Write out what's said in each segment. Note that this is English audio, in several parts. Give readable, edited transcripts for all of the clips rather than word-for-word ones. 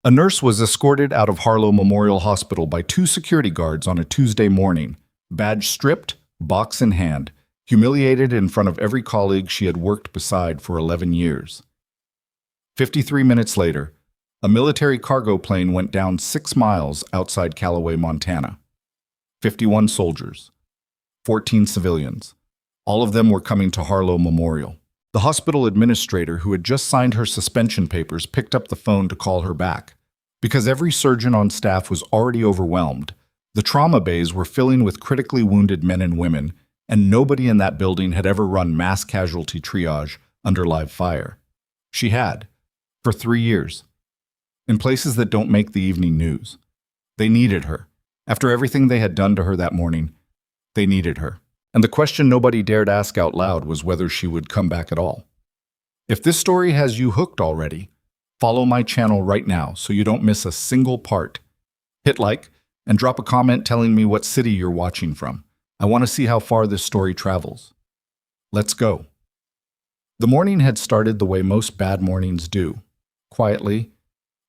A nurse was escorted out of Harlow Memorial Hospital by two security guards on a Tuesday morning, badge stripped, box in hand, humiliated in front of every colleague she had worked beside for 11 years. 53 minutes later, a military cargo plane went down 6 miles outside Callaway, Montana. 51 soldiers, 14 civilians. All of them were coming to Harlow Memorial. The hospital administrator who had just signed her suspension papers picked up the phone to call her back. Because every surgeon on staff was already overwhelmed, the trauma bays were filling with critically wounded men and women, and nobody in that building had ever run mass casualty triage under live fire. She had, for 3 years, in places that don't make the evening news. They needed her. After everything they had done to her that morning, they needed her. And the question nobody dared ask out loud was whether she would come back at all. If this story has you hooked already, follow my channel right now so you don't miss a single part. Hit like and drop a comment telling me what city you're watching from. I want to see how far this story travels. Let's go. The morning had started the way most bad mornings do, quietly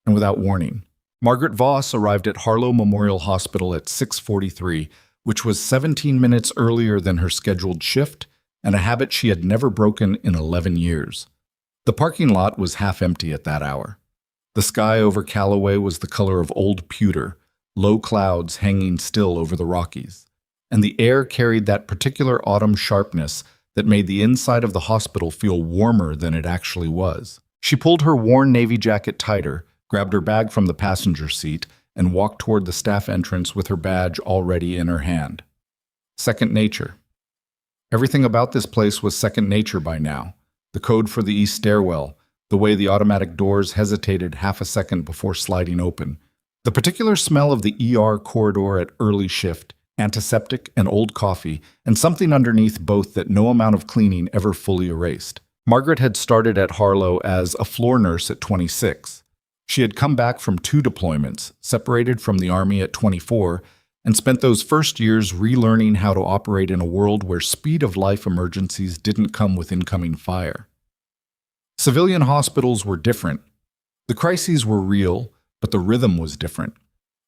and without warning. Margaret Voss arrived at Harlow Memorial Hospital at 6:43, which was 17 minutes earlier than her scheduled shift and a habit she had never broken in 11 years. The parking lot was half empty at that hour. The sky over Callaway was the color of old pewter, low clouds hanging still over the Rockies, and the air carried that particular autumn sharpness that made the inside of the hospital feel warmer than it actually was. She pulled her worn navy jacket tighter, grabbed her bag from the passenger seat, and walked toward the staff entrance with her badge already in her hand. Second nature. Everything about this place was second nature by now. The code for the east stairwell, the way the automatic doors hesitated half a second before sliding open, the particular smell of the ER corridor at early shift, antiseptic and old coffee, and something underneath both that no amount of cleaning ever fully erased. Margaret had started at Harlow as a floor nurse at 26. She had come back from 2 deployments, separated from the Army at 24, and spent those first years relearning how to operate in a world where speed-of-life emergencies didn't come with incoming fire. Civilian hospitals were different. The crises were real, but the rhythm was different.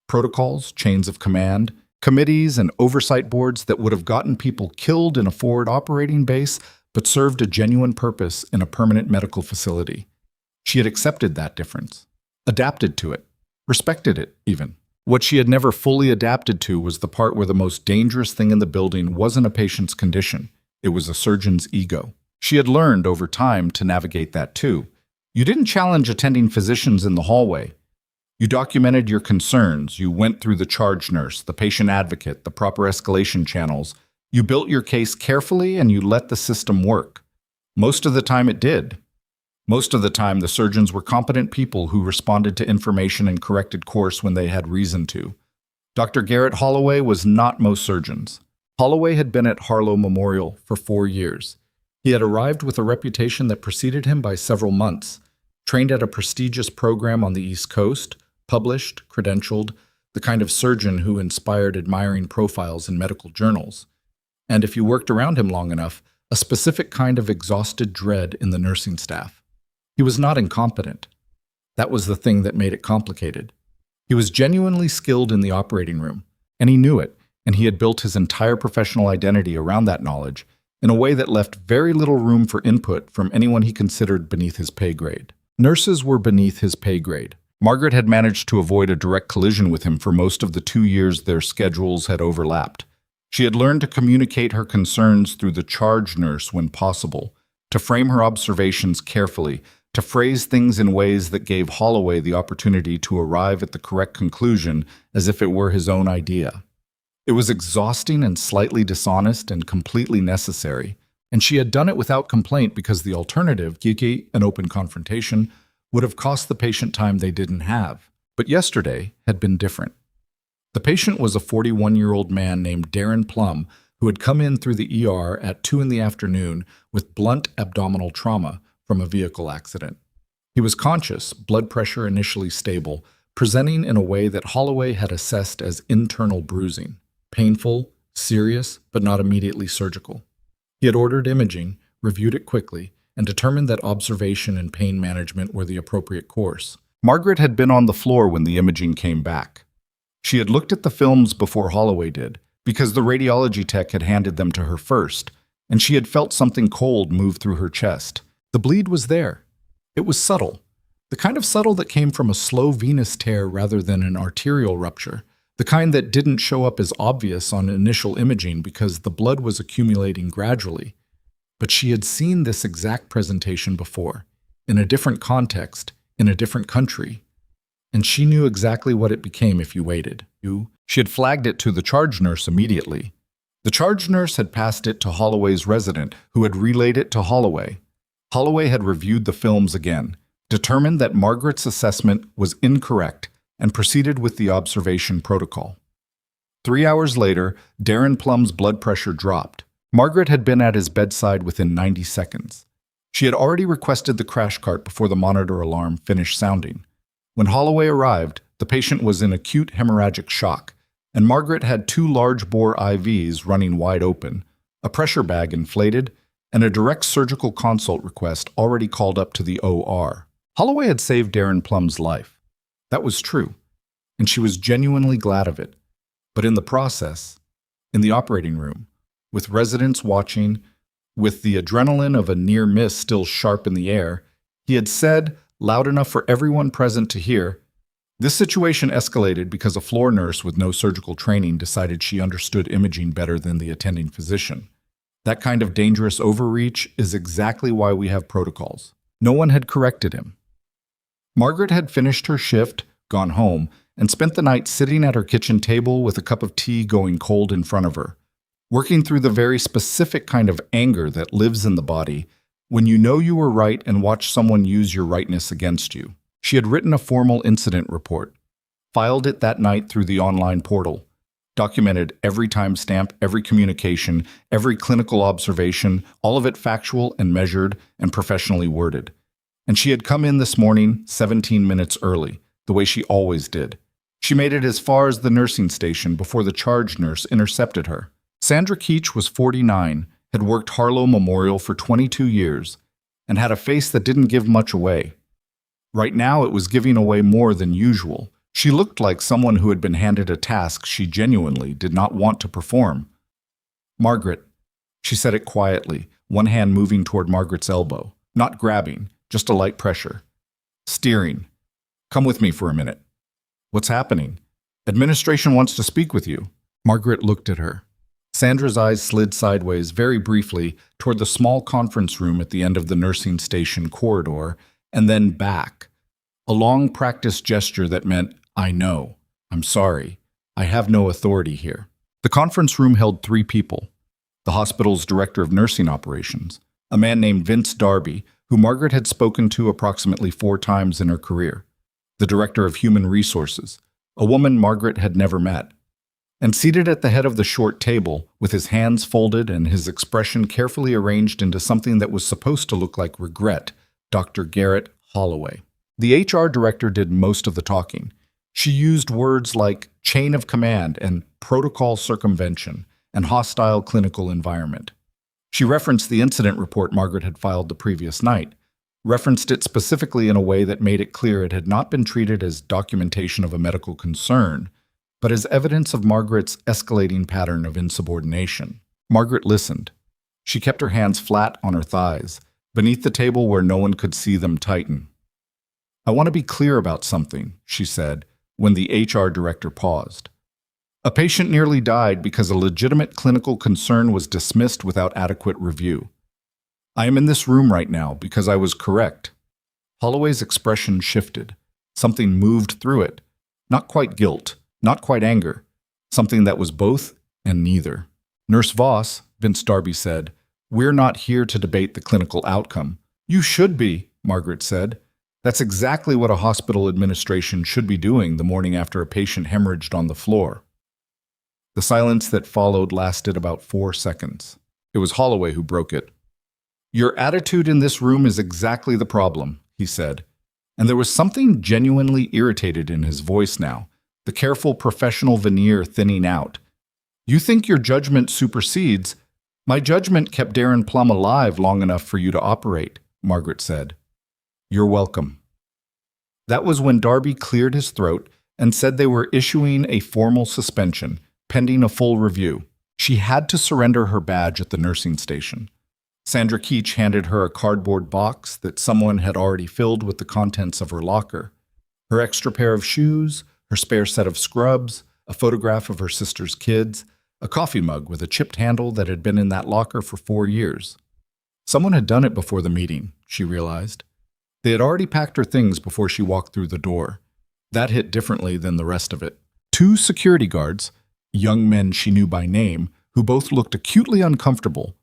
Protocols, chains of command, committees, and oversight boards that would have gotten people killed in a forward operating base but served a genuine purpose in a permanent medical facility. She had accepted that difference. Adapted to it, respected it even. What she had never fully adapted to was the part where the most dangerous thing in the building wasn't a patient's condition, it was a surgeon's ego. She had learned over time to navigate that too. You didn't challenge attending physicians in the hallway. You documented your concerns, you went through the charge nurse, the patient advocate, the proper escalation channels. You built your case carefully and you let the system work. Most of the time it did. Most of the time, the surgeons were competent people who responded to information and corrected course when they had reason to. Dr. Garrett Holloway was not most surgeons. Holloway had been at Harlow Memorial for 4 years. He had arrived with a reputation that preceded him by several months, trained at a prestigious program on the East Coast, published, credentialed, the kind of surgeon who inspired admiring profiles in medical journals. And if you worked around him long enough, a specific kind of exhausted dread in the nursing staff. He was not incompetent. That was the thing that made it complicated. He was genuinely skilled in the operating room, and he knew it, and he had built his entire professional identity around that knowledge in a way that left very little room for input from anyone he considered beneath his pay grade. Nurses were beneath his pay grade. Margaret had managed to avoid a direct collision with him for most of the 2 years their schedules had overlapped. She had learned to communicate her concerns through the charge nurse when possible, to frame her observations carefully, to phrase things in ways that gave Holloway the opportunity to arrive at the correct conclusion as if it were his own idea. It was exhausting and slightly dishonest and completely necessary, and she had done it without complaint because the alternative, geeky and open confrontation, would have cost the patient time they didn't have. But yesterday had been different. The patient was a 41-year-old man named Darren Plum who had come in through the ER at 2 in the afternoon with blunt abdominal trauma from a vehicle accident. He was conscious, blood pressure initially stable, presenting in a way that Holloway had assessed as internal bruising, painful, serious, but not immediately surgical. He had ordered imaging, reviewed it quickly, and determined that observation and pain management were the appropriate course. Margaret had been on the floor when the imaging came back. She had looked at the films before Holloway did, because the radiology tech had handed them to her first, and she had felt something cold move through her chest. The bleed was there. It was subtle. The kind of subtle that came from a slow venous tear rather than an arterial rupture. The kind that didn't show up as obvious on initial imaging because the blood was accumulating gradually. But she had seen this exact presentation before, in a different context, in a different country. And she knew exactly what it became if you waited. She had flagged it to the charge nurse immediately. The charge nurse had passed it to Holloway's resident, who had relayed it to Holloway. Holloway had reviewed the films again, determined that Margaret's assessment was incorrect, and proceeded with the observation protocol. 3 hours later, Darren Plum's blood pressure dropped. Margaret had been at his bedside within 90 seconds. She had already requested the crash cart before the monitor alarm finished sounding. When Holloway arrived, the patient was in acute hemorrhagic shock, and Margaret had 2 large-bore IVs running wide open, a pressure bag inflated, and a direct surgical consult request already called up to the OR. Holloway had saved Darren Plum's life. That was true, and she was genuinely glad of it. But in the process, in the operating room, with residents watching, with the adrenaline of a near miss still sharp in the air, he had said, loud enough for everyone present to hear, this situation escalated because a floor nurse with no surgical training decided she understood imaging better than the attending physician. That kind of dangerous overreach is exactly why we have protocols. No one had corrected him. Margaret had finished her shift, gone home, and spent the night sitting at her kitchen table with a cup of tea going cold in front of her, working through the very specific kind of anger that lives in the body when you know you were right and watch someone use your rightness against you. She had written a formal incident report, filed it that night through the online portal, documented every timestamp, every communication, every clinical observation, all of it factual and measured and professionally worded. And she had come in this morning 17 minutes early, the way she always did. She made it as far as the nursing station before the charge nurse intercepted her. Sandra Keach was 49, had worked Harlow Memorial for 22 years, and had a face that didn't give much away. Right now it was giving away more than usual. She looked like someone who had been handed a task she genuinely did not want to perform. Margaret, she said it quietly, one hand moving toward Margaret's elbow, not grabbing, just a light pressure. Steering. Come with me for a minute. What's happening? Administration wants to speak with you. Margaret looked at her. Sandra's eyes slid sideways very briefly toward the small conference room at the end of the nursing station corridor, and then back. A long practiced gesture that meant, I know, I'm sorry, I have no authority here. The conference room held 3 people. The hospital's director of nursing operations, a man named Vince Darby, who Margaret had spoken to approximately 4 times in her career. The director of human resources, a woman Margaret had never met. And seated at the head of the short table, with his hands folded and his expression carefully arranged into something that was supposed to look like regret, Dr. Garrett Holloway. The HR director did most of the talking. She used words like chain of command and protocol circumvention and hostile clinical environment. She referenced the incident report Margaret had filed the previous night, referenced it specifically in a way that made it clear it had not been treated as documentation of a medical concern, but as evidence of Margaret's escalating pattern of insubordination. Margaret listened. She kept her hands flat on her thighs, beneath the table where no one could see them tighten. I want to be clear about something, she said, when the HR director paused. A patient nearly died because a legitimate clinical concern was dismissed without adequate review. I am in this room right now because I was correct. Holloway's expression shifted. Something moved through it. Not quite guilt, not quite anger. Something that was both and neither. Nurse Voss, Vince Darby said, we're not here to debate the clinical outcome. You should be, Margaret said. That's exactly what a hospital administration should be doing the morning after a patient hemorrhaged on the floor. The silence that followed lasted about 4 seconds. It was Holloway who broke it. Your attitude in this room is exactly the problem, he said. And there was something genuinely irritated in his voice now, the careful professional veneer thinning out. You think your judgment supersedes. My judgment kept Darren Plum alive long enough for you to operate, Margaret said. You're welcome. That was when Darby cleared his throat and said they were issuing a formal suspension, pending a full review. She had to surrender her badge at the nursing station. Sandra Keach handed her a cardboard box that someone had already filled with the contents of her locker. Her extra pair of shoes, her spare set of scrubs, a photograph of her sister's kids, a coffee mug with a chipped handle that had been in that locker for 4 years. Someone had done it before the meeting, she realized. They had already packed her things before she walked through the door. That hit differently than the rest of it. 2 security guards, young men she knew by name, who both looked acutely uncomfortable,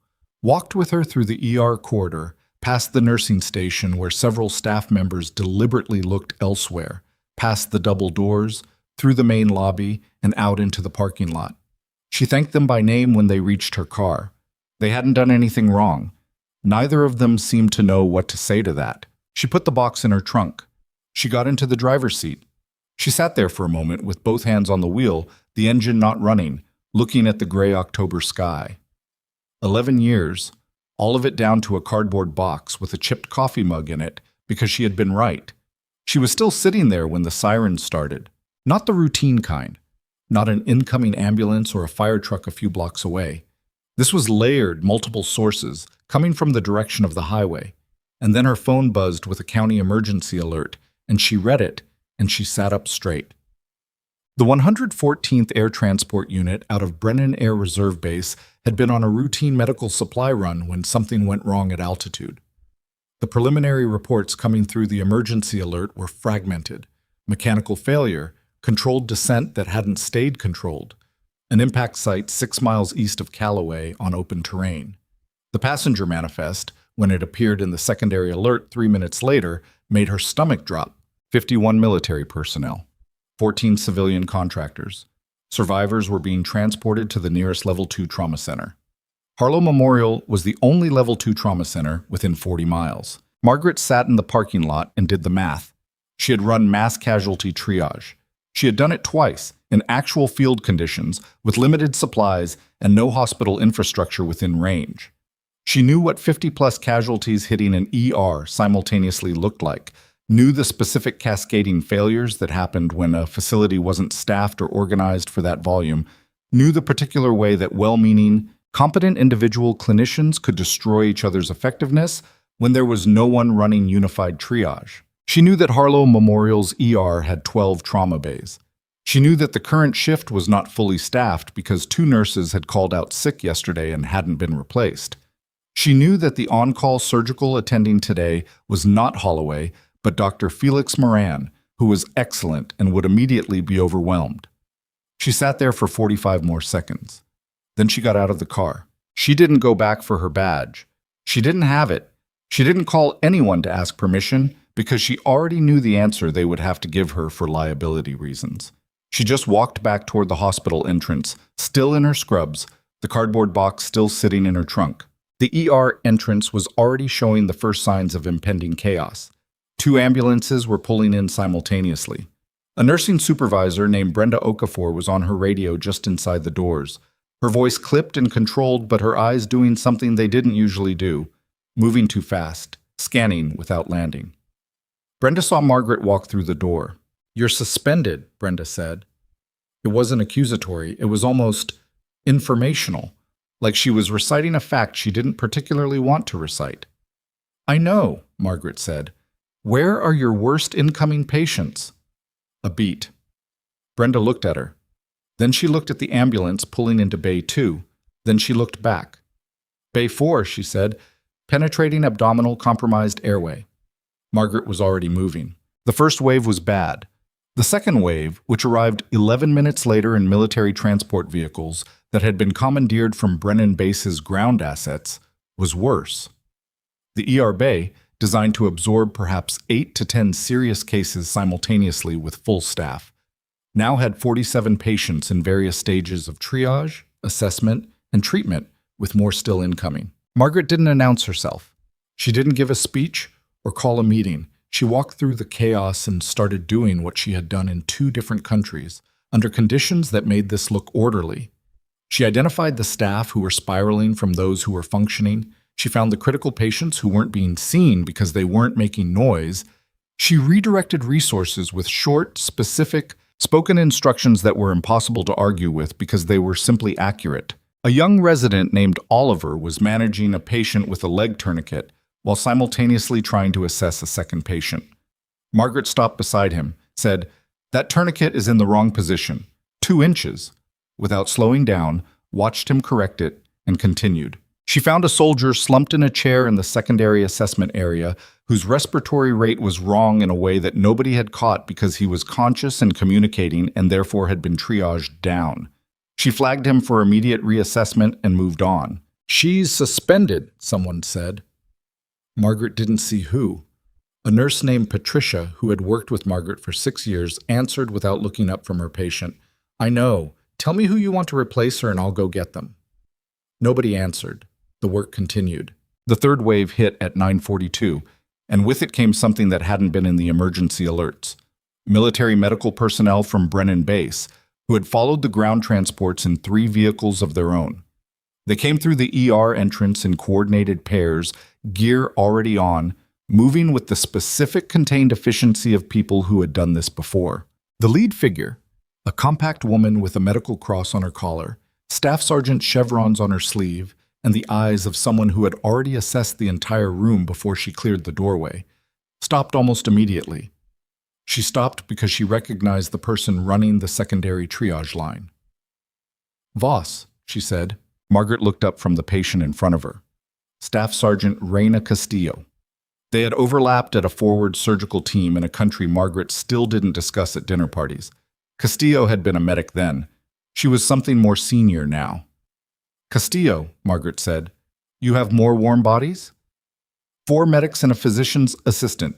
walked with her through the ER corridor, past the nursing station where several staff members deliberately looked elsewhere, past the double doors, through the main lobby, and out into the parking lot. She thanked them by name when they reached her car. They hadn't done anything wrong. Neither of them seemed to know what to say to that. She put the box in her trunk. She got into the driver's seat. She sat there for a moment with both hands on the wheel, the engine not running, looking at the gray October sky. 11 years, all of it down to a cardboard box with a chipped coffee mug in it, because she had been right. She was still sitting there when the sirens started. Not the routine kind. Not an incoming ambulance or a fire truck a few blocks away. This was layered, multiple sources, coming from the direction of the highway. And then her phone buzzed with a county emergency alert, and she read it, and she sat up straight. The 114th Air Transport Unit out of Brennan Air Reserve Base had been on a routine medical supply run when something went wrong at altitude. The preliminary reports coming through the emergency alert were fragmented. Mechanical failure, controlled descent that hadn't stayed controlled, an impact site 6 miles east of Callaway on open terrain. The passenger manifest, when it appeared in the secondary alert 3 minutes later, made her stomach drop. 51 military personnel. 14 civilian contractors. Survivors were being transported to the nearest Level 2 trauma center. Harlow Memorial was the only Level 2 trauma center within 40 miles. Margaret sat in the parking lot and did the math. She had run mass-casualty triage. She had done it twice, in actual field conditions, with limited supplies and no hospital infrastructure within range. She knew what 50-plus casualties hitting an ER simultaneously looked like, knew the specific cascading failures that happened when a facility wasn't staffed or organized for that volume, knew the particular way that well-meaning, competent individual clinicians could destroy each other's effectiveness when there was no one running unified triage. She knew that Harlow Memorial's ER had 12 trauma bays. She knew that the current shift was not fully staffed because 2 nurses had called out sick yesterday and hadn't been replaced. She knew that the on-call surgical attending today was not Holloway, but Dr. Felix Moran, who was excellent and would immediately be overwhelmed. She sat there for 45 more seconds. Then she got out of the car. She didn't go back for her badge. She didn't have it. She didn't call anyone to ask permission because she already knew the answer they would have to give her for liability reasons. She just walked back toward the hospital entrance, still in her scrubs, the cardboard box still sitting in her trunk. The ER entrance was already showing the first signs of impending chaos. 2 ambulances were pulling in simultaneously. A nursing supervisor named Brenda Okafor was on her radio just inside the doors. Her voice clipped and controlled, but her eyes doing something they didn't usually do, moving too fast, scanning without landing. Brenda saw Margaret walk through the door. "You're suspended," Brenda said. It wasn't accusatory, it was almost informational, like she was reciting a fact she didn't particularly want to recite. "I know," Margaret said. "Where are your worst incoming patients?" A beat. Brenda looked at her. Then she looked at the ambulance pulling into Bay 2. Then she looked back. "Bay 4, she said, "penetrating abdominal compromised airway." Margaret was already moving. The first wave was bad. The second wave, which arrived 11 minutes later in military transport vehicles that had been commandeered from Brennan Base's ground assets, was worse. The ER Bay, designed to absorb perhaps 8 to 10 serious cases simultaneously with full staff, now had 47 patients in various stages of triage, assessment, and treatment, with more still incoming. Margaret didn't announce herself. She didn't give a speech or call a meeting. She walked through the chaos and started doing what she had done in 2 different countries, under conditions that made this look orderly. She identified the staff who were spiraling from those who were functioning. She found the critical patients who weren't being seen because they weren't making noise, She redirected resources with short, specific, spoken instructions that were impossible to argue with because they were simply accurate. A young resident named Oliver was managing a patient with a leg tourniquet while simultaneously trying to assess a second patient. Margaret stopped beside him, said, "That tourniquet is in the wrong position, 2 inches." Without slowing down, watched him correct it, and continued. She found a soldier slumped in a chair in the secondary assessment area whose respiratory rate was wrong in a way that nobody had caught because he was conscious and communicating and therefore had been triaged down. She flagged him for immediate reassessment and moved on. "She's suspended," someone said. Margaret didn't see who. A nurse named Patricia, who had worked with Margaret for 6 years, answered without looking up from her patient. "I know. Tell me who you want to replace her and I'll go get them." Nobody answered. The work continued. The third wave hit at 9:42, and with it came something that hadn't been in the emergency alerts. Military medical personnel from Brennan Base, who had followed the ground transports in 3 vehicles of their own. They came through the ER entrance in coordinated pairs, gear already on, moving with the specific contained efficiency of people who had done this before. The lead figure, a compact woman with a medical cross on her collar, staff sergeant chevrons on her sleeve, and the eyes of someone who had already assessed the entire room before she cleared the doorway, stopped almost immediately. She stopped because she recognized the person running the secondary triage line. "Voss," she said. Margaret looked up from the patient in front of her. Staff Sergeant Reina Castillo. They had overlapped at a forward surgical team in a country Margaret still didn't discuss at dinner parties. Castillo had been a medic then. She was something more senior now. "Castillo," Margaret said, "you have more warm bodies?" 4 medics and a physician's assistant.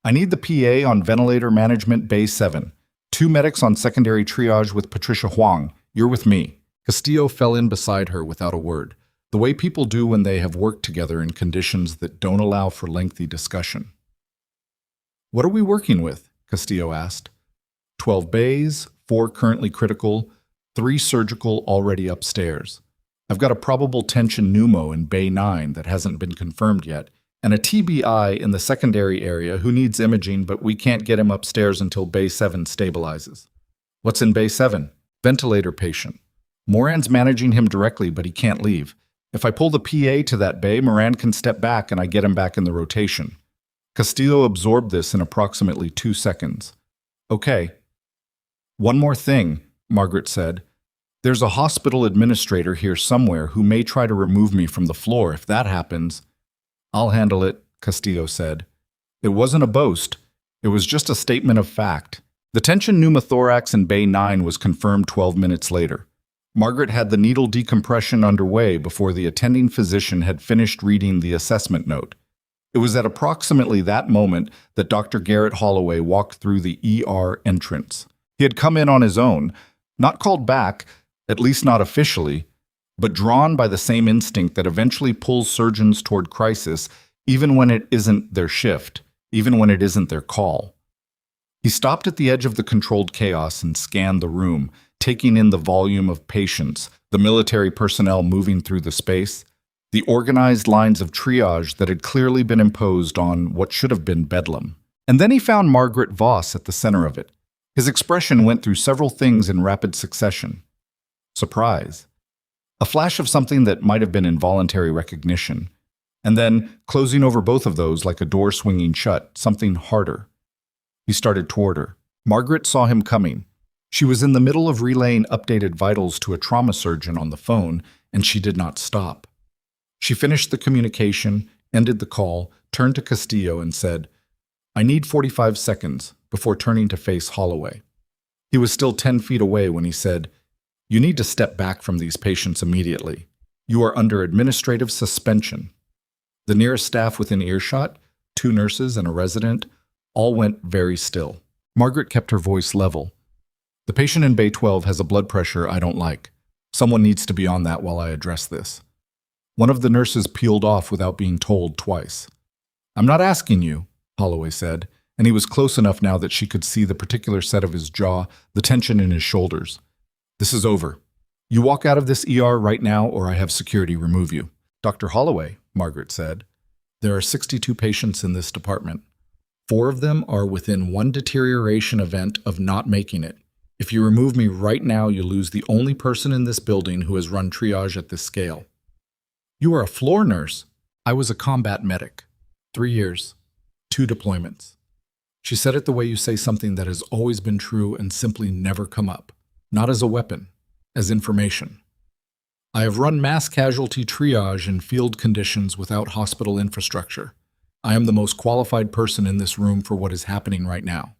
"I need the PA on ventilator management bay 7. 2 medics on secondary triage with Patricia Huang. You're with me." Castillo fell in beside her without a word, the way people do when they have worked together in conditions that don't allow for lengthy discussion. "What are we working with?" Castillo asked. 12 bays, 4 currently critical, 3 surgical already upstairs. I've got a probable tension pneumo in bay 9 that hasn't been confirmed yet, and a TBI in the secondary area who needs imaging, but we can't get him upstairs until bay 7 stabilizes. "What's in bay 7? Ventilator patient. Moran's managing him directly, but he can't leave. If I pull the PA to that bay, Moran can step back and I get him back in the rotation." Castillo absorbed this in approximately 2 seconds. "Okay." "One more thing," Margaret said. "There's a hospital administrator here somewhere who may try to remove me from the floor. If that happens—" "I'll handle it," Castillo said. It wasn't a boast. It was just a statement of fact. The tension pneumothorax in bay 9 was confirmed 12 minutes later. Margaret had the needle decompression underway before the attending physician had finished reading the assessment note. It was at approximately that moment that Dr. Garrett Holloway walked through the ER entrance. He had come in on his own, not called back, at least not officially, but drawn by the same instinct that eventually pulls surgeons toward crisis, even when it isn't their shift, even when it isn't their call. He stopped at the edge of the controlled chaos and scanned the room, taking in the volume of patients, the military personnel moving through the space, the organized lines of triage that had clearly been imposed on what should have been bedlam. And then he found Margaret Voss at the center of it. His expression went through several things in rapid succession. Surprise. A flash of something that might have been involuntary recognition. And then, closing over both of those like a door swinging shut, something harder. He started toward her. Margaret saw him coming. She was in the middle of relaying updated vitals to a trauma surgeon on the phone, and she did not stop. She finished the communication, ended the call, turned to Castillo and said, "I need 45 seconds," before turning to face Holloway. He was still 10 feet away when he said, "You need to step back from these patients immediately. You are under administrative suspension." The nearest staff within earshot, 2 nurses and a resident, all went very still. Margaret kept her voice level. "The patient in bay 12 has a blood pressure I don't like. Someone needs to be on that while I address this." One of the nurses peeled off without being told twice. "I'm not asking you," Holloway said, and he was close enough now that she could see the particular set of his jaw, the tension in his shoulders. "This is over. You walk out of this ER right now or I have security remove you." "Dr. Holloway," Margaret said, "there are 62 patients in this department. 4 of them are within one deterioration event of not making it. If you remove me right now, you lose the only person in this building who has run triage at this scale. You are a floor nurse. I was a combat medic. 3 years. 2 deployments. She said it the way you say something that has always been true and simply never come up. Not as a weapon, as information. I have run mass casualty triage in field conditions without hospital infrastructure. I am the most qualified person in this room for what is happening right now.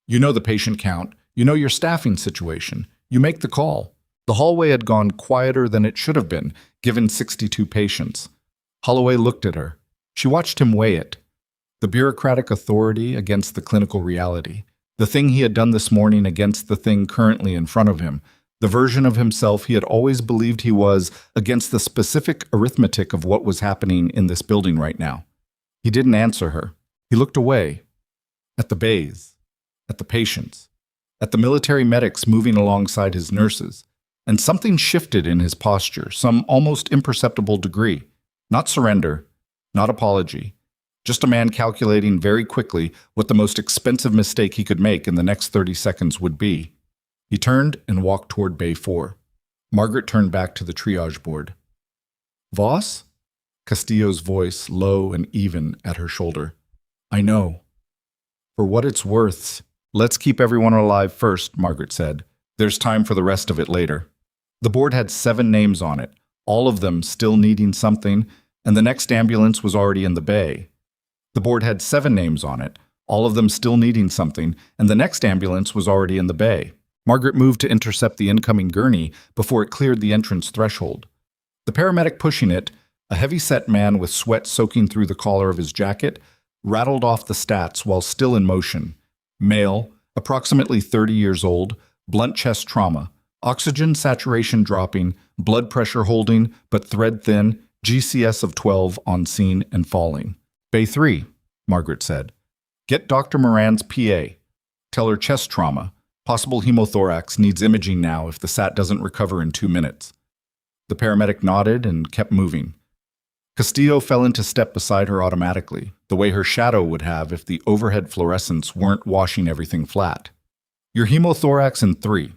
You know the patient count. You know your staffing situation. You make the call. The hallway had gone quieter than it should have been, given 62 patients. Holloway looked at her. She watched him weigh it. The bureaucratic authority against the clinical reality. The thing he had done this morning against the thing currently in front of him. The version of himself he had always believed he was against the specific arithmetic of what was happening in this building right now. He didn't answer her. He looked away. At the bays. At the patients. At the military medics moving alongside his nurses. And something shifted in his posture, some almost imperceptible degree. Not surrender. Not apology. Just a man calculating very quickly what the most expensive mistake he could make in the next 30 seconds would be. He turned and walked toward Bay 4. Margaret turned back to the triage board. Voss? Castillo's voice, low and even, at her shoulder. I know. For what it's worth, let's keep everyone alive first, Margaret said. There's time for the rest of it later. The board had 7 names on it, all of them still needing something, and the next ambulance was already in the bay. The board had 7 names on it, all of them still needing something, and the next ambulance was already in the bay. Margaret moved to intercept the incoming gurney before it cleared the entrance threshold. The paramedic pushing it, a heavy-set man with sweat soaking through the collar of his jacket, rattled off the stats while still in motion. Male, approximately 30 years old, blunt chest trauma, oxygen saturation dropping, blood pressure holding, but thread thin, GCS of 12 on scene and falling. Bay 3, Margaret said. Get Dr. Moran's PA. Tell her chest trauma. Possible hemothorax, needs imaging now if the SAT doesn't recover in 2 minutes. The paramedic nodded and kept moving. Castillo fell into step beside her automatically, the way her shadow would have if the overhead fluorescents weren't washing everything flat. Your hemothorax in 3.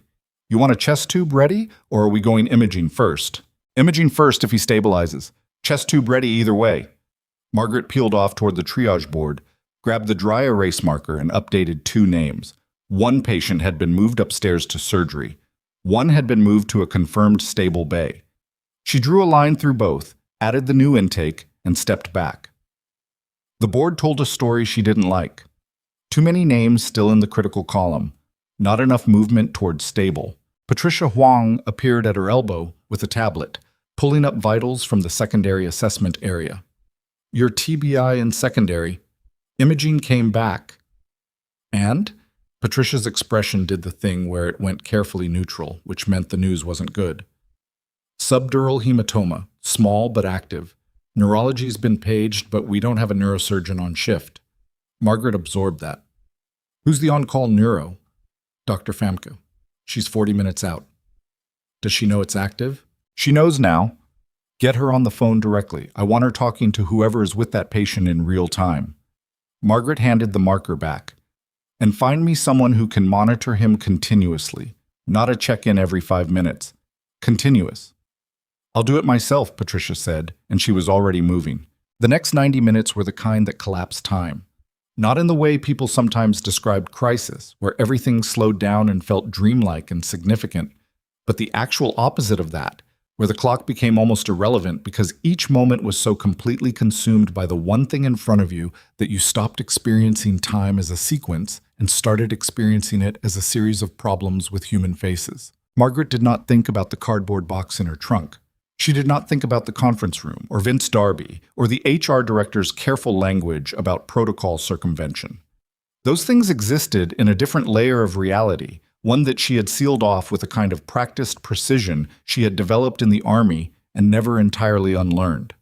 You want a chest tube ready, or are we going imaging first? Imaging first if he stabilizes. Chest tube ready either way. Margaret peeled off toward the triage board, grabbed the dry erase marker and updated 2 names. 1 patient had been moved upstairs to surgery. 1 had been moved to a confirmed stable bay. She drew a line through both, added the new intake, and stepped back. The board told a story she didn't like. Too many names still in the critical column. Not enough movement toward stable. Patricia Huang appeared at her elbow with a tablet, pulling up vitals from the secondary assessment area. Your TBI in secondary. Imaging came back. And? Patricia's expression did the thing where it went carefully neutral, which meant the news wasn't good. Subdural hematoma, small but active. Neurology's been paged, but we don't have a neurosurgeon on shift. Margaret absorbed that. Who's the on-call neuro? Dr. Famke. She's 40 minutes out. Does she know it's active? She knows now. Get her on the phone directly. I want her talking to whoever is with that patient in real time. Margaret handed the marker back. And find me someone who can monitor him continuously, not a check-in every 5 minutes. Continuous. I'll do it myself, Patricia said, and she was already moving. The next 90 minutes were the kind that collapsed time. Not in the way people sometimes described crisis, where everything slowed down and felt dreamlike and significant, but the actual opposite of that, where the clock became almost irrelevant because each moment was so completely consumed by the one thing in front of you that you stopped experiencing time as a sequence and started experiencing it as a series of problems with human faces. Margaret did not think about the cardboard box in her trunk. She did not think about the conference room, or Vince Darby, or the HR director's careful language about protocol circumvention. Those things existed in a different layer of reality, one that she had sealed off with a kind of practiced precision she had developed in the army and never entirely unlearned.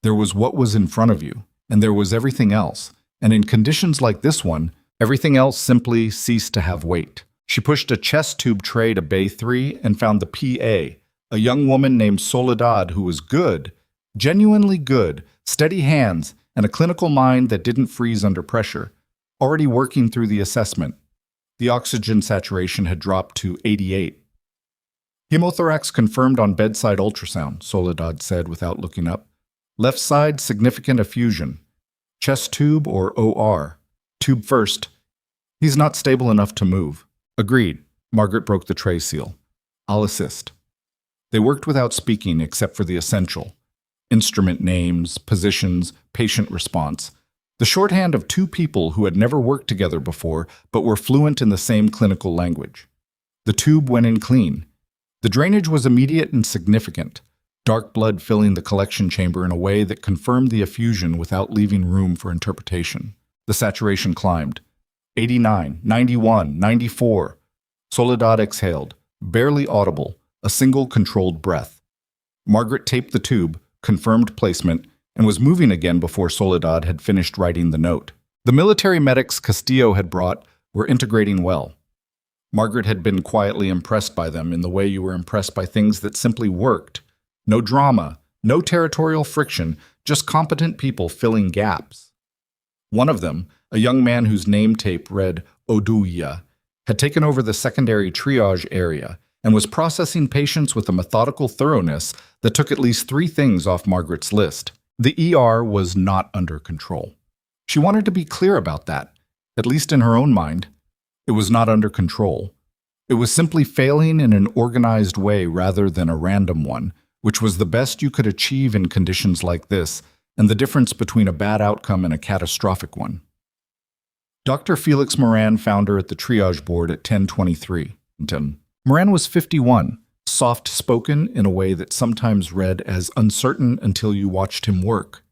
There was what was in front of you, and there was everything else, and in conditions like this one, everything else simply ceased to have weight. She pushed a chest tube tray to Bay 3 and found the PA, a young woman named Soledad who was good, genuinely good, steady hands, and a clinical mind that didn't freeze under pressure. already working through the assessment. The oxygen saturation had dropped to 88. Hemothorax confirmed on bedside ultrasound, Soledad said without looking up. Left side, significant effusion. Chest tube or OR. Tube first. He's not stable enough to move. Agreed. Margaret broke the tray seal. I'll assist. They worked without speaking except for the essential. Instrument names, positions, patient response. The shorthand of two people who had never worked together before but were fluent in the same clinical language. The tube went in clean. The drainage was immediate and significant, dark blood filling the collection chamber in a way that confirmed the effusion without leaving room for interpretation. The saturation climbed. 89, 91, 94. Soledad exhaled, barely audible, a single controlled breath. Margaret taped the tube, confirmed placement, and was moving again before Soledad had finished writing the note. The military medics Castillo had brought were integrating well. Margaret had been quietly impressed by them in the way you were impressed by things that simply worked. No drama, no territorial friction, just competent people filling gaps. One of them, a young man whose name tape read Oduya, had taken over the secondary triage area and was processing patients with a methodical thoroughness that took at least 3 things off Margaret's list. The ER was not under control. She wanted to be clear about that, at least in her own mind. It was not under control. It was simply failing in an organized way rather than a random one, which was the best you could achieve in conditions like this, and the difference between a bad outcome and a catastrophic one. Dr. Felix Moran found her at the triage board at 10:23. Moran was 51, soft-spoken in a way that sometimes read as uncertain until you watched him work,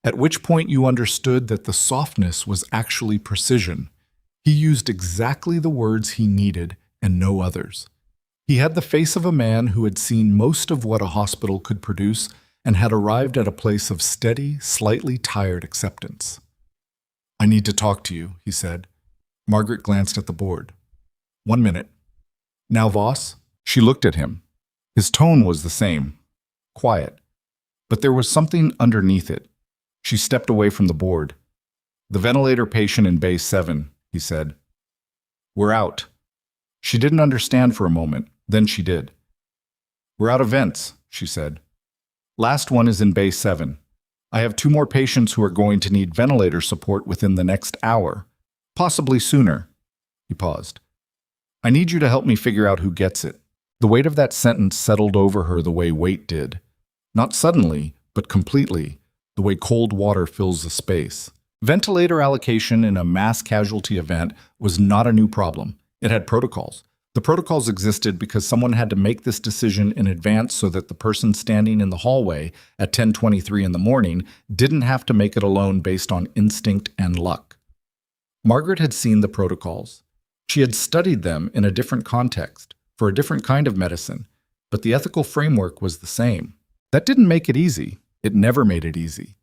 at which point you understood that the softness was actually precision. He used exactly the words he needed and no others. He had the face of a man who had seen most of what a hospital could produce and had arrived at a place of steady, slightly tired acceptance. "I need to talk to you," he said. Margaret glanced at the board. "1 minute. Now, Voss?" She looked at him. His tone was the same, quiet, but there was something underneath it. She stepped away from the board. "The ventilator patient in Bay 7, he said. "We're out." She didn't understand for a moment, then she did. "We're out of vents," she said. "Last one is in Bay 7. I have 2 more patients who are going to need ventilator support within the next hour, possibly sooner." He paused. "I need you to help me figure out who gets it." The weight of that sentence settled over her the way weight did. Not suddenly, but completely, the way cold water fills a space. Ventilator allocation in a mass casualty event was not a new problem. It had protocols. The protocols existed because someone had to make this decision in advance so that the person standing in the hallway at 10:23 in the morning didn't have to make it alone based on instinct and luck. Margaret had seen the protocols. She had studied them in a different context, for a different kind of medicine, but the ethical framework was the same. That didn't make it easy. It never made it easy.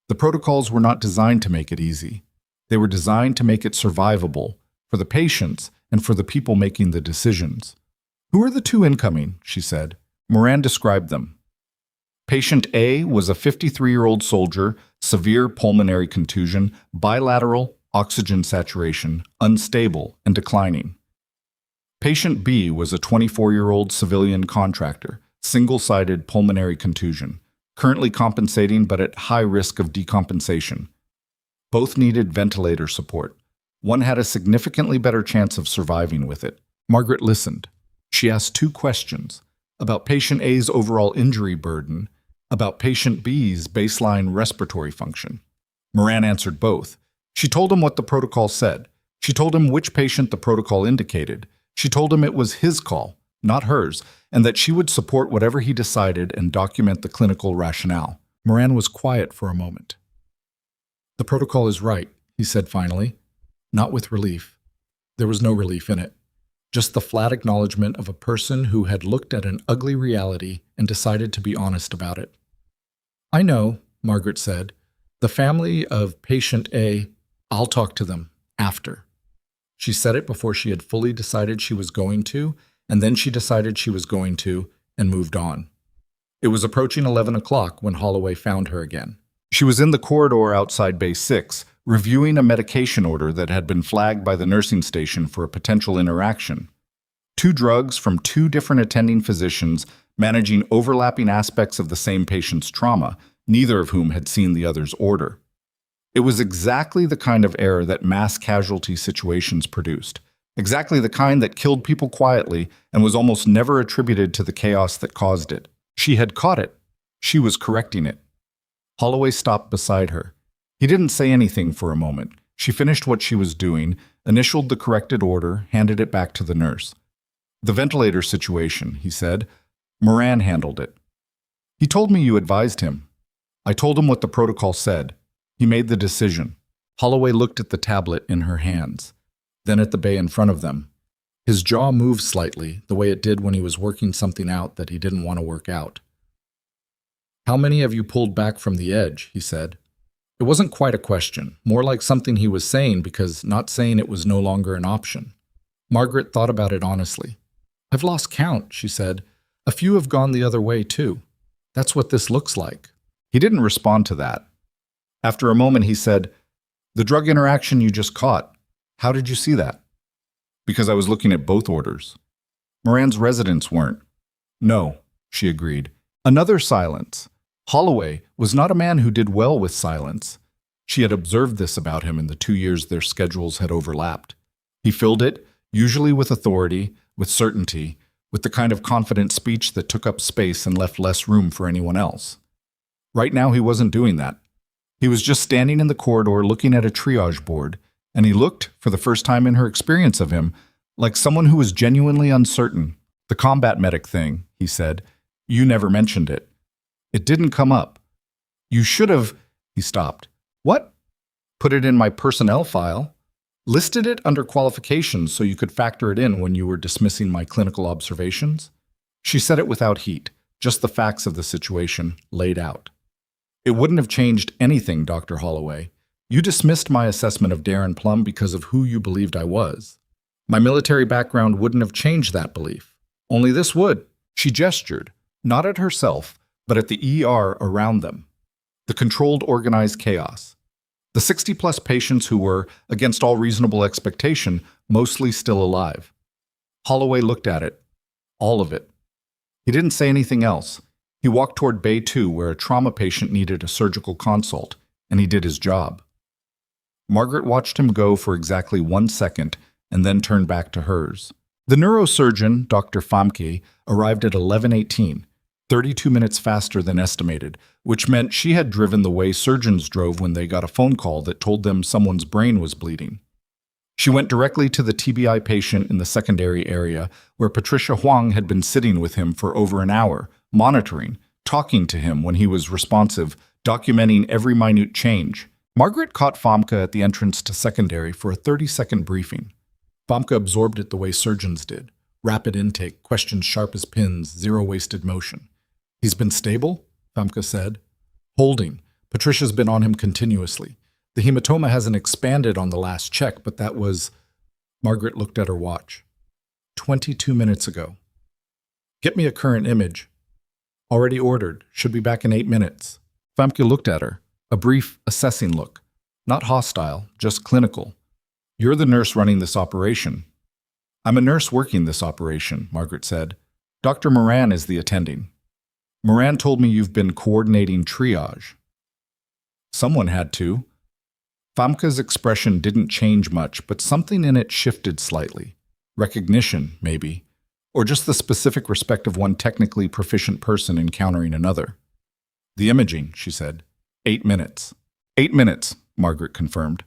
The protocols were not designed to make it easy. They were designed to make it survivable, for the patients and for the people making the decisions. "Who are the 2 incoming?" she said. Moran described them. Patient A was a 53-year-old soldier, severe pulmonary contusion, bilateral, oxygen saturation, unstable, and declining. Patient B was a 24-year-old civilian contractor, single-sided pulmonary contusion, currently compensating but at high risk of decompensation. Both needed ventilator support. One had a significantly better chance of surviving with it. Margaret listened. She asked 2 questions, about patient A's overall injury burden, about patient B's baseline respiratory function. Moran answered both. She told him what the protocol said. She told him which patient the protocol indicated. She told him it was his call, not hers, and that she would support whatever he decided and document the clinical rationale. Moran was quiet for a moment. "The protocol is right," he said finally. Not with relief. There was no relief in it. Just the flat acknowledgement of a person who had looked at an ugly reality and decided to be honest about it. "I know," Margaret said. "The family of patient A, I'll talk to them after." She said it before she had fully decided she was going to, and then she decided she was going to, and moved on. It was approaching 11 o'clock when Holloway found her again. She was in the corridor outside Bay 6, reviewing a medication order that had been flagged by the nursing station for a potential interaction. 2 drugs from 2 different attending physicians managing overlapping aspects of the same patient's trauma, neither of whom had seen the other's order. It was exactly the kind of error that mass casualty situations produced, exactly the kind that killed people quietly and was almost never attributed to the chaos that caused it. She had caught it. She was correcting it. Holloway stopped beside her. He didn't say anything for a moment. She finished what she was doing, initialed the corrected order, handed it back to the nurse. "The ventilator situation," he said. "Moran handled it. He told me you advised him. I told him what the protocol said. He made the decision." Holloway looked at the tablet in her hands, then at the bay in front of them. His jaw moved slightly, the way it did when he was working something out that he didn't want to work out. "How many have you pulled back from the edge?" he said. It wasn't quite a question, more like something he was saying because not saying it was no longer an option. Margaret thought about it honestly. "I've lost count," she said. "A few have gone the other way, too. That's what this looks like." He didn't respond to that. After a moment, he said, "The drug interaction you just caught, how did you see that?" "Because I was looking at both orders. Moran's residents weren't." "No," she agreed. Another silence. Holloway was not a man who did well with silence. She had observed this about him in the 2 years their schedules had overlapped. He filled it, usually with authority, with certainty, with the kind of confident speech that took up space and left less room for anyone else. Right now he wasn't doing that. He was just standing in the corridor looking at a triage board, and he looked, for the first time in her experience of him, like someone who was genuinely uncertain. "The combat medic thing," he said. "You never mentioned it. It didn't come up. You should have—" He stopped. "What?" "Put it in my personnel file. Listed it under qualifications so you could factor it in when you were dismissing my clinical observations." She said it without heat, just the facts of the situation laid out. "It wouldn't have changed anything, Dr. Holloway. You dismissed my assessment of Darren Plum because of who you believed I was. My military background wouldn't have changed that belief. Only this would." She gestured, not at herself, but at the ER around them. The controlled, organized chaos. The 60-plus patients who were, against all reasonable expectation, mostly still alive. Holloway looked at it. All of it. He didn't say anything else. He walked toward Bay 2, where a trauma patient needed a surgical consult, and he did his job. Margaret watched him go for exactly 1 second and then turned back to hers. The neurosurgeon, Dr. Famke, arrived at 11:18, 32 minutes faster than estimated, which meant she had driven the way surgeons drove when they got a phone call that told them someone's brain was bleeding. She went directly to the TBI patient in the secondary area, where Patricia Huang had been sitting with him for over an hour, monitoring, talking to him when he was responsive, documenting every minute change. Margaret caught Famke at the entrance to secondary for a 30-second briefing. Famke absorbed it the way surgeons did. Rapid intake, questions sharp as pins, zero wasted motion. "He's been stable?" Famke said. "Holding. Patricia's been on him continuously. The hematoma hasn't expanded on the last check, but that was—" Margaret looked at her watch. 22 minutes ago. "Get me a current image." "Already ordered. Should be back in 8 minutes. Famke looked at her. A brief, assessing look. Not hostile, just clinical. "You're the nurse running this operation." "I'm a nurse working this operation," Margaret said. "Dr. Moran is the attending. Moran told me you've been coordinating triage." "Someone had to." Famke's expression didn't change much, but something in it shifted slightly. Recognition, maybe. Or just the specific respect of one technically proficient person encountering another. "The imaging," she said. 8 minutes. 8 minutes, Margaret confirmed.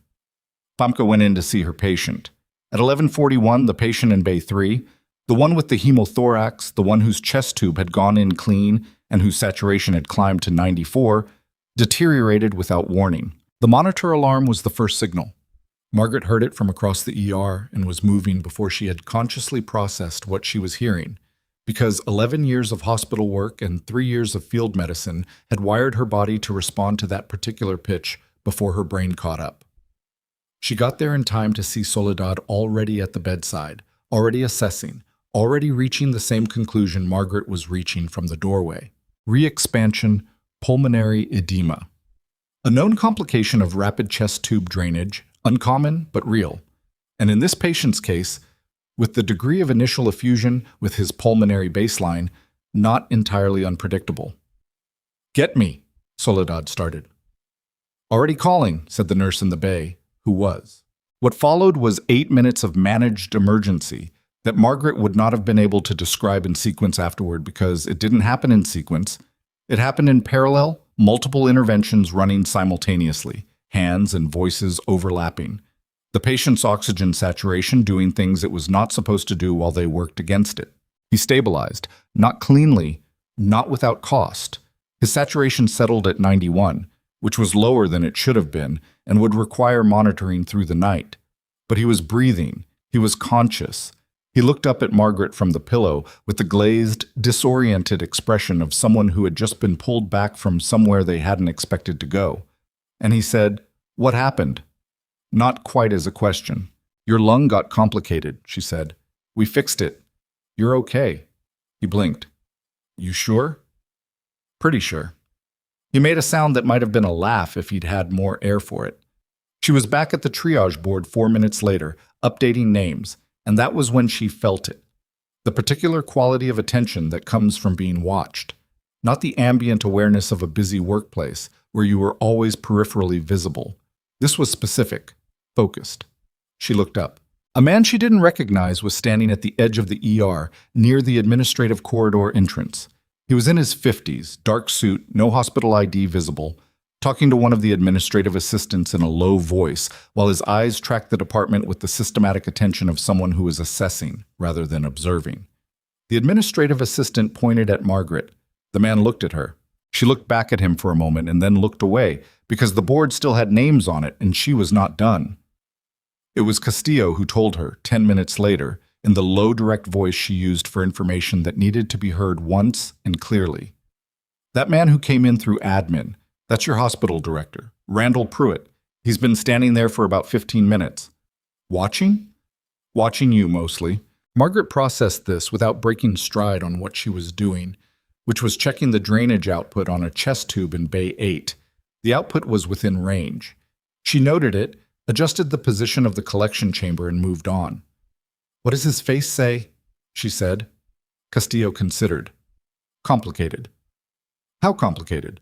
Famke went in to see her patient. At 11:41, the patient in Bay 3, the one with the hemothorax, the one whose chest tube had gone in clean and whose saturation had climbed to 94, deteriorated without warning. The monitor alarm was the first signal. Margaret heard it from across the ER and was moving before she had consciously processed what she was hearing, because 11 years of hospital work and 3 years of field medicine had wired her body to respond to that particular pitch before her brain caught up. She got there in time to see Soledad already at the bedside, already assessing, already reaching the same conclusion Margaret was reaching from the doorway. Re-expansion, pulmonary edema. A known complication of rapid chest tube drainage, uncommon but real. And in this patient's case, with the degree of initial effusion with his pulmonary baseline, not entirely unpredictable. "Get me," Soledad started. "Already calling," said the nurse in the bay, who was. What followed was 8 minutes of managed emergency that Margaret would not have been able to describe in sequence afterward because it didn't happen in sequence. It happened in parallel, multiple interventions running simultaneously, hands and voices overlapping. The patient's oxygen saturation doing things it was not supposed to do while they worked against it. He stabilized, not cleanly, not without cost. His saturation settled at 91, which was lower than it should have been and would require monitoring through the night. But he was breathing. He was conscious. He looked up at Margaret from the pillow with the glazed, disoriented expression of someone who had just been pulled back from somewhere they hadn't expected to go. And he said, "What happened?" Not quite as a question. "Your lung got complicated," she said. "We fixed it. You're okay." He blinked. "You sure?" "Pretty sure." He made a sound that might have been a laugh if he'd had more air for it. She was back at the triage board 4 minutes later, updating names, and that was when she felt it. The particular quality of attention that comes from being watched. Not the ambient awareness of a busy workplace where you were always peripherally visible. This was specific, focused. She looked up. A man she didn't recognize was standing at the edge of the ER, near the administrative corridor entrance. He was in his 50s, dark suit, no hospital ID visible, talking to one of the administrative assistants in a low voice, while his eyes tracked the department with the systematic attention of someone who is assessing rather than observing. The administrative assistant pointed at Margaret. The man looked at her. She looked back at him for a moment and then looked away, because the board still had names on it and she was not done. It was Castillo who told her, 10 minutes later, in the low, direct voice she used for information that needed to be heard once and clearly. "That man who came in through admin, that's your hospital director, Randall Pruitt. He's been standing there for about 15 minutes. Watching? Watching you, mostly." Margaret processed this without breaking stride on what she was doing, which was checking the drainage output on a chest tube in Bay 8. The output was within range. She noted it, adjusted the position of the collection chamber, and moved on. "What does his face say?" she said. Castillo considered. "Complicated." "How complicated?"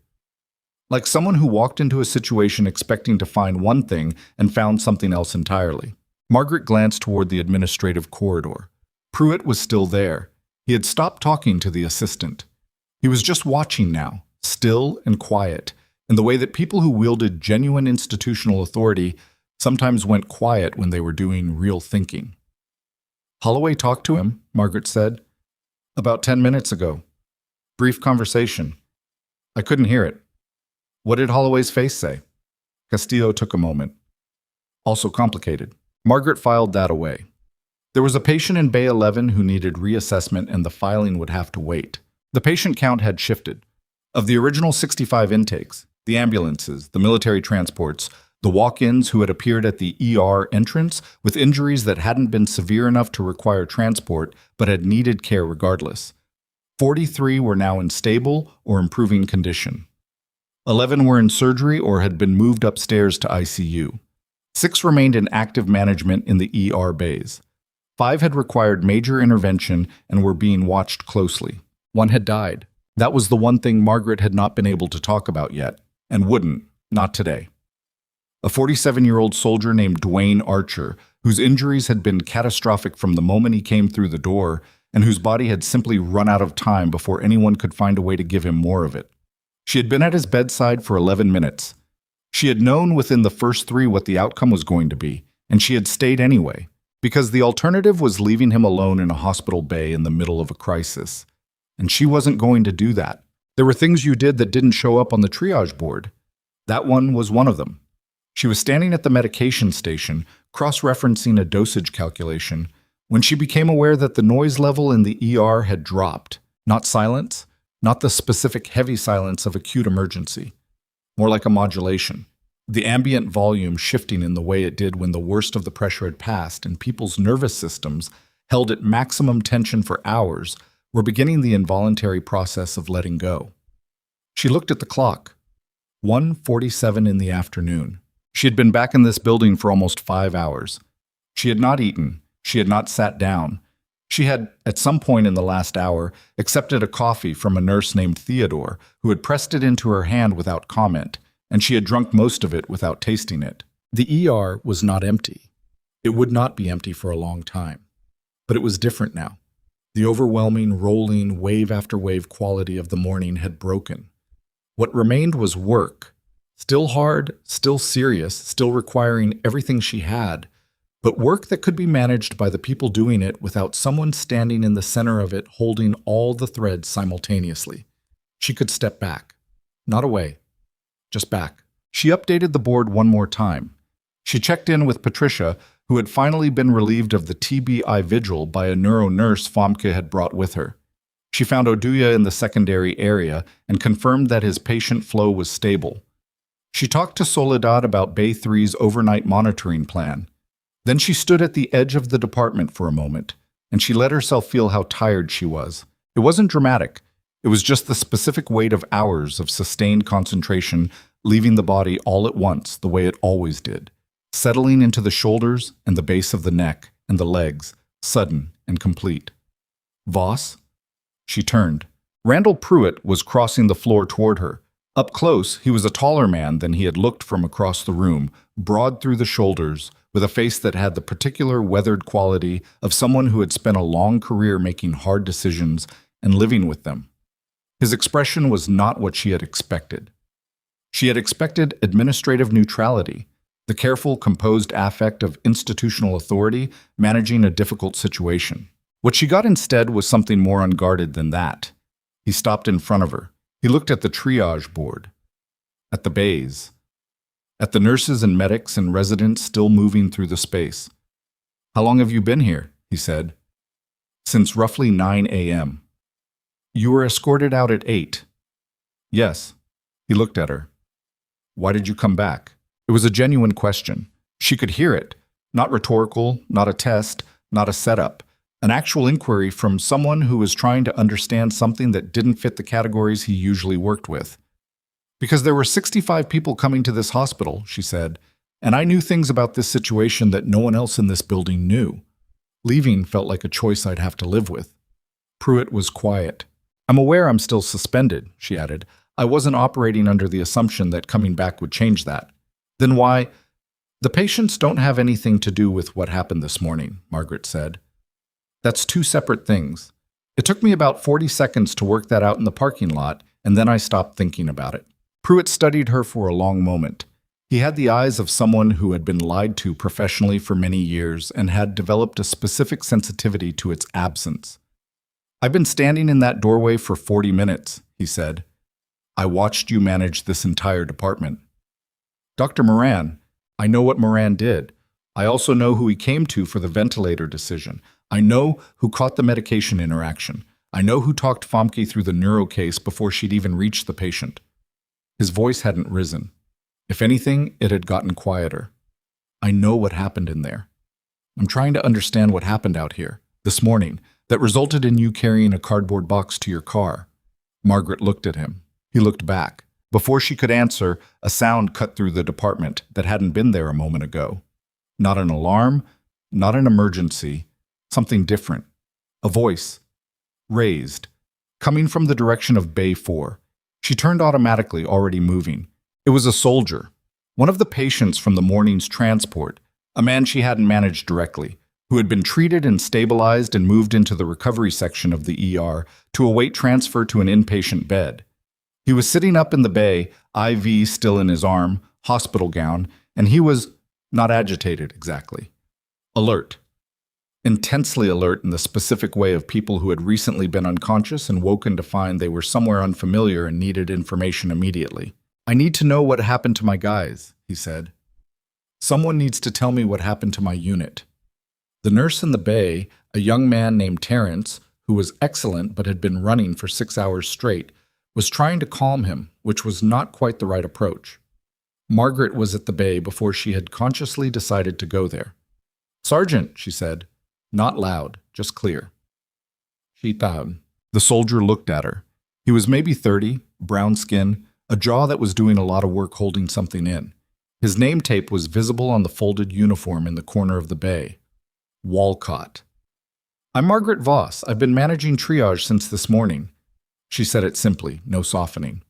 "Like someone who walked into a situation expecting to find one thing and found something else entirely." Margaret glanced toward the administrative corridor. Pruitt was still there. He had stopped talking to the assistant. He was just watching now, still and quiet, in the way that people who wielded genuine institutional authority sometimes went quiet when they were doing real thinking. "Holloway talked to him," Margaret said. "About 10 minutes ago. Brief conversation. I couldn't hear it." "What did Holloway's face say?" Castillo took a moment. "Also complicated." Margaret filed that away. There was a patient in Bay 11 who needed reassessment and the filing would have to wait. The patient count had shifted. Of the original 65 intakes, the ambulances, the military transports, the walk-ins who had appeared at the ER entrance with injuries that hadn't been severe enough to require transport but had needed care regardless. 43 were now in stable or improving condition. 11 were in surgery or had been moved upstairs to ICU. 6 remained in active management in the ER bays. 5 had required major intervention and were being watched closely. 1 had died. That was the one thing Margaret had not been able to talk about yet, and wouldn't, not today. A 47-year-old soldier named Dwayne Archer, whose injuries had been catastrophic from the moment he came through the door, and whose body had simply run out of time before anyone could find a way to give him more of it. She had been at his bedside for 11 minutes. She had known within the first 3 what the outcome was going to be, and she had stayed anyway, because the alternative was leaving him alone in a hospital bay in the middle of a crisis. And she wasn't going to do that. There were things you did that didn't show up on the triage board. That one was one of them. She was standing at the medication station, cross-referencing a dosage calculation, when she became aware that the noise level in the ER had dropped. Not silence, not the specific heavy silence of acute emergency. More like a modulation. The ambient volume shifting in the way it did when the worst of the pressure had passed and people's nervous systems, held at maximum tension for hours, were beginning the involuntary process of letting go. She looked at the clock. 1:47 in the afternoon. She had been back in this building for almost 5 hours. She had not eaten. She had not sat down. She had, at some point in the last hour, accepted a coffee from a nurse named Theodore, who had pressed it into her hand without comment, and she had drunk most of it without tasting it. The ER was not empty. It would not be empty for a long time. But it was different now. The overwhelming, rolling, wave after wave quality of the morning had broken. What remained was work. Still hard, still serious, still requiring everything she had, but work that could be managed by the people doing it without someone standing in the center of it holding all the threads simultaneously. She could step back. Not away. Just back. She updated the board one more time. She checked in with Patricia, who had finally been relieved of the TBI vigil by a neuro nurse Famke had brought with her. She found Oduya in the secondary area and confirmed that his patient flow was stable. She talked to Soledad about Bay 3's overnight monitoring plan. Then she stood at the edge of the department for a moment, and she let herself feel how tired she was. It wasn't dramatic. It was just the specific weight of hours of sustained concentration leaving the body all at once the way it always did, settling into the shoulders and the base of the neck and the legs, sudden and complete. Voss? She turned. Randall Pruitt was crossing the floor toward her. Up close, he was a taller man than he had looked from across the room, broad through the shoulders, with a face that had the particular weathered quality of someone who had spent a long career making hard decisions and living with them. His expression was not what she had expected. She had expected administrative neutrality, the careful, composed affect of institutional authority managing a difficult situation. What she got instead was something more unguarded than that. He stopped in front of her. He looked at the triage board, at the bays, at the nurses and medics and residents still moving through the space. "How long have you been here?" he said. "Since roughly 9 a.m. "You were escorted out at 8. "Yes." He looked at her. "Why did you come back?" It was a genuine question. She could hear it. Not rhetorical, not a test, not a setup. An actual inquiry from someone who was trying to understand something that didn't fit the categories he usually worked with. "Because there were 65 people coming to this hospital," she said, "and I knew things about this situation that no one else in this building knew. Leaving felt like a choice I'd have to live with." Pruitt was quiet. "I'm aware I'm still suspended," she added. "I wasn't operating under the assumption that coming back would change that." "Then why?" "The patients don't have anything to do with what happened this morning," Margaret said. "That's two separate things. It took me about 40 seconds to work that out in the parking lot, and then I stopped thinking about it." Pruitt studied her for a long moment. He had the eyes of someone who had been lied to professionally for many years and had developed a specific sensitivity to its absence. "I've been standing in that doorway for 40 minutes, he said. "I watched you manage this entire department." "Dr. Moran, I know what Moran did. I also know who he came to for the ventilator decision. I know who caught the medication interaction. I know who talked Famke through the neuro case before she'd even reached the patient." His voice hadn't risen. If anything, it had gotten quieter. "I know what happened in there. I'm trying to understand what happened out here, this morning, that resulted in you carrying a cardboard box to your car." Margaret looked at him. He looked back. Before she could answer, a sound cut through the department that hadn't been there a moment ago. Not an alarm, not an emergency, something different. A voice, raised, coming from the direction of Bay 4. She turned automatically, already moving. It was a soldier, one of the patients from the morning's transport, a man she hadn't managed directly, who had been treated and stabilized and moved into the recovery section of the ER to await transfer to an inpatient bed. He was sitting up in the bay, IV still in his arm, hospital gown, and he was not agitated exactly. Alert. Intensely alert in the specific way of people who had recently been unconscious and woken to find they were somewhere unfamiliar and needed information immediately. "I need to know what happened to my guys," he said. "Someone needs to tell me what happened to my unit." The nurse in the bay, a young man named Terrence, who was excellent but had been running for 6 hours straight, was trying to calm him, which was not quite the right approach. Margaret was at the bay before she had consciously decided to go there. "Sergeant," she said, not loud, just clear. She bowed. The soldier looked at her. He was maybe 30, brown skin, a jaw that was doing a lot of work holding something in. His name tape was visible on the folded uniform in the corner of the bay. Walcott. "I'm Margaret Voss. I've been managing triage since this morning." She said it simply, no softening.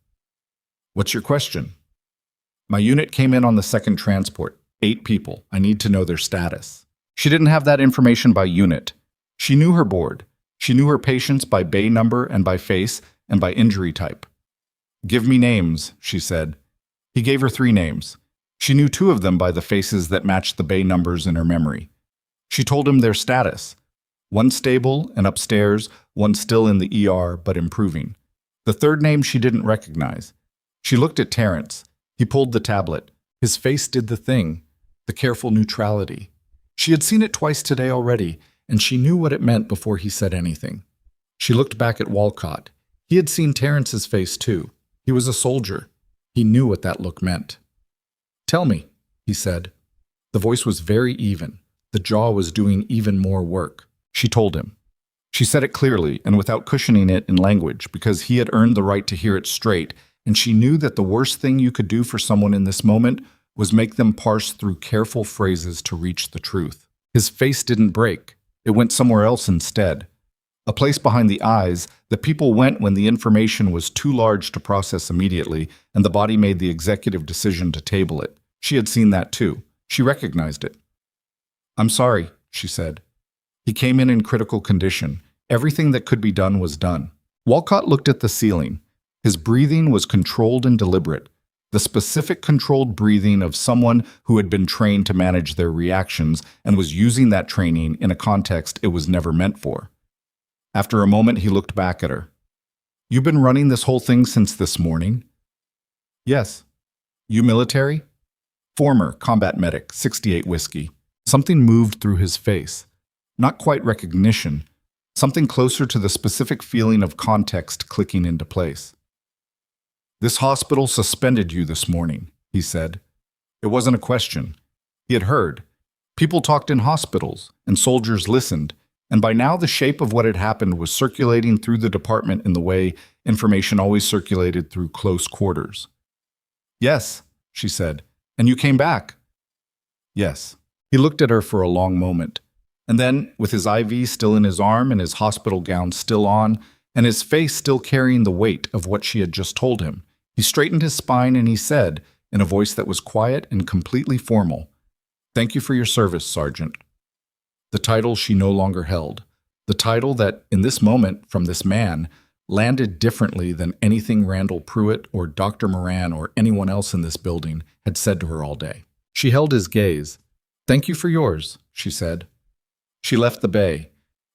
"What's your question?" "My unit came in on the second transport. 8 people. I need to know their status." She didn't have that information by unit. She knew her board. She knew her patients by bay number and by face and by injury type. "Give me names," she said. He gave her 3 names. She knew 2 of them by the faces that matched the bay numbers in her memory. She told him their status. One stable and upstairs, one still in the ER but improving. The 3rd name she didn't recognize. She looked at Terrence. He pulled the tablet. His face did the thing, the careful neutrality. She had seen it twice today already, and she knew what it meant before he said anything. She looked back at Walcott. He had seen Terrence's face too. He was a soldier. He knew what that look meant. "Tell me," he said. The voice was very even. The jaw was doing even more work. She told him. She said it clearly and without cushioning it in language because he had earned the right to hear it straight, and she knew that the worst thing you could do for someone in this moment was make them parse through careful phrases to reach the truth. His face didn't break. It went somewhere else instead. A place behind the eyes that people went when the information was too large to process immediately, and the body made the executive decision to table it. She had seen that too. She recognized it. "I'm sorry," she said. He came in critical condition. Everything that could be done was done. Walcott looked at the ceiling. His breathing was controlled and deliberate, the specific controlled breathing of someone who had been trained to manage their reactions and was using that training in a context it was never meant for. After a moment, he looked back at her. "You've been running this whole thing since this morning?" "Yes." "You military?" "Former combat medic, 68 whiskey." Something moved through his face. Not quite recognition, something closer to the specific feeling of context clicking into place. "This hospital suspended you this morning," he said. It wasn't a question. He had heard. People talked in hospitals, and soldiers listened, and by now the shape of what had happened was circulating through the department in the way information always circulated through close quarters. "Yes," she said. "And you came back?" "Yes." He looked at her for a long moment. And then, with his IV still in his arm and his hospital gown still on, and his face still carrying the weight of what she had just told him, he straightened his spine and he said, in a voice that was quiet and completely formal, "Thank you for your service, Sergeant." The title she no longer held, the title that, in this moment, from this man, landed differently than anything Randall Pruitt or Dr. Moran or anyone else in this building had said to her all day. She held his gaze. "Thank you for yours," she said. She left the bay.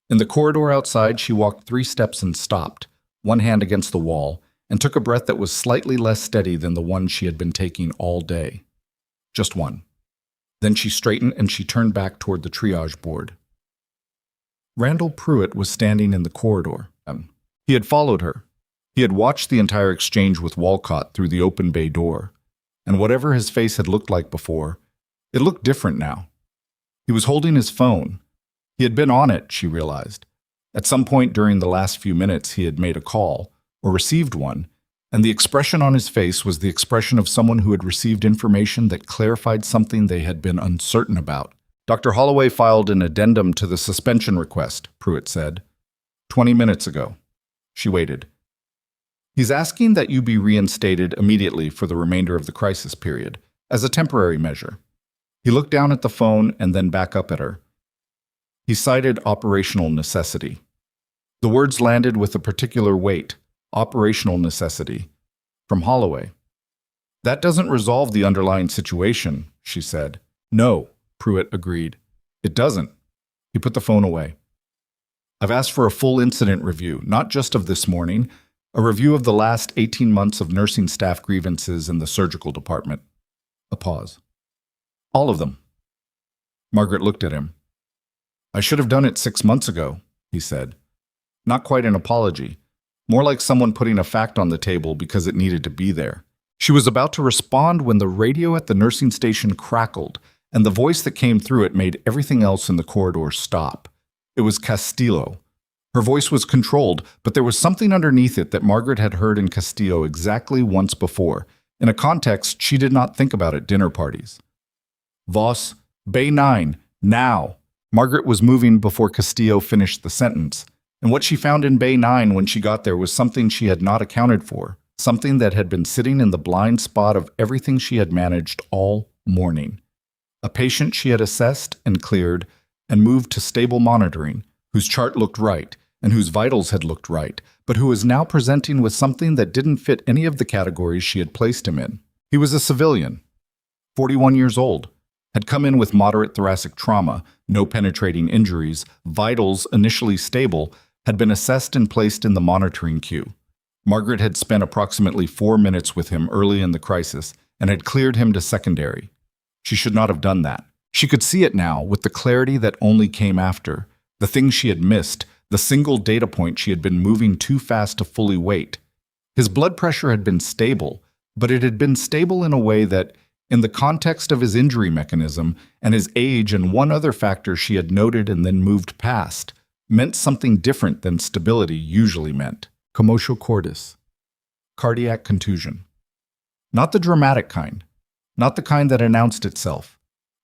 In the corridor outside, she walked 3 steps and stopped, one hand against the wall, and took a breath that was slightly less steady than the one she had been taking all day. Just one. Then she straightened and she turned back toward the triage board. Randall Pruitt was standing in the corridor. He had followed her. He had watched the entire exchange with Walcott through the open bay door. And whatever his face had looked like before, it looked different now. He was holding his phone. He had been on it, she realized. At some point during the last few minutes, he had made a call, or received one, and the expression on his face was the expression of someone who had received information that clarified something they had been uncertain about. "Dr. Holloway filed an addendum to the suspension request," Pruitt said. 20 minutes ago. She waited. "He's asking that you be reinstated immediately for the remainder of the crisis period, as a temporary measure." He looked down at the phone and then back up at her. He cited operational necessity. The words landed with a particular weight, operational necessity, from Holloway. "That doesn't resolve the underlying situation," she said. "No," Pruitt agreed. "It doesn't." He put the phone away. "I've asked for a full incident review, not just of this morning, a review of the last 18 months of nursing staff grievances in the surgical department." A pause. "All of them." Margaret looked at him. "I should have done it 6 months ago," he said. Not quite an apology, more like someone putting a fact on the table because it needed to be there. She was about to respond when the radio at the nursing station crackled, and the voice that came through it made everything else in the corridor stop. It was Castillo. Her voice was controlled, but there was something underneath it that Margaret had heard in Castillo exactly once before, in a context she did not think about at dinner parties. Voss, Bay 9, now. Margaret was moving before Castillo finished the sentence, and what she found in Bay 9 when she got there was something she had not accounted for, something that had been sitting in the blind spot of everything she had managed all morning. A patient she had assessed and cleared and moved to stable monitoring, whose chart looked right and whose vitals had looked right, but who was now presenting with something that didn't fit any of the categories she had placed him in. He was a civilian, 41 years old, had come in with moderate thoracic trauma, no penetrating injuries, vitals initially stable, had been assessed and placed in the monitoring queue. Margaret had spent approximately 4 minutes with him early in the crisis and had cleared him to secondary. She should not have done that. She could see it now with the clarity that only came after, the things she had missed, the single data point she had been moving too fast to fully wait. His blood pressure had been stable, but it had been stable in a way that, in the context of his injury mechanism and his age and one other factor she had noted and then moved past, meant something different than stability usually meant. Commotio cordis. Cardiac contusion. Not the dramatic kind. Not the kind that announced itself.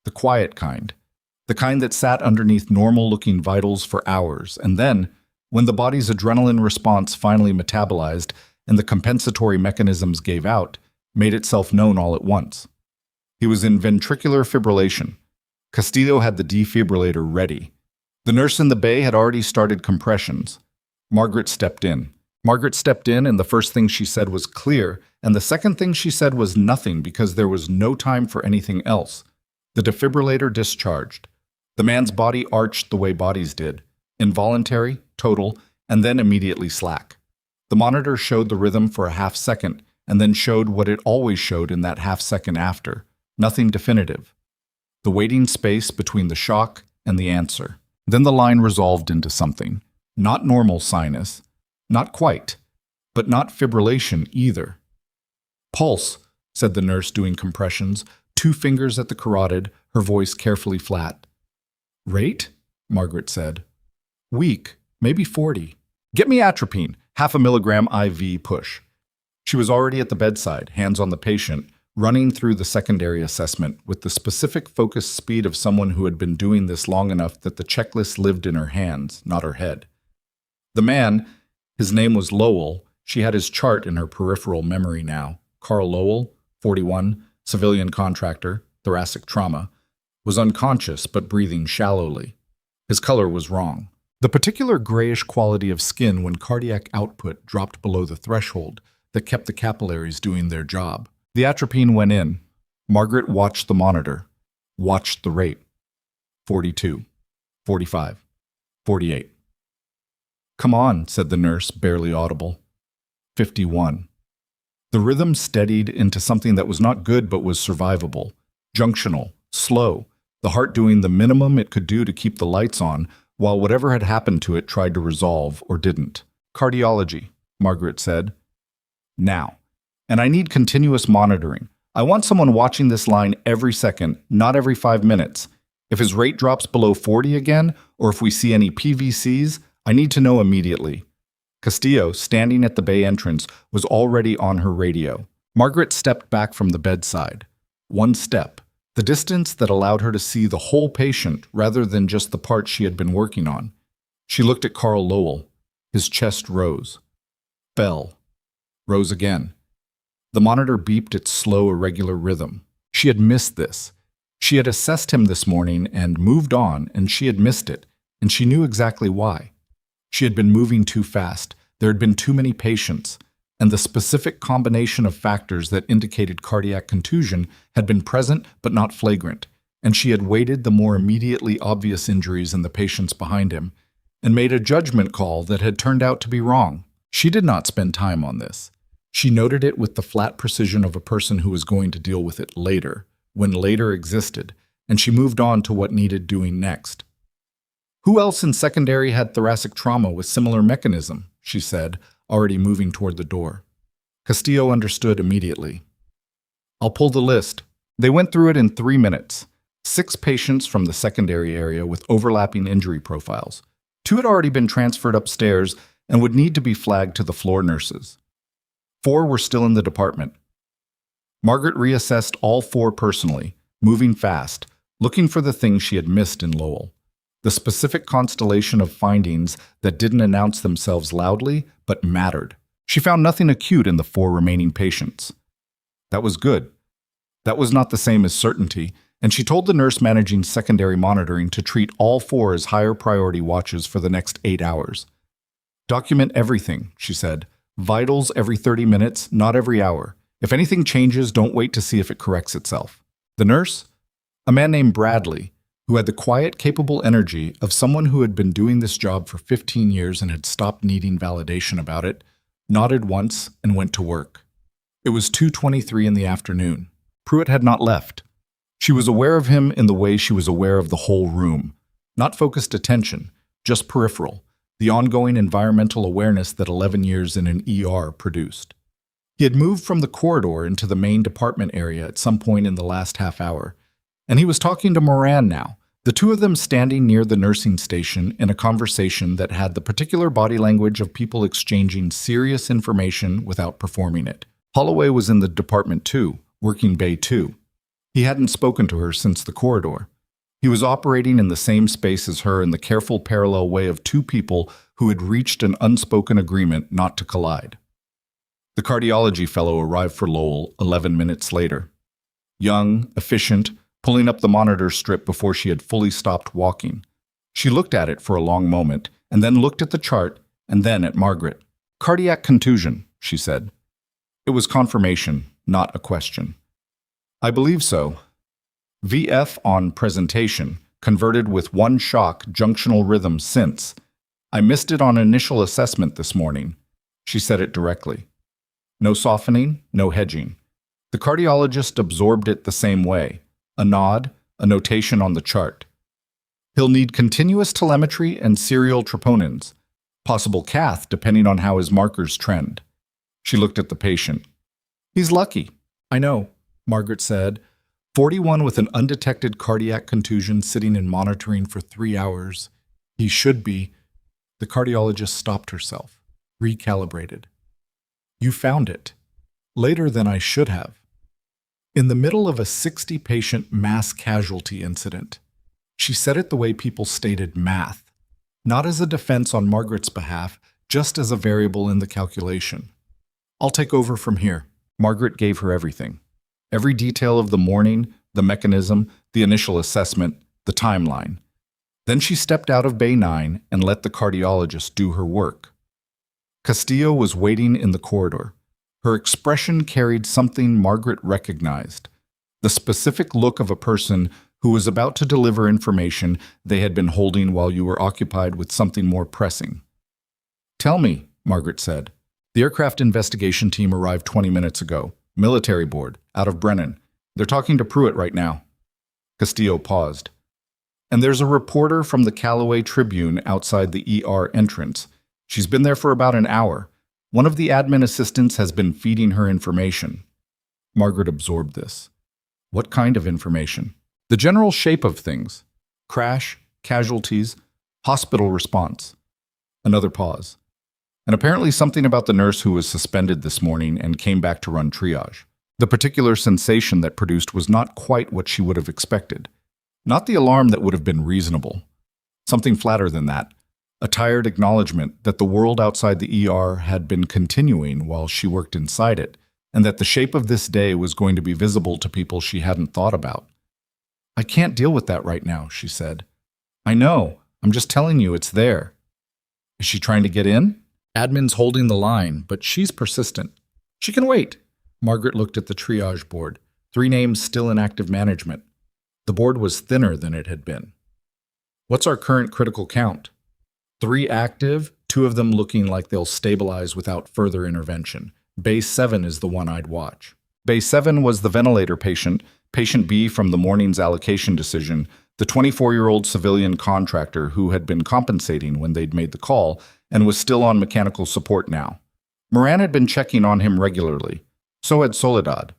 The quiet kind. The kind that sat underneath normal-looking vitals for hours, and then, when the body's adrenaline response finally metabolized and the compensatory mechanisms gave out, made itself known all at once. He was in ventricular fibrillation. Castillo had the defibrillator ready. The nurse in the bay had already started compressions. Margaret stepped in. And the first thing she said was clear, and the second thing she said was nothing because there was no time for anything else. The defibrillator discharged. The man's body arched the way bodies did, involuntary, total, and then immediately slack. The monitor showed the rhythm for a half second, and then showed what it always showed in that half second after. Nothing definitive. The waiting space between the shock and the answer. Then the line resolved into something. Not normal sinus. Not quite. But not fibrillation either. Pulse, said the nurse doing compressions, 2 fingers at the carotid, her voice carefully flat. Rate? Margaret said. Weak, maybe 40. Get me atropine, 0.5 milligram IV push. She was already at the bedside, hands on the patient, running through the secondary assessment with the specific focused speed of someone who had been doing this long enough that the checklist lived in her hands, not her head. The man, his name was Lowell, she had his chart in her peripheral memory now. Carl Lowell, 41, civilian contractor, thoracic trauma, was unconscious but breathing shallowly. His color was wrong. The particular grayish quality of skin when cardiac output dropped below the threshold that kept the capillaries doing their job. The atropine went in. Margaret watched the monitor, watched the rate. 42, 45, 48. Come on, said the nurse, barely audible. 51. The rhythm steadied into something that was not good but was survivable, junctional, slow, the heart doing the minimum it could do to keep the lights on, while whatever had happened to it tried to resolve or didn't. Cardiology, Margaret said. Now. And I need continuous monitoring. I want someone watching this line every second, not every 5 minutes. If his rate drops below 40 again, or if we see any PVCs, I need to know immediately. Castillo, standing at the bay entrance, was already on her radio. Margaret stepped back from the bedside. 1 step. The distance that allowed her to see the whole patient rather than just the part she had been working on. She looked at Carl Lowell. His chest rose. Fell. Rose again. The monitor beeped its slow, irregular rhythm. She had missed this. She had assessed him this morning and moved on, and she had missed it, and she knew exactly why. She had been moving too fast. There had been too many patients, and the specific combination of factors that indicated cardiac contusion had been present but not flagrant, and she had weighted the more immediately obvious injuries in the patients behind him, and made a judgment call that had turned out to be wrong. She did not spend time on this. She noted it with the flat precision of a person who was going to deal with it later, when later existed, and she moved on to what needed doing next. Who else in secondary had thoracic trauma with similar mechanism? She said, already moving toward the door. Castillo understood immediately. I'll pull the list. They went through it in 3 minutes. 6 patients from the secondary area with overlapping injury profiles. 2 had already been transferred upstairs and would need to be flagged to the floor nurses. 4 were still in the department. Margaret reassessed all 4 personally, moving fast, looking for the things she had missed in Lowell. The specific constellation of findings that didn't announce themselves loudly, but mattered. She found nothing acute in the 4 remaining patients. That was good. That was not the same as certainty, and she told the nurse managing secondary monitoring to treat all 4 as higher priority watches for the next 8 hours. Document everything, she said. Vitals every 30 minutes, not every hour. If anything changes, don't wait to see if it corrects itself. The nurse? A man named Bradley, who had the quiet, capable energy of someone who had been doing this job for 15 years and had stopped needing validation about it, nodded once and went to work. It was 2:23 in the afternoon. Pruitt had not left. She was aware of him in the way she was aware of the whole room. Not focused attention, just peripheral, the ongoing environmental awareness that 11 years in an ER produced. He had moved from the corridor into the main department area at some point in the last half hour, and he was talking to Moran now, the 2 of them standing near the nursing station in a conversation that had the particular body language of people exchanging serious information without performing it. Holloway was in the department too, working Bay 2. He hadn't spoken to her since the corridor. He was operating in the same space as her in the careful parallel way of 2 people who had reached an unspoken agreement not to collide. The cardiology fellow arrived for Lowell 11 minutes later. Young, efficient, pulling up the monitor strip before she had fully stopped walking. She looked at it for a long moment, and then looked at the chart, and then at Margaret. Cardiac contusion, she said. It was confirmation, not a question. I believe so. VF on presentation, converted with 1 shock junctional rhythm since. I missed it on initial assessment this morning. She said it directly. No softening, no hedging. The cardiologist absorbed it the same way. A nod, a notation on the chart. He'll need continuous telemetry and serial troponins. Possible cath depending on how his markers trend. She looked at the patient. He's lucky. I know, Margaret said. 41 with an undetected cardiac contusion sitting in monitoring for 3 hours. He should be. The cardiologist stopped herself, recalibrated. You found it. Later than I should have. In the middle of a 60-patient mass-casualty incident. She said it the way people stated math, not as a defense on Margaret's behalf, just as a variable in the calculation. I'll take over from here. Margaret gave her everything. Every detail of the morning, the mechanism, the initial assessment, the timeline. Then she stepped out of Bay 9 and let the cardiologist do her work. Castillo was waiting in the corridor. Her expression carried something Margaret recognized, the specific look of a person who was about to deliver information they had been holding while you were occupied with something more pressing. Tell me, Margaret said. The aircraft investigation team arrived 20 minutes ago. Military board, out of Brennan. They're talking to Pruitt right now. Castillo paused. And there's a reporter from the Callaway Tribune outside the ER entrance. She's been there for about an hour. One of the admin assistants has been feeding her information. Margaret absorbed this. What kind of information? The general shape of things. Crash, casualties, hospital response. Another pause. And apparently something about the nurse who was suspended this morning and came back to run triage. The particular sensation that produced was not quite what she would have expected. Not the alarm that would have been reasonable. Something flatter than that. A tired acknowledgement that the world outside the ER had been continuing while she worked inside it, and that the shape of this day was going to be visible to people she hadn't thought about. I can't deal with that right now, she said. I know. I'm just telling you it's there. Is she trying to get in? Admin's holding the line, but she's persistent. She can wait. Margaret looked at the triage board. 3 names still in active management. The board was thinner than it had been. What's our current critical count? 3 active, 2 of them looking like they'll stabilize without further intervention. Bay 7 is the one I'd watch. Bay 7 was the ventilator patient, patient B from the morning's allocation decision, the 24-year-old civilian contractor who had been compensating when they'd made the call and was still on mechanical support now. Moran had been checking on him regularly. So had Soledad.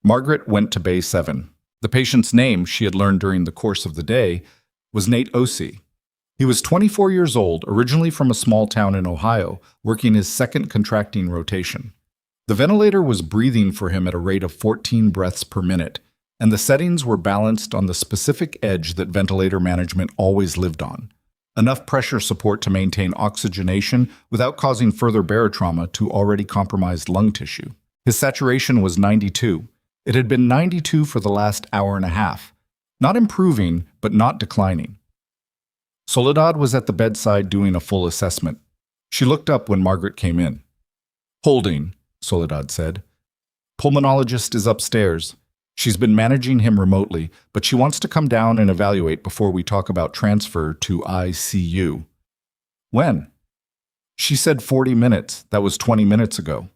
Margaret went to Bay 7. The patient's name, she had learned during the course of the day, was Nate Osei. He was 24 years old, originally from a small town in Ohio, working his second contracting rotation. The ventilator was breathing for him at a rate of 14 breaths per minute, and the settings were balanced on the specific edge that ventilator management always lived on. Enough pressure support to maintain oxygenation without causing further barotrauma to already compromised lung tissue. His saturation was 92. It had been 92 for the last hour and a half. Not improving, but not declining. Soledad was at the bedside doing a full assessment. She looked up when Margaret came in. "Holding," Soledad said. "Pulmonologist is upstairs. She's been managing him remotely, but she wants to come down and evaluate before we talk about transfer to ICU." "When?" "She said 40 minutes. That was 20 minutes ago."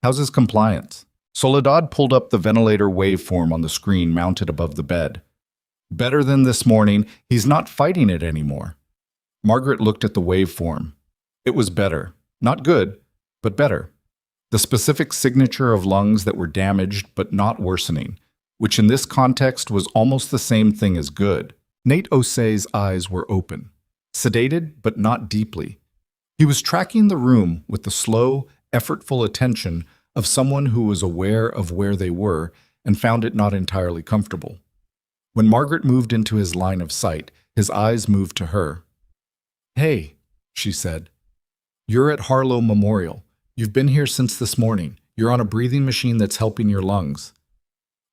"How's his compliance?" Soledad pulled up the ventilator waveform on the screen mounted above the bed. "Better than this morning. He's not fighting it anymore." Margaret looked at the waveform. It was better. Not good, but better. The specific signature of lungs that were damaged but not worsening, which in this context was almost the same thing as good. Nate Osei's eyes were open, sedated but not deeply. He was tracking the room with the slow, effortful attention of someone who was aware of where they were and found it not entirely comfortable. When Margaret moved into his line of sight, his eyes moved to her. "Hey," she said. "You're at Harlow Memorial. You've been here since this morning. You're on a breathing machine that's helping your lungs.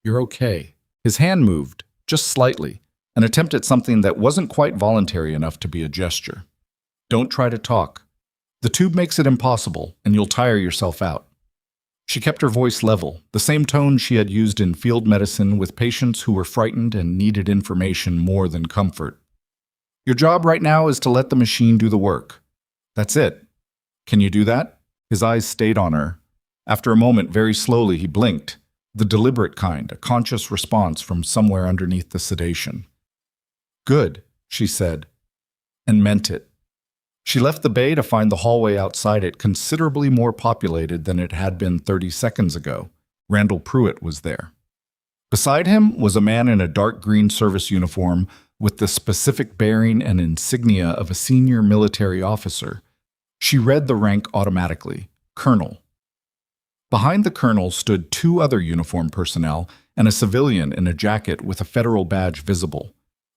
You're okay." His hand moved, just slightly, an attempt at something that wasn't quite voluntary enough to be a gesture. "Don't try to talk. The tube makes it impossible, and you'll tire yourself out." She kept her voice level, the same tone she had used in field medicine with patients who were frightened and needed information more than comfort. "Your job right now is to let the machine do the work. That's it. Can you do that?" His eyes stayed on her. After a moment, very slowly, he blinked, the deliberate kind, a conscious response from somewhere underneath the sedation. "Good," she said, and meant it. She left the bay to find the hallway outside it considerably more populated than it had been 30 seconds ago. Randall Pruitt was there. Beside him was a man in a dark green service uniform with the specific bearing and insignia of a senior military officer. She read the rank automatically, Colonel. Behind the colonel stood two other uniformed personnel and a civilian in a jacket with a federal badge visible.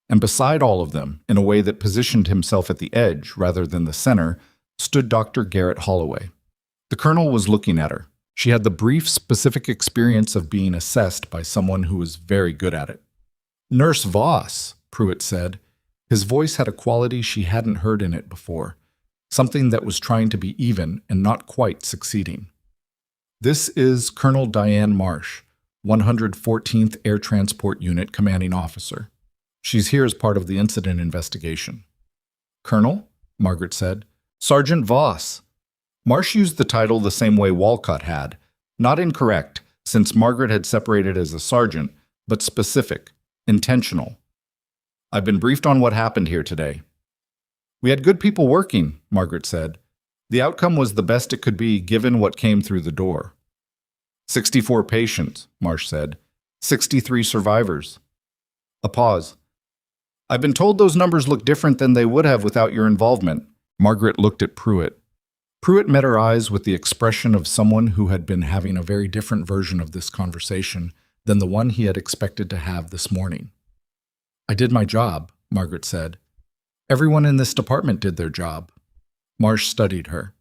And beside all of them, in a way that positioned himself at the edge rather than the center, stood Dr. Garrett Holloway. The colonel was looking at her. She had the brief, specific experience of being assessed by someone who was very good at it. "Nurse Voss," Pruitt said. His voice had a quality she hadn't heard in it before, something that was trying to be even and not quite succeeding. "This is Colonel Diane Marsh, 114th Air Transport Unit Commanding Officer. She's here as part of the incident investigation." "Colonel?" Margaret said. "Sergeant Voss." Marsh used the title the same way Walcott had. Not incorrect, since Margaret had separated as a sergeant, but specific, intentional. "I've been briefed on what happened here today." "We had good people working," Margaret said. "The outcome was the best it could be given what came through the door." 64 patients, Marsh said. 63 survivors. A pause. "I've been told those numbers look different than they would have without your involvement." Margaret looked at Pruitt. Pruitt met her eyes with the expression of someone who had been having a very different version of this conversation than the one he had expected to have this morning. "I did my job," Margaret said. "Everyone in this department did their job." Marsh studied her.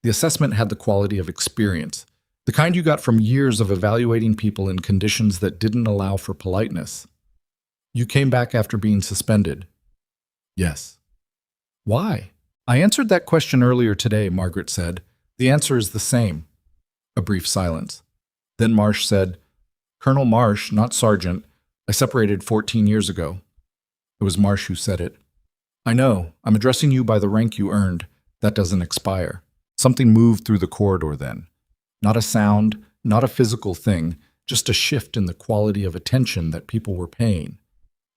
The assessment had the quality of experience, the kind you got from years of evaluating people in conditions that didn't allow for politeness. "You came back after being suspended." "Yes." "Why?" "I answered that question earlier today," Margaret said. "The answer is the same." A brief silence. Then Marsh said, "Colonel Marsh, not Sergeant. I separated 14 years ago." It was Marsh who said it. "I know. I'm addressing you by the rank you earned. That doesn't expire." Something moved through the corridor then. Not a sound, not a physical thing, just a shift in the quality of attention that people were paying.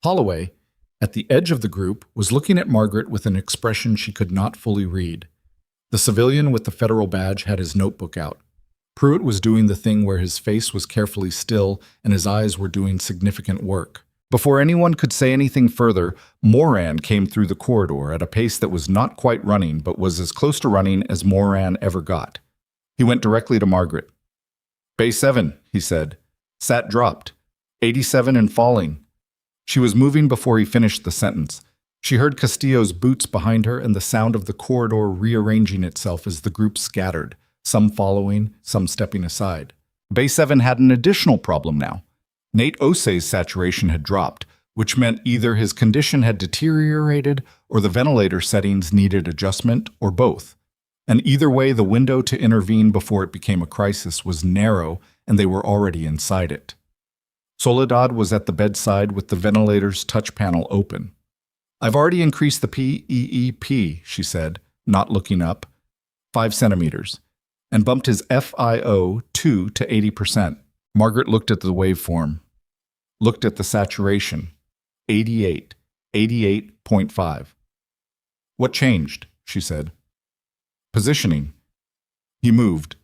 Holloway, at the edge of the group, was looking at Margaret with an expression she could not fully read. The civilian with the federal badge had his notebook out. Pruitt was doing the thing where his face was carefully still and his eyes were doing significant work, Before anyone could say anything further, Moran came through the corridor at a pace that was not quite running but was as close to running as Moran ever got. He went directly to Margaret. "Bay 7, he said. Sat dropped. 87 and falling." She was moving before he finished the sentence. She heard Castillo's boots behind her and the sound of the corridor rearranging itself as the group scattered, some following, some stepping aside. Bay 7 had an additional problem now. Nate Osei's saturation had dropped, which meant either his condition had deteriorated or the ventilator settings needed adjustment, or both. And either way, the window to intervene before it became a crisis was narrow, and they were already inside it. Soledad was at the bedside with the ventilator's touch panel open. "I've already increased the PEEP, she said, not looking up, 5 centimeters, and bumped his FiO2 to 80%. Margaret looked at the waveform, looked at the saturation, 88, 88.5. "What changed?" she said. "Positioning. He moved.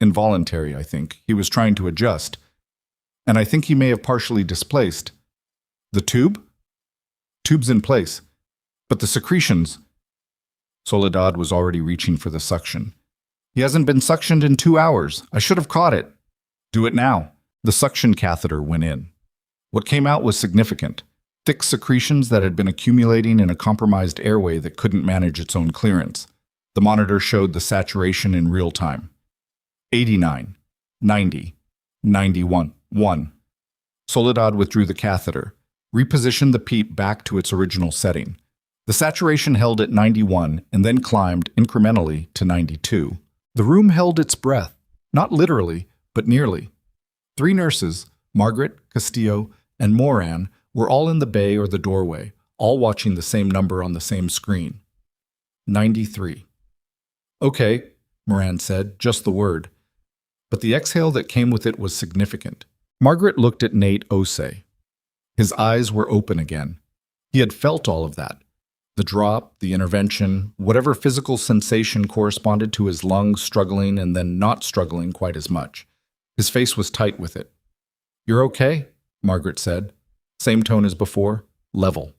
Involuntary, I think. He was trying to adjust. And I think he may have partially displaced. The tube? Tube's in place. But the secretions..." Soledad was already reaching for the suction. "He hasn't been suctioned in 2 hours. I should have caught it." "Do it now." The suction catheter went in. What came out was significant. Thick secretions that had been accumulating in a compromised airway that couldn't manage its own clearance. The monitor showed the saturation in real time. 89, 90, 91, 1. Soledad withdrew the catheter, repositioned the PEEP back to its original setting. The saturation held at 91 and then climbed incrementally to 92. The room held its breath, not literally, but nearly. 3 nurses, Margaret, Castillo, and Moran, were all in the bay or the doorway, all watching the same number on the same screen. 93. "Okay," Moran said, just the word. But the exhale that came with it was significant. Margaret looked at Nate Osei. His eyes were open again. He had felt all of that. The drop, the intervention, whatever physical sensation corresponded to his lungs struggling and then not struggling quite as much. His face was tight with it. "You're okay," Margaret said. Same tone as before, level.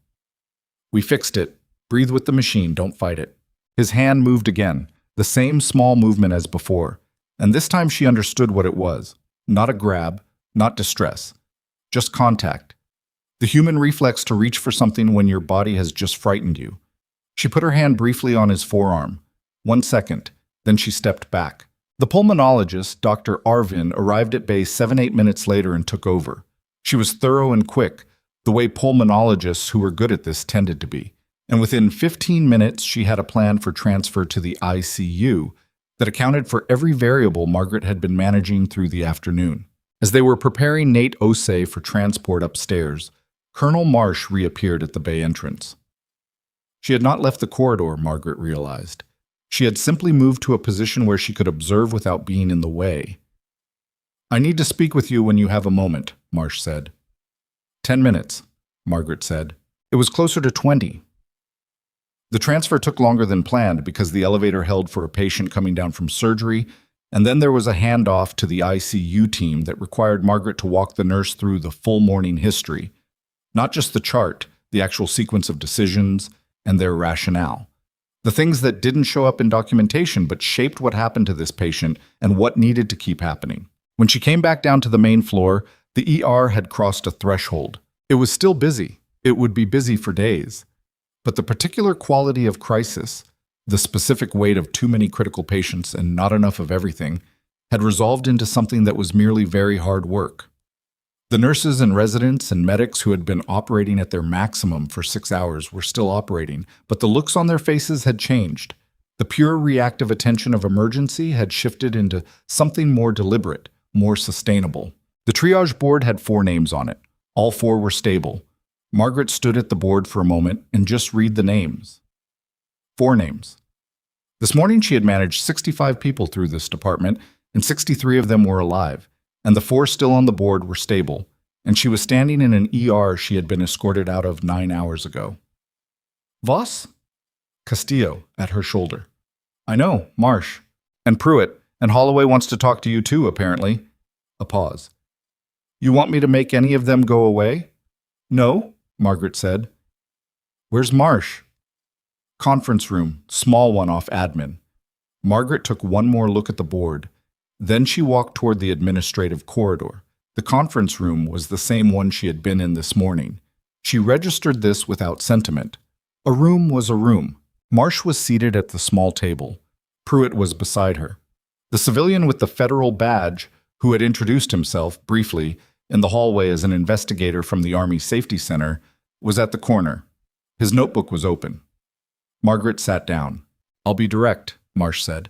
"We fixed it. Breathe with the machine, don't fight it." His hand moved again, the same small movement as before, and this time she understood what it was. Not a grab, not distress, just contact. The human reflex to reach for something when your body has just frightened you. She put her hand briefly on his forearm. 1 second, then she stepped back. The pulmonologist, Dr. Arvin, arrived at bay 7-8 minutes later and took over. She was thorough and quick, the way pulmonologists who were good at this tended to be. And within 15 minutes, she had a plan for transfer to the ICU that accounted for every variable Margaret had been managing through the afternoon. As they were preparing Nate Osei for transport upstairs, Colonel Marsh reappeared at the bay entrance. She had not left the corridor, Margaret realized. She had simply moved to a position where she could observe without being in the way. "I need to speak with you when you have a moment," Marsh said. 10 minutes, Margaret said. It was closer to 20. The transfer took longer than planned because the elevator held for a patient coming down from surgery, and then there was a handoff to the ICU team that required Margaret to walk the nurse through the full morning history. Not just the chart, the actual sequence of decisions and their rationale. The things that didn't show up in documentation but shaped what happened to this patient and what needed to keep happening. When she came back down to the main floor, the ER had crossed a threshold. It was still busy. It would be busy for days. But the particular quality of crisis, the specific weight of too many critical patients and not enough of everything, had resolved into something that was merely very hard work. The nurses and residents and medics who had been operating at their maximum for 6 hours were still operating, but the looks on their faces had changed. The pure reactive attention of emergency had shifted into something more deliberate, more sustainable. The triage board had 4 names on it. All 4 were stable. Margaret stood at the board for a moment and just read the names. 4 names. This morning she had managed 65 people through this department, and 63 of them were alive, and the 4 still on the board were stable, and she was standing in an ER she had been escorted out of 9 hours ago. "Voss?" Castillo, at her shoulder. "I know, Marsh. And Pruitt, and Holloway wants to talk to you too, apparently." A pause. "You want me to make any of them go away?" No, Margaret said. Where's Marsh? Conference room, small one off admin. Margaret took one more look at the board. Then she walked toward the administrative corridor. The conference room was the same one she had been in this morning. She registered this without sentiment. A room was a room. Marsh was seated at the small table. Pruitt was beside her. The civilian with the federal badge, who had introduced himself, briefly, in the hallway as an investigator from the Army Safety Center, was at the corner. His notebook was open. Margaret sat down. I'll be direct, Marsh said.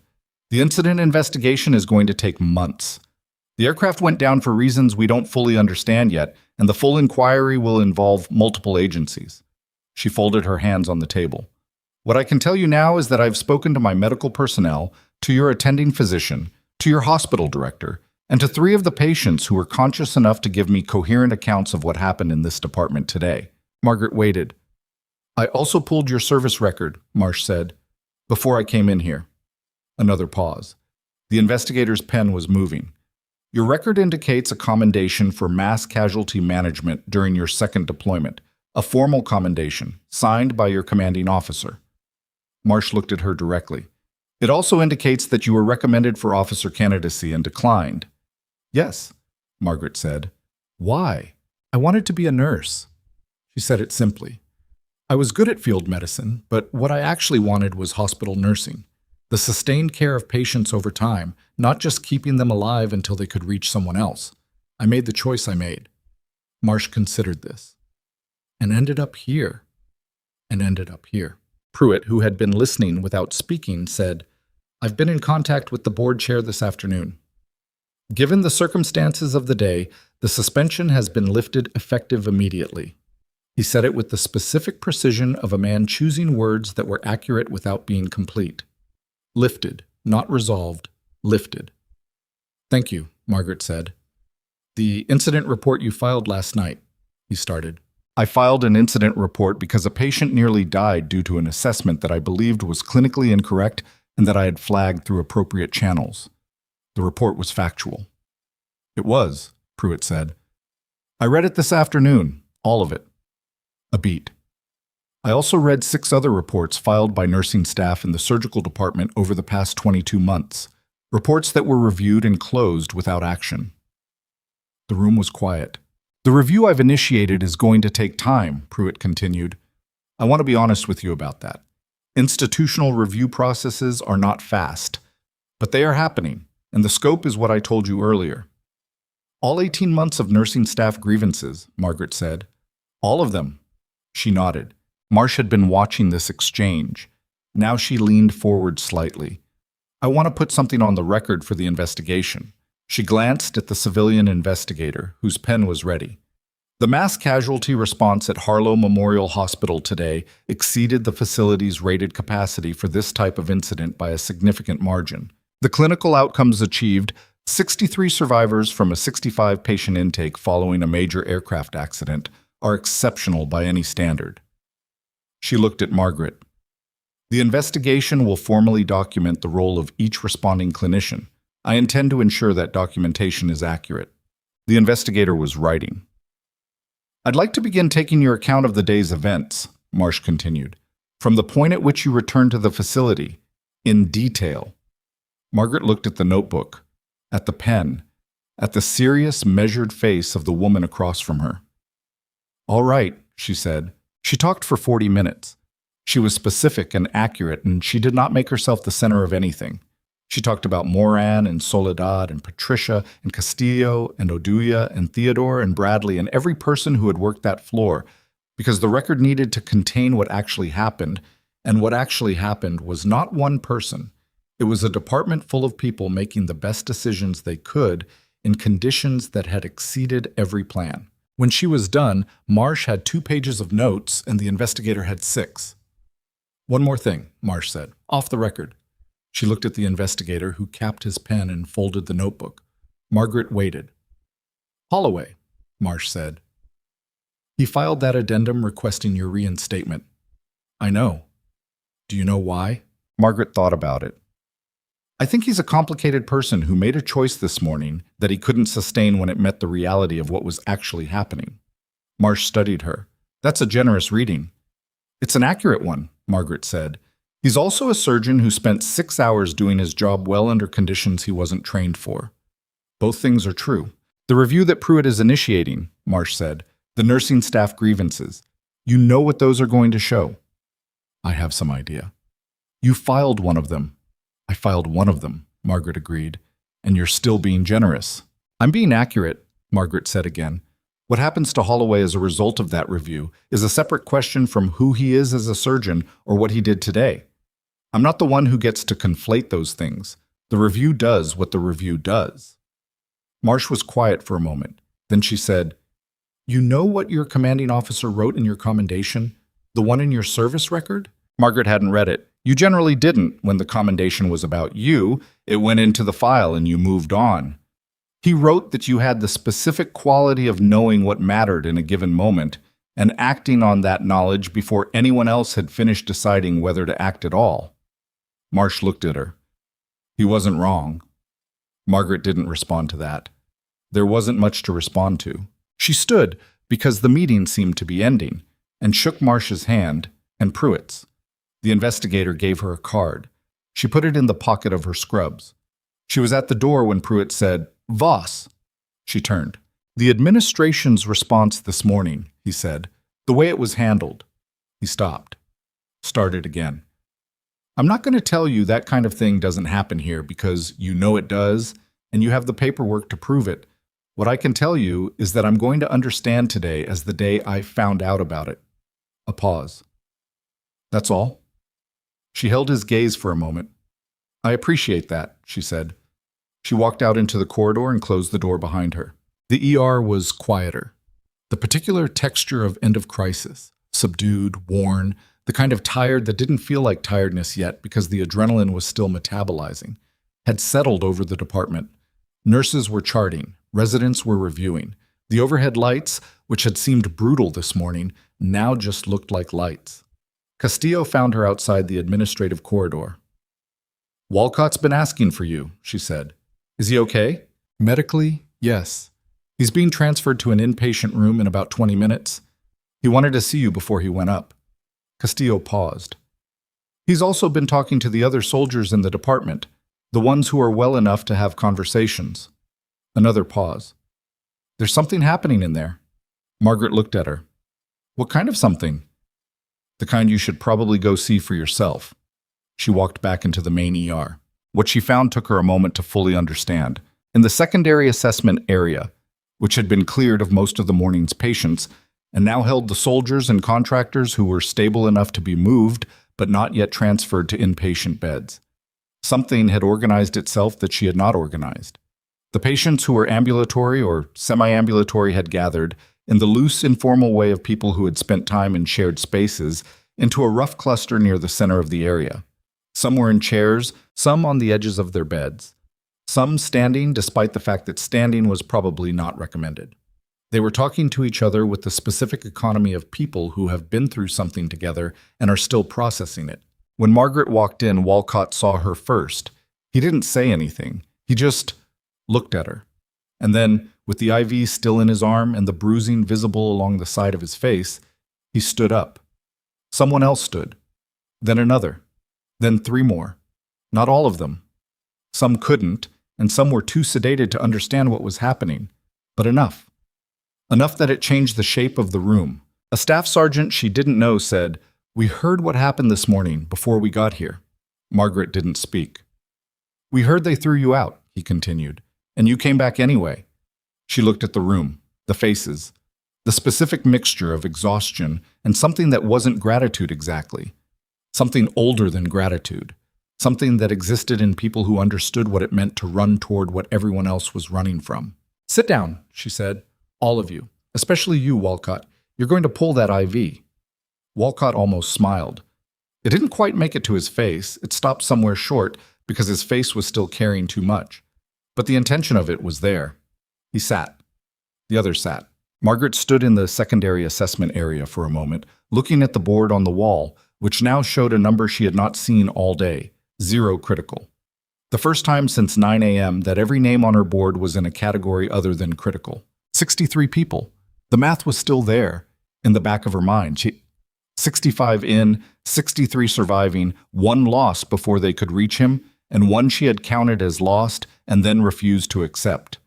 The incident investigation is going to take months. The aircraft went down for reasons we don't fully understand yet, and the full inquiry will involve multiple agencies. She folded her hands on the table. What I can tell you now is that I've spoken to my medical personnel, to your attending physician, to your hospital director, and to 3 of the patients who were conscious enough to give me coherent accounts of what happened in this department today. Margaret waited. I also pulled your service record, Marsh said, before I came in here. Another pause. The investigator's pen was moving. Your record indicates a commendation for mass casualty management during your second deployment, a formal commendation, signed by your commanding officer. Marsh looked at her directly. It also indicates that you were recommended for officer candidacy and declined. Yes, Margaret said. Why? I wanted to be a nurse. She said it simply. I was good at field medicine, but what I actually wanted was hospital nursing. The sustained care of patients over time, not just keeping them alive until they could reach someone else. I made the choice I made. Marsh considered this. And ended up here. And ended up here. Pruitt, who had been listening without speaking, said, I've been in contact with the board chair this afternoon. Given the circumstances of the day, the suspension has been lifted effective immediately. He said it with the specific precision of a man choosing words that were accurate without being complete. Lifted, not resolved, lifted. Thank you, Margaret said. The incident report you filed last night, he started. I filed an incident report because a patient nearly died due to an assessment that I believed was clinically incorrect and that I had flagged through appropriate channels. The report was factual. It was, Pruitt said. I read it this afternoon, all of it. A beat. I also read 6 other reports filed by nursing staff in the surgical department over the past 22 months, reports that were reviewed and closed without action. The room was quiet. The review I've initiated is going to take time, Pruitt continued. I want to be honest with you about that. Institutional review processes are not fast, but they are happening, and the scope is what I told you earlier. All 18 months of nursing staff grievances, Margaret said. All of them. She nodded. Marsh had been watching this exchange. Now she leaned forward slightly. I want to put something on the record for the investigation. She glanced at the civilian investigator, whose pen was ready. The mass casualty response at Harlow Memorial Hospital today exceeded the facility's rated capacity for this type of incident by a significant margin. The clinical outcomes achieved: 63 survivors from a 65-patient intake following a major aircraft accident are exceptional by any standard. She looked at Margaret. The investigation will formally document the role of each responding clinician. I intend to ensure that documentation is accurate. The investigator was writing. I'd like to begin taking your account of the day's events, Marsh continued, from the point at which you returned to the facility, in detail. Margaret looked at the notebook, at the pen, at the serious, measured face of the woman across from her. All right, she said. She talked for 40 minutes. She was specific and accurate, and she did not make herself the center of anything. She talked about Moran and Soledad and Patricia and Castillo and Oduya and Theodore and Bradley and every person who had worked that floor, because the record needed to contain what actually happened, and what actually happened was not one person. It was a department full of people making the best decisions they could in conditions that had exceeded every plan. When she was done, Marsh had 2 pages of notes and the investigator had 6. One more thing, Marsh said, off the record. She looked at the investigator, who capped his pen and folded the notebook. Margaret waited. Holloway, Marsh said. He filed that addendum requesting your reinstatement. I know. Do you know why? Margaret thought about it. I think he's a complicated person who made a choice this morning that he couldn't sustain when it met the reality of what was actually happening. Marsh studied her. That's a generous reading. It's an accurate one, Margaret said. He's also a surgeon who spent 6 hours doing his job well under conditions he wasn't trained for. Both things are true. The review that Pruitt is initiating, Marsh said, the nursing staff grievances. You know what those are going to show. I have some idea. You filed one of them. I filed one of them, Margaret agreed. And you're still being generous. I'm being accurate, Margaret said again. What happens to Holloway as a result of that review is a separate question from who he is as a surgeon or what he did today. I'm not the one who gets to conflate those things. The review does what the review does. Marsh was quiet for a moment. Then she said, You know what your commanding officer wrote in your commendation? The one in your service record? Margaret hadn't read it. You generally didn't when the commendation was about you. It went into the file and you moved on. He wrote that you had the specific quality of knowing what mattered in a given moment and acting on that knowledge before anyone else had finished deciding whether to act at all. Marsh looked at her. He wasn't wrong. Margaret didn't respond to that. There wasn't much to respond to. She stood, because the meeting seemed to be ending, and shook Marsh's hand and Pruitt's. The investigator gave her a card. She put it in the pocket of her scrubs. She was at the door when Pruitt said, Voss. She turned. The administration's response this morning, he said, the way it was handled. He stopped. Started again. I'm not going to tell you that kind of thing doesn't happen here because you know it does, and you have the paperwork to prove it. What I can tell you is that I'm going to understand today as the day I found out about it. A pause. That's all. She held his gaze for a moment. I appreciate that, she said. She walked out into the corridor and closed the door behind her. The ER was quieter. The particular texture of end of crisis, subdued, worn, the kind of tired that didn't feel like tiredness yet because the adrenaline was still metabolizing, had settled over the department. Nurses were charting, residents were reviewing. The overhead lights, which had seemed brutal this morning, now just looked like lights. Castillo found her outside the administrative corridor. Walcott's been asking for you, she said. Is he okay? Medically, yes. He's being transferred to an inpatient room in about 20 minutes. He wanted to see you before he went up. Castillo paused. He's also been talking to the other soldiers in the department, the ones who are well enough to have conversations. Another pause. There's something happening in there. Margaret looked at her. What kind of something? The kind you should probably go see for yourself. She walked back into the main ER. What she found took her a moment to fully understand. In the secondary assessment area, which had been cleared of most of the morning's patients, and now held the soldiers and contractors who were stable enough to be moved, but not yet transferred to inpatient beds. Something had organized itself that she had not organized. The patients who were ambulatory or semi-ambulatory had gathered, in the loose, informal way of people who had spent time in shared spaces, into a rough cluster near the center of the area. Some were in chairs, some on the edges of their beds. Some standing, despite the fact that standing was probably not recommended. They were talking to each other with the specific economy of people who have been through something together and are still processing it. When Margaret walked in, Walcott saw her first. He didn't say anything. He just looked at her. And then, with the IV still in his arm and the bruising visible along the side of his face, he stood up. Someone else stood. Then another. Then 3 more. Not all of them. Some couldn't, and some were too sedated to understand what was happening. But enough. Enough that it changed the shape of the room. A staff sergeant she didn't know said, We heard what happened this morning before we got here. Margaret didn't speak. We heard they threw you out, he continued, and you came back anyway. She looked at the room, the faces, the specific mixture of exhaustion and something that wasn't gratitude exactly. Something older than gratitude. Something that existed in people who understood what it meant to run toward what everyone else was running from. Sit down, she said. All of you, especially you, Walcott. You're going to pull that IV. Walcott almost smiled. It didn't quite make it to his face. It stopped somewhere short because his face was still carrying too much. But the intention of it was there. He sat. The others sat. Margaret stood in the secondary assessment area for a moment, looking at the board on the wall, which now showed a number she had not seen all day, 0 critical. The first time since 9 a.m. that every name on her board was in a category other than critical. 63 people. The math was still there, in the back of her mind. 65 in, 63 surviving, one lost before they could reach him, and one she had counted as lost and then refused to accept.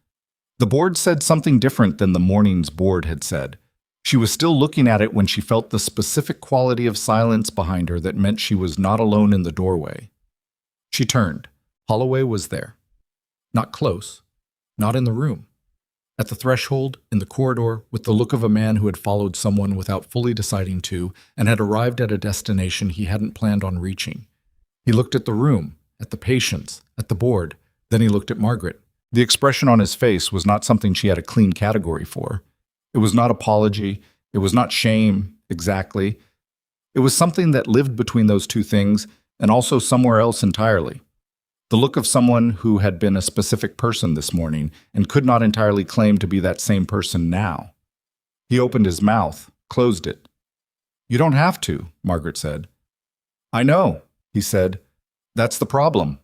The board said something different than the morning's board had said. She was still looking at it when she felt the specific quality of silence behind her that meant she was not alone in the doorway. She turned. Holloway was there. Not close. Not in the room. At the threshold, in the corridor, with the look of a man who had followed someone without fully deciding to, and had arrived at a destination he hadn't planned on reaching. He looked at the room, at the patients, at the board, then he looked at Margaret. The expression on his face was not something she had a clean category for. It was not apology, it was not shame, exactly. It was something that lived between those two things, and also somewhere else entirely. The look of someone who had been a specific person this morning and could not entirely claim to be that same person now. He opened his mouth, closed it. "You don't have to," Margaret said. "I know," he said. "That's the problem."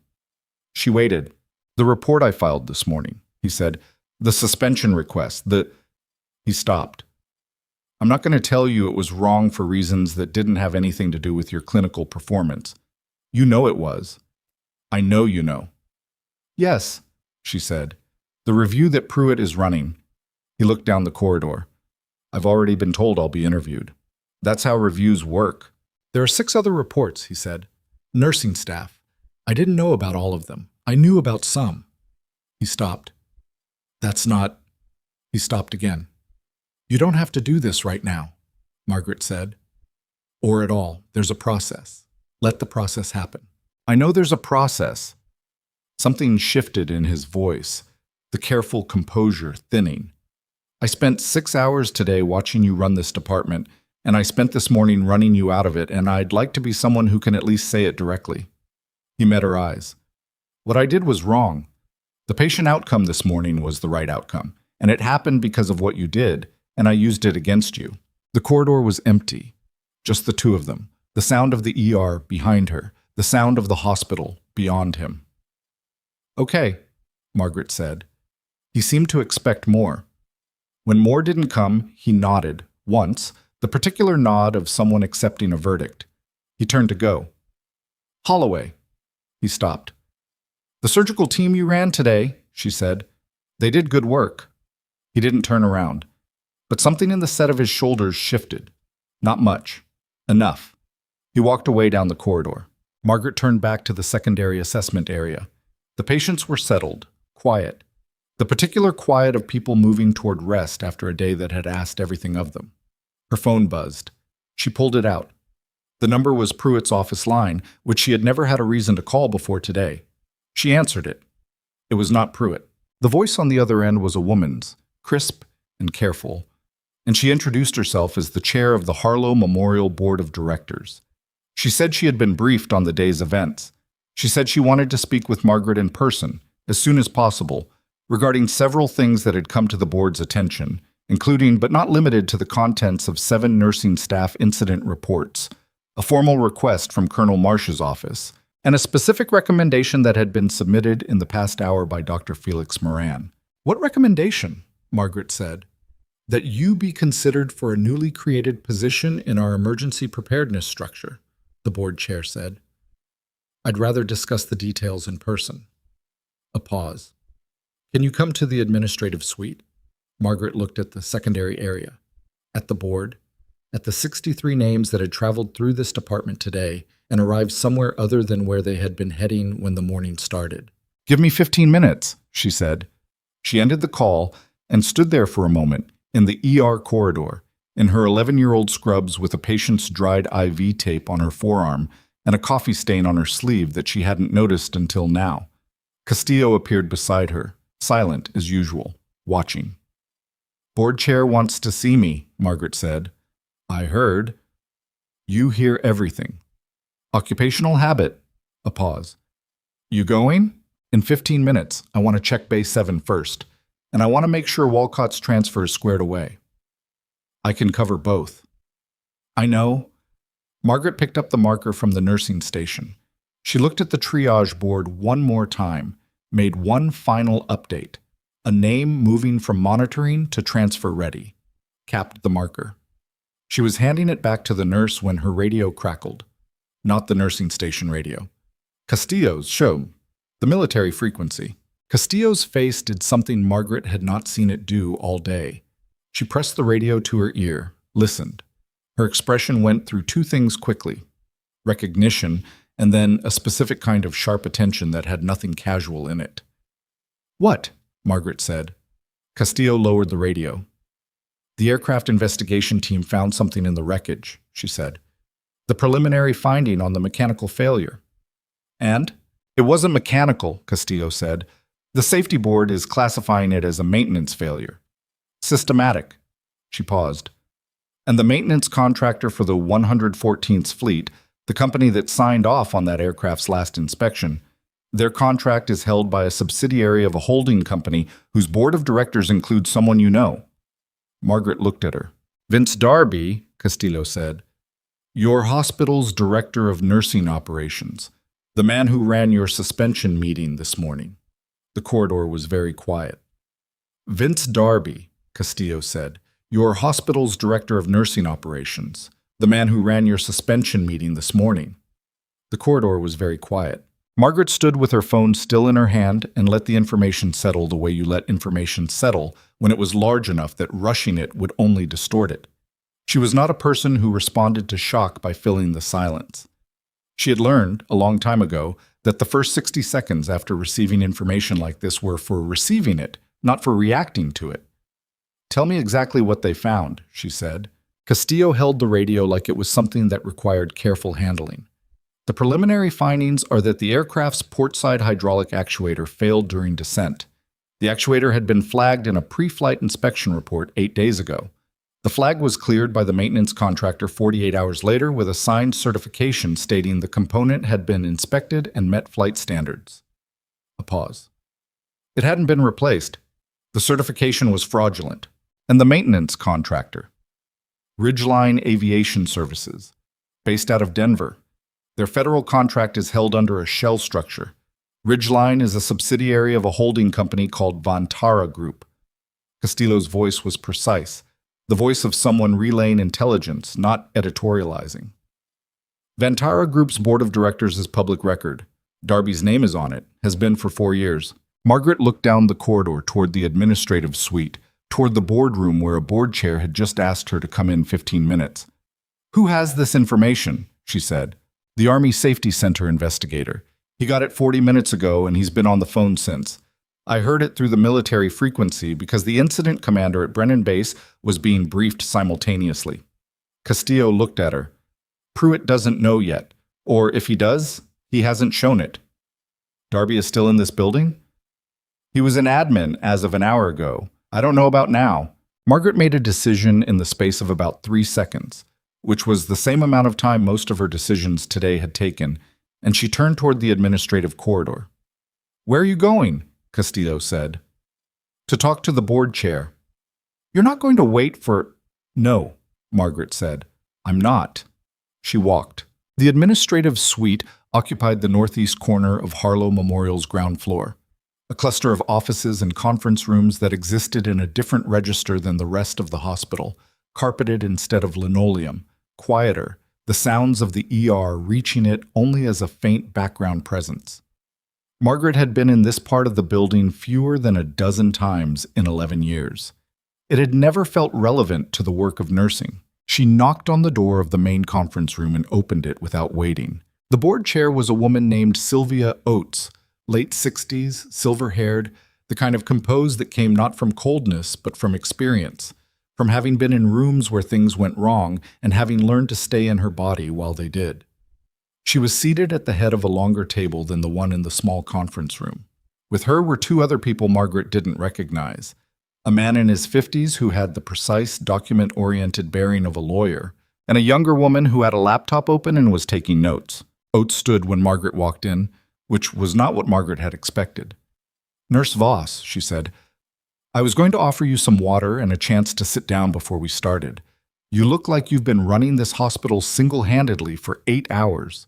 She waited. "The report I filed this morning," he said. "The suspension request, He stopped. "I'm not going to tell you it was wrong for reasons that didn't have anything to do with your clinical performance. You know it was. I know you know." "Yes," she said. "The review that Pruitt is running." He looked down the corridor. "I've already been told I'll be interviewed. That's how reviews work." "There are 6 other reports," he said. "Nursing staff. I didn't know about all of them. I knew about some." He stopped. "That's not..." He stopped again. "You don't have to do this right now," Margaret said. "Or at all. There's a process. Let the process happen." "I know there's a process." Something shifted in his voice, the careful composure thinning. "I spent 6 hours today watching you run this department, and I spent this morning running you out of it, and I'd like to be someone who can at least say it directly." He met her eyes. "What I did was wrong. The patient outcome this morning was the right outcome, and it happened because of what you did, and I used it against you." The corridor was empty, just the two of them, the sound of the ER behind her, the sound of the hospital beyond him. "Okay," Margaret said. He seemed to expect more. When more didn't come, he nodded, once, the particular nod of someone accepting a verdict. He turned to go. "Holloway." He stopped. "The surgical team you ran today," she said. "They did good work." He didn't turn around. But something in the set of his shoulders shifted. Not much. Enough. He walked away down the corridor. Margaret turned back to the secondary assessment area. The patients were settled, quiet. The particular quiet of people moving toward rest after a day that had asked everything of them. Her phone buzzed. She pulled it out. The number was Pruitt's office line, which she had never had a reason to call before today. She answered it. It was not Pruitt. The voice on the other end was a woman's, crisp and careful, and she introduced herself as the chair of the Harlow Memorial Board of Directors. She said she had been briefed on the day's events. She said she wanted to speak with Margaret in person, as soon as possible, regarding several things that had come to the board's attention, including but not limited to the contents of 7 nursing staff incident reports, a formal request from Colonel Marsh's office, and a specific recommendation that had been submitted in the past hour by Dr. Felix Moran. "What recommendation?" Margaret said. "That you be considered for a newly created position in our emergency preparedness structure," the board chair said. "I'd rather discuss the details in person." A pause. "Can you come to the administrative suite?" Margaret looked at the secondary area, at the board, at the 63 names that had traveled through this department today and arrived somewhere other than where they had been heading when the morning started. "Give me 15 minutes, she said. She ended the call and stood there for a moment in the ER corridor, in her 11-year-old scrubs with a patient's dried IV tape on her forearm and a coffee stain on her sleeve that she hadn't noticed until now. Castillo appeared beside her, silent as usual, watching. "Board chair wants to see me," Margaret said. "I heard." "You hear everything." "Occupational habit." A pause. "You going?" "In 15 minutes. I want to check Bay 7 first, and I want to make sure Walcott's transfer is squared away." "I can cover both." "I know." Margaret picked up the marker from the nursing station. She looked at the triage board one more time, made one final update, a name moving from monitoring to transfer ready. capped the marker. She was handing it back to the nurse when her radio crackled. Not the nursing station radio. Castillo's show. The military frequency. Castillo's face did something Margaret had not seen it do all day. She pressed the radio to her ear, listened. Her expression went through two things quickly: recognition, and then a specific kind of sharp attention that had nothing casual in it. "What?" Margaret said. Castillo lowered the radio. "The aircraft investigation team found something in the wreckage," she said. "The preliminary finding on the mechanical failure." "And?" "It wasn't mechanical," Castillo said. "The safety board is classifying it as a maintenance failure. Systematic." She paused. "And the maintenance contractor for the 114th Fleet, the company that signed off on that aircraft's last inspection, their contract is held by a subsidiary of a holding company whose board of directors includes someone you know." Margaret looked at her. "Vince Darby," Castillo said. "Your hospital's director of nursing operations. The man who ran your suspension meeting this morning." The corridor was very quiet. "Vince Darby," Castillo said. "Your hospital's director of nursing operations. The man who ran your suspension meeting this morning." The corridor was very quiet. Margaret stood with her phone still in her hand and let the information settle the way you let information settle when it was large enough that rushing it would only distort it. She was not a person who responded to shock by filling the silence. She had learned, a long time ago, that the first 60 seconds after receiving information like this were for receiving it, not for reacting to it. "Tell me exactly what they found," she said. Castillo held the radio like it was something that required careful handling. "The preliminary findings are that the aircraft's portside hydraulic actuator failed during descent. The actuator had been flagged in a pre-flight inspection report 8 days ago. The flag was cleared by the maintenance contractor 48 hours later with a signed certification stating the component had been inspected and met flight standards." A pause. "It hadn't been replaced. The certification was fraudulent. And the maintenance contractor?" "Ridgeline Aviation Services, based out of Denver. Their federal contract is held under a shell structure. Ridgeline is a subsidiary of a holding company called Vantara Group." Castillo's voice was precise, the voice of someone relaying intelligence, not editorializing. "Vantara Group's board of directors is public record. Darby's name is on it, has been for 4 years. Margaret looked down the corridor toward the administrative suite, toward the boardroom where a board chair had just asked her to come in 15 minutes. "Who has this information?" she said. "The Army Safety Center investigator. He got it 40 minutes ago and he's been on the phone since. I heard it through the military frequency because the incident commander at Brennan Base was being briefed simultaneously." Castillo looked at her. "Pruitt doesn't know yet, or if he does, he hasn't shown it." "Darby is still in this building?" "He was an admin as of an hour ago. I don't know about now." Margaret made a decision in the space of about 3 seconds, which was the same amount of time most of her decisions today had taken, and she turned toward the administrative corridor. "Where are you going?" Castillo said. "To talk to the board chair." "You're not going to wait for—" "No," Margaret said. "I'm not." She walked. The administrative suite occupied the northeast corner of Harlow Memorial's ground floor, a cluster of offices and conference rooms that existed in a different register than the rest of the hospital, carpeted instead of linoleum, quieter, the sounds of the ER reaching it only as a faint background presence. Margaret had been in this part of the building fewer than a dozen times in 11 years. It had never felt relevant to the work of nursing. She knocked on the door of the main conference room and opened it without waiting. The board chair was a woman named Sylvia Oates, late 60s, silver-haired, the kind of composed that came not from coldness but from experience, from having been in rooms where things went wrong and having learned to stay in her body while they did. She was seated at the head of a longer table than the one in the small conference room. With her were 2 other people Margaret didn't recognize. A man in his 50s who had the precise, document-oriented bearing of a lawyer, and a younger woman who had a laptop open and was taking notes. Oates stood when Margaret walked in, which was not what Margaret had expected. "Nurse Voss," she said, "I was going to offer you some water and a chance to sit down before we started. You look like you've been running this hospital single-handedly for 8 hours.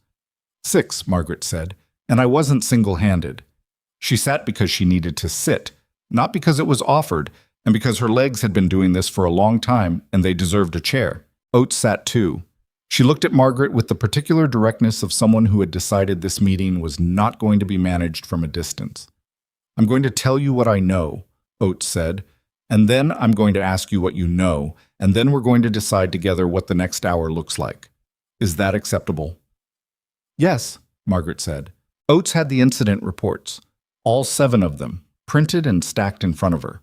6, Margaret said, and I wasn't single-handed. She sat because she needed to sit, not because it was offered, And because her legs had been doing this for a long time and they deserved a chair. Oates sat too. She looked at Margaret with the particular directness of someone who had decided this meeting was not going to be managed from a distance. "I'm going to tell you what I know," Oates said, "and then I'm going to ask you what you know, and then we're going to decide together what the next hour looks like. Is that acceptable?" "Yes," Margaret said. Oates had the incident reports, all 7 of them, printed and stacked in front of her.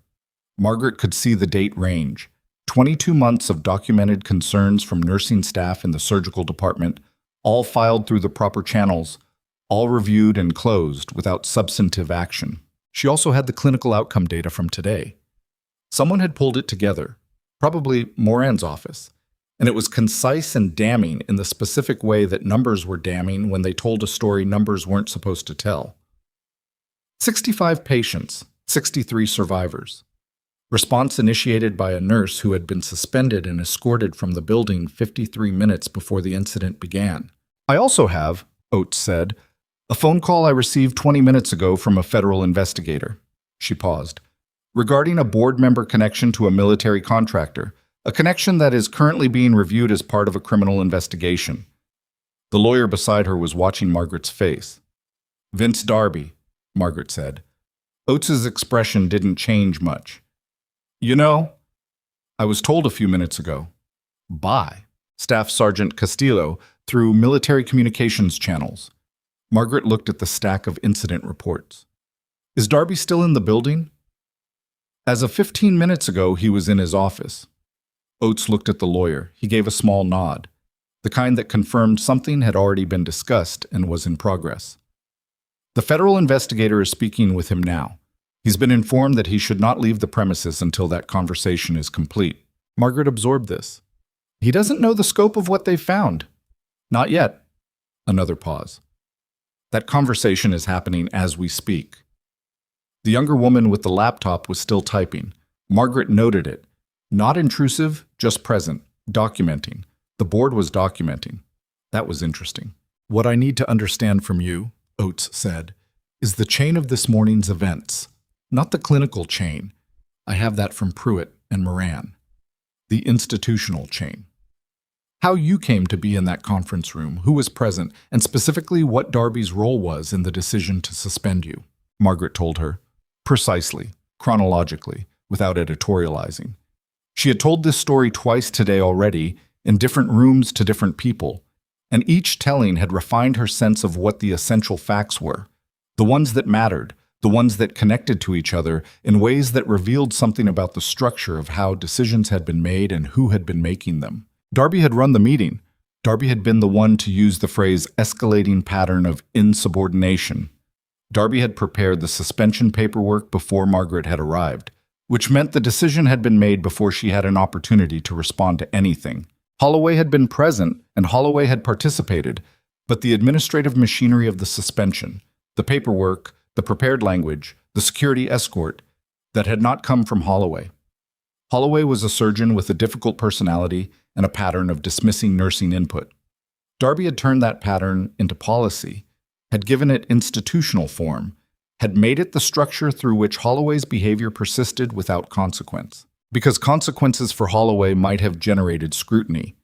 Margaret could see the date range. 22 months of documented concerns from nursing staff in the surgical department, all filed through the proper channels, all reviewed and closed without substantive action. She also had the clinical outcome data from today. Someone had pulled it together, probably Moran's office, and it was concise and damning in the specific way that numbers were damning when they told a story numbers weren't supposed to tell. 65 patients, 63 survivors. Response initiated by a nurse who had been suspended and escorted from the building 53 minutes before the incident began. "I also have," Oates said, "a phone call I received 20 minutes ago from a federal investigator." She paused. "Regarding a board member connection to a military contractor, a connection that is currently being reviewed as part of a criminal investigation." The lawyer beside her was watching Margaret's face. "Vince Darby," Margaret said. Oates's expression didn't change much. "You know, I was told a few minutes ago by Staff Sergeant Castillo through military communications channels." Margaret looked at the stack of incident reports. "Is Darby still in the building?" "As of 15 minutes ago, he was in his office." Oates looked at the lawyer. He gave a small nod, the kind that confirmed something had already been discussed and was in progress. "The federal investigator is speaking with him now. He's been informed that he should not leave the premises until that conversation is complete." Margaret absorbed this. "He doesn't know the scope of what they've found." "Not yet." Another pause. "That conversation is happening as we speak." The younger woman with the laptop was still typing. Margaret noted it. Not intrusive, just present, documenting. The board was documenting. That was interesting. "What I need to understand from you," Oates said, "is the chain of this morning's events. Not the clinical chain. I have that from Pruitt and Moran. The institutional chain. How you came to be in that conference room, who was present, and specifically what Darby's role was in the decision to suspend you." Margaret told her. Precisely, chronologically, without editorializing. She had told this story twice today already, in different rooms to different people, and each telling had refined her sense of what the essential facts were, the ones that mattered, the ones that connected to each other in ways that revealed something about the structure of how decisions had been made and who had been making them. Darby had run the meeting. Darby had been the one to use the phrase escalating pattern of insubordination. Darby had prepared the suspension paperwork before Margaret had arrived, which meant the decision had been made before she had an opportunity to respond to anything. Holloway had been present and Holloway had participated, but the administrative machinery of the suspension, the paperwork, the prepared language, the security escort, that had not come from Holloway. Holloway was a surgeon with a difficult personality and a pattern of dismissing nursing input. Darby had turned that pattern into policy, had given it institutional form, had made it the structure through which Holloway's behavior persisted without consequence. Because consequences for Holloway might have generated scrutiny.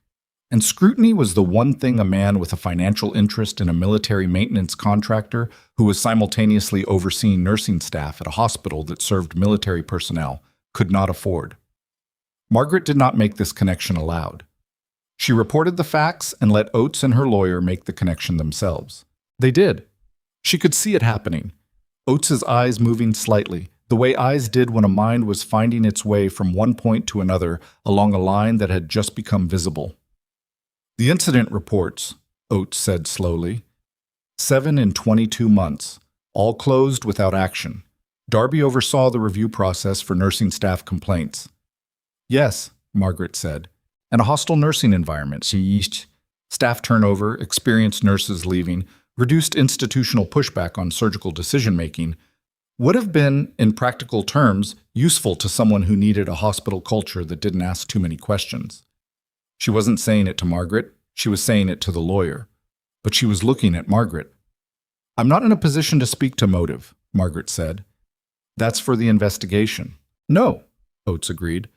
And scrutiny was the one thing a man with a financial interest in a military maintenance contractor who was simultaneously overseeing nursing staff at a hospital that served military personnel could not afford. Margaret did not make this connection aloud. She reported the facts and let Oates and her lawyer make the connection themselves. They did. She could see it happening. Oates's eyes moving slightly, the way eyes did when a mind was finding its way from one point to another along a line that had just become visible. "The incident reports," Oates said slowly. 7 in 22 months, all closed without action. Darby oversaw the review process for nursing staff complaints. "Yes," Margaret said, "and a hostile nursing environment. Staff turnover, experienced nurses leaving, reduced institutional pushback on surgical decision-making would have been, in practical terms, useful to someone who needed a hospital culture that didn't ask too many questions." She wasn't saying it to Margaret, she was saying it to the lawyer. But she was looking at Margaret. "I'm not in a position to speak to motive," Margaret said. "That's for the investigation." "No," Oates agreed.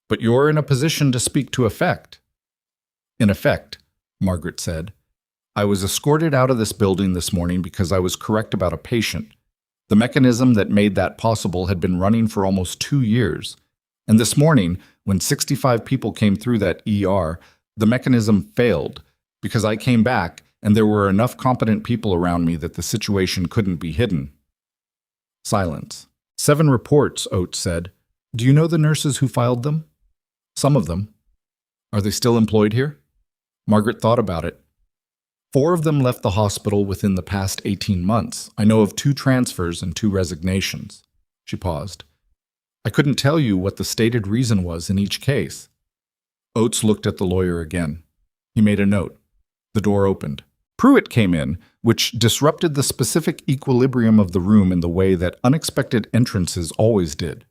But you're in a position to speak to effect. In effect, Margaret said, I was escorted out of this building this morning because I was correct about a patient. The mechanism that made that possible had been running for almost 2 years. And this morning, when 65 people came through that ER, the mechanism failed because I came back and there were enough competent people around me that the situation couldn't be hidden. Silence. 7 reports, Oates said. Do you know the nurses who filed them? Some of them. Are they still employed here? Margaret thought about it. 4 of them left the hospital within the past 18 months. I know of 2 transfers and 2 resignations. She paused. I couldn't tell you what the stated reason was in each case. Oates looked at the lawyer again. He made a note. The door opened. Pruitt came in, which disrupted the specific equilibrium of the room in the way that unexpected entrances always did.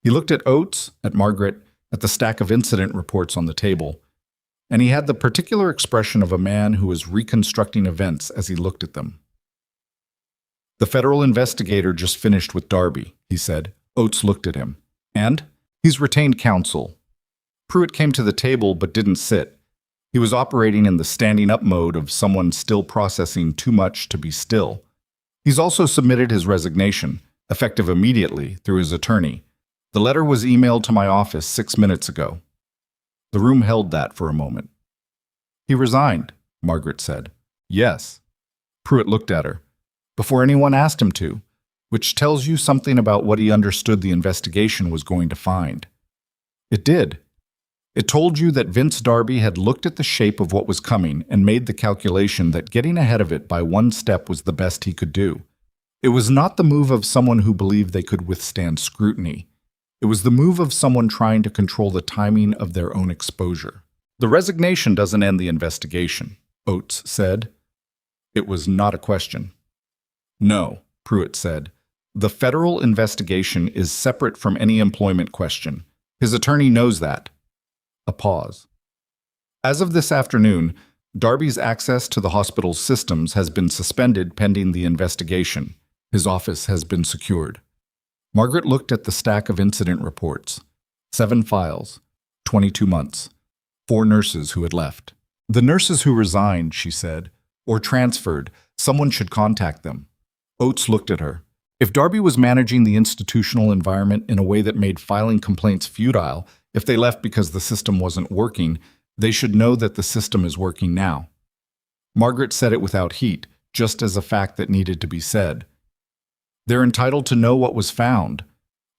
He looked at Oates, at Margaret, at the stack of incident reports on the table, and he had the particular expression of a man who was reconstructing events as he looked at them. The federal investigator just finished with Darby, he said. Oates looked at him. And? He's retained counsel. Pruitt came to the table but didn't sit. He was operating in the standing-up mode of someone still processing too much to be still. He's also submitted his resignation, effective immediately, through his attorney. The letter was emailed to my office 6 minutes ago. The room held that for a moment. He resigned, Margaret said. Yes. Pruitt looked at her. Before anyone asked him to, which tells you something about what he understood the investigation was going to find. It did. It told you that Vince Darby had looked at the shape of what was coming and made the calculation that getting ahead of it by 1 step was the best he could do. It was not the move of someone who believed they could withstand scrutiny. It was the move of someone trying to control the timing of their own exposure. The resignation doesn't end the investigation, Oates said. It was not a question. No, Pruitt said. The federal investigation is separate from any employment question. His attorney knows that. A pause. As of this afternoon, Darby's access to the hospital's systems has been suspended pending the investigation. His office has been secured. Margaret looked at the stack of incident reports. 7 files, 22 months, 4 nurses who had left. The nurses who resigned, she said, or transferred, someone should contact them. Oates looked at her. If Darby was managing the institutional environment in a way that made filing complaints futile, if they left because the system wasn't working, they should know that the system is working now. Margaret said it without heat, just as a fact that needed to be said. They're entitled to know what was found.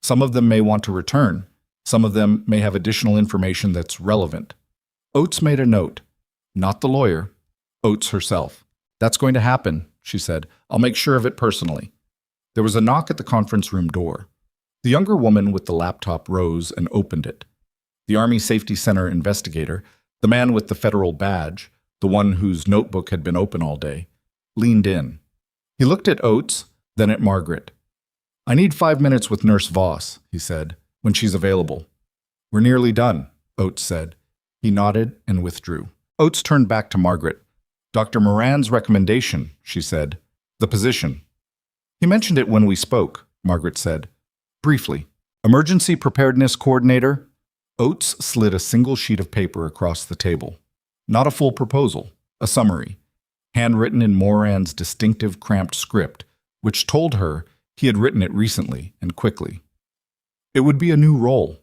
Some of them may want to return. Some of them may have additional information that's relevant. Oates made a note. Not the lawyer. Oates herself. That's going to happen, she said. I'll make sure of it personally. There was a knock at the conference room door. The younger woman with the laptop rose and opened it. The Army Safety Center investigator, the man with the federal badge, the one whose notebook had been open all day, leaned in. He looked at Oates, then at Margaret. I need 5 minutes with Nurse Voss, he said, when she's available. We're nearly done, Oates said. He nodded and withdrew. Oates turned back to Margaret. Dr. Moran's recommendation, she said. The position. He mentioned it when we spoke, Margaret said. Briefly. Emergency Preparedness Coordinator. Oates slid a single sheet of paper across the table. Not a full proposal, a summary, handwritten in Moran's distinctive cramped script, which told her he had written it recently and quickly. It would be a new role,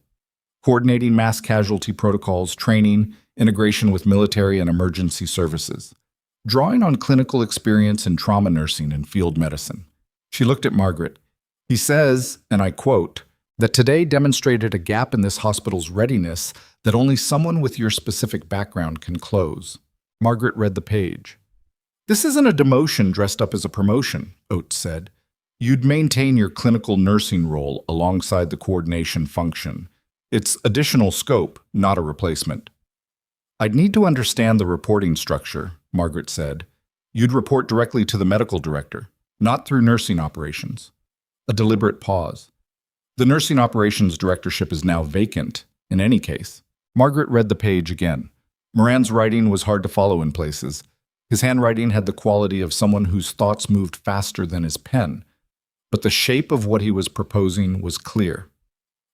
coordinating mass casualty protocols, training, integration with military and emergency services, drawing on clinical experience in trauma nursing and field medicine. She looked at Margaret. He says, and I quote, that today demonstrated a gap in this hospital's readiness that only someone with your specific background can close. Margaret read the page. This isn't a demotion dressed up as a promotion, Oates said. You'd maintain your clinical nursing role alongside the coordination function. It's additional scope, not a replacement. I'd need to understand the reporting structure, Margaret said. You'd report directly to the medical director, not through nursing operations. A deliberate pause. The nursing operations directorship is now vacant, in any case. Margaret read the page again. Moran's writing was hard to follow in places. His handwriting had the quality of someone whose thoughts moved faster than his pen, but the shape of what he was proposing was clear.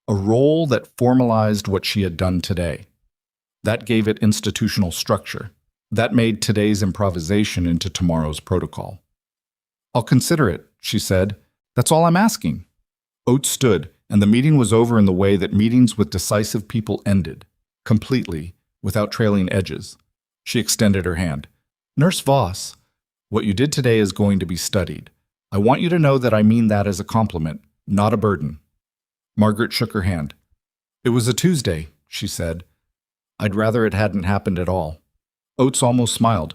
a role that formalized what she had done today. That gave it institutional structure. That made today's improvisation into tomorrow's protocol. "I'll consider it," she said. "That's all I'm asking." Oates stood, and the meeting was over in the way that meetings with decisive people ended, completely, without trailing edges. She extended her hand. "Nurse Voss, what you did today is going to be studied. I want you to know that I mean that as a compliment, not a burden." Margaret shook her hand. "It was a Tuesday," she said. "I'd rather it hadn't happened at all." Oates almost smiled.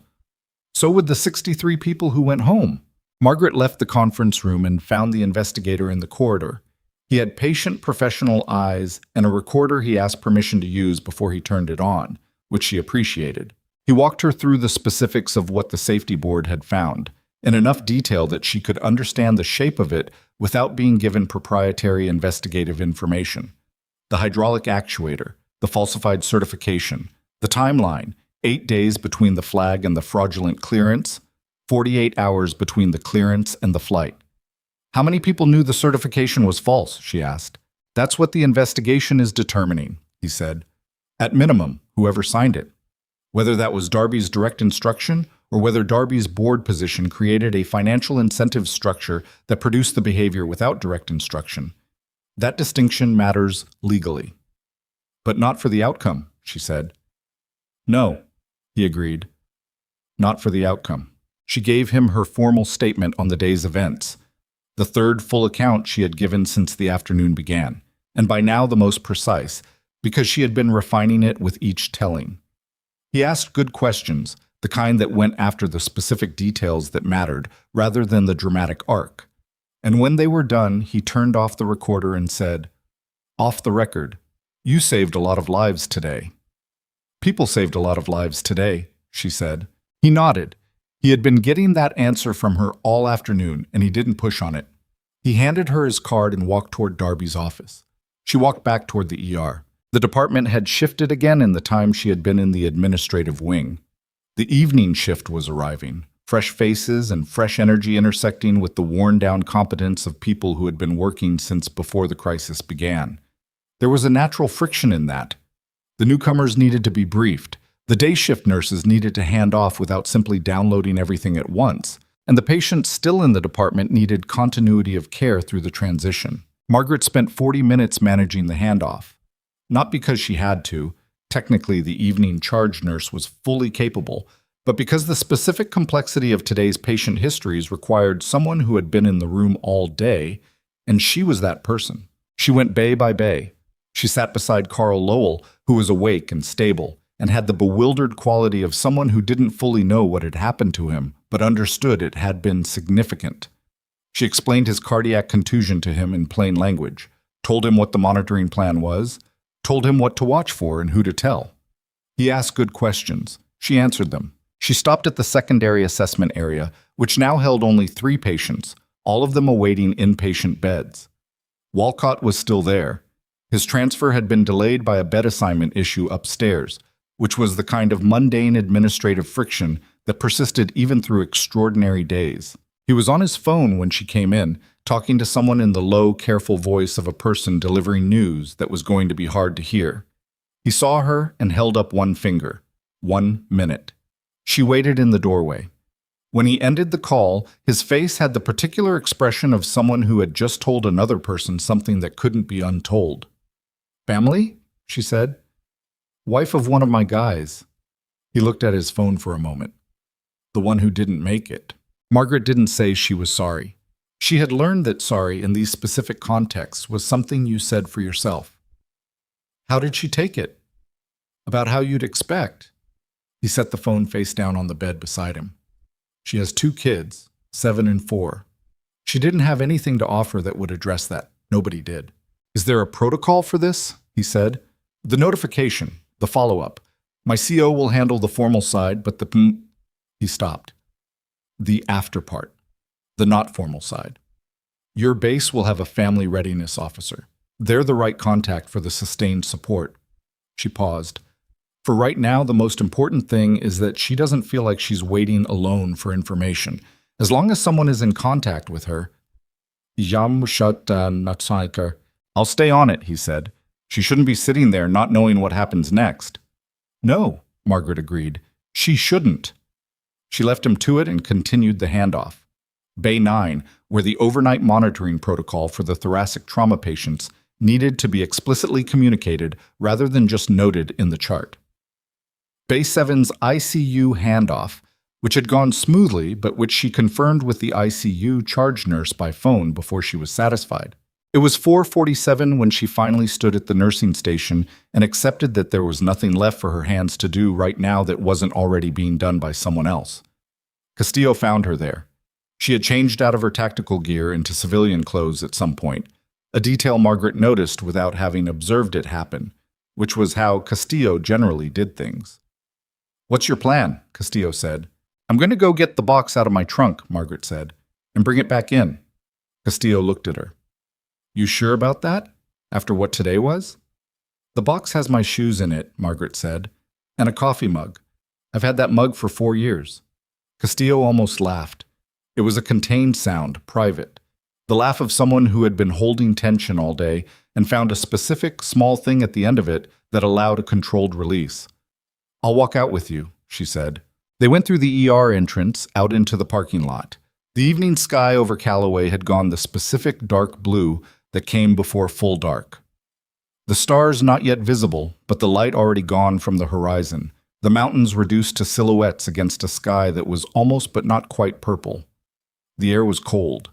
"So would the 63 people who went home." Margaret left the conference room and found the investigator in the corridor. He had patient, professional eyes and a recorder he asked permission to use before he turned it on, which she appreciated. He walked her through the specifics of what the safety board had found, in enough detail that she could understand the shape of it without being given proprietary investigative information. The hydraulic actuator, the falsified certification, the timeline, 8 days between the flag and the fraudulent clearance, 48 hours between the clearance and the flight. "How many people knew the certification was false?" she asked. "That's what the investigation is determining," he said. "At minimum, whoever signed it. Whether that was Darby's direct instruction or whether Darby's board position created a financial incentive structure that produced the behavior without direct instruction. That distinction matters legally." "But not for the outcome," she said. "No," he agreed. "Not for the outcome." She gave him her formal statement on the day's events, the third full account she had given since the afternoon began, and by now the most precise, because she had been refining it with each telling. He asked good questions, the kind that went after the specific details that mattered, rather than the dramatic arc. And when they were done, he turned off the recorder and said, "Off the record, you saved a lot of lives today." "People saved a lot of lives today," she said. He nodded. He had been getting that answer from her all afternoon, and he didn't push on it. He handed her his card and walked toward Darby's office. She walked back toward the ER. The department had shifted again in the time she had been in the administrative wing. The evening shift was arriving, fresh faces and fresh energy intersecting with the worn-down competence of people who had been working since before the crisis began. There was a natural friction in that. The newcomers needed to be briefed. The day shift nurses needed to hand off without simply downloading everything at once, and the patients still in the department needed continuity of care through the transition. Margaret spent 40 minutes managing the handoff. Not because she had to, technically the evening charge nurse was fully capable, but because the specific complexity of today's patient histories required someone who had been in the room all day, and she was that person. She went bay by bay. She sat beside Carl Lowell, who was awake and stable, and had the bewildered quality of someone who didn't fully know what had happened to him, but understood it had been significant. She explained his cardiac contusion to him in plain language, told him what the monitoring plan was, told him what to watch for and who to tell. He asked good questions. She answered them. She stopped at the secondary assessment area, which now held only 3 patients, all of them awaiting inpatient beds. Walcott was still there. His transfer had been delayed by a bed assignment issue upstairs, which was the kind of mundane administrative friction that persisted even through extraordinary days. He was on his phone when she came in, talking to someone in the low, careful voice of a person delivering news that was going to be hard to hear. He saw her and held up one finger. 1 minute. She waited in the doorway. When he ended the call, his face had the particular expression of someone who had just told another person something that couldn't be untold. "Family?" she said. "Wife of one of my guys." He looked at his phone for a moment. "The one who didn't make it." Margaret didn't say she was sorry. She had learned that sorry in these specific contexts was something you said for yourself. "How did she take it?" "About how you'd expect." He set the phone face down on the bed beside him. "She has 2 kids, 7 and 4. She didn't have anything to offer that would address that. Nobody did." "Is there a protocol for this?" he said. "The notification, the follow-up. My CO will handle the formal side, but the He stopped. "The after part. The not formal side. Your base will have a family readiness officer. They're the right contact for the sustained support." She paused. "For right now, the most important thing is that she doesn't feel like she's waiting alone for information. As long as someone is in contact with her." I'll stay on it, he said. She shouldn't be sitting there not knowing what happens next. No, Margaret agreed. She shouldn't. She left him to it and continued the handoff. Bay 9, where the overnight monitoring protocol for the thoracic trauma patients needed to be explicitly communicated rather than just noted in the chart. Bay 7's ICU handoff, which had gone smoothly but which she confirmed with the ICU charge nurse by phone before she was satisfied. It was 4:47 when she finally stood at the nursing station and accepted that there was nothing left for her hands to do right now that wasn't already being done by someone else. Castillo found her there. She had changed out of her tactical gear into civilian clothes at some point, a detail Margaret noticed without having observed it happen, which was how Castillo generally did things. "What's your plan?" Castillo said. "I'm going to go get the box out of my trunk," Margaret said, "and bring it back in." Castillo looked at her. "You sure about that? After what today was?" "The box has my shoes in it," Margaret said, "and a coffee mug. I've had that mug for 4 years. Castillo almost laughed. It was a contained sound, private. The laugh of someone who had been holding tension all day and found a specific, small thing at the end of it that allowed a controlled release. "I'll walk out with you," she said. They went through the ER entrance out into the parking lot. The evening sky over Callaway had gone the specific dark blue that came before full dark. The stars not yet visible, but the light already gone from the horizon, the mountains reduced to silhouettes against a sky that was almost but not quite purple. The air was cold.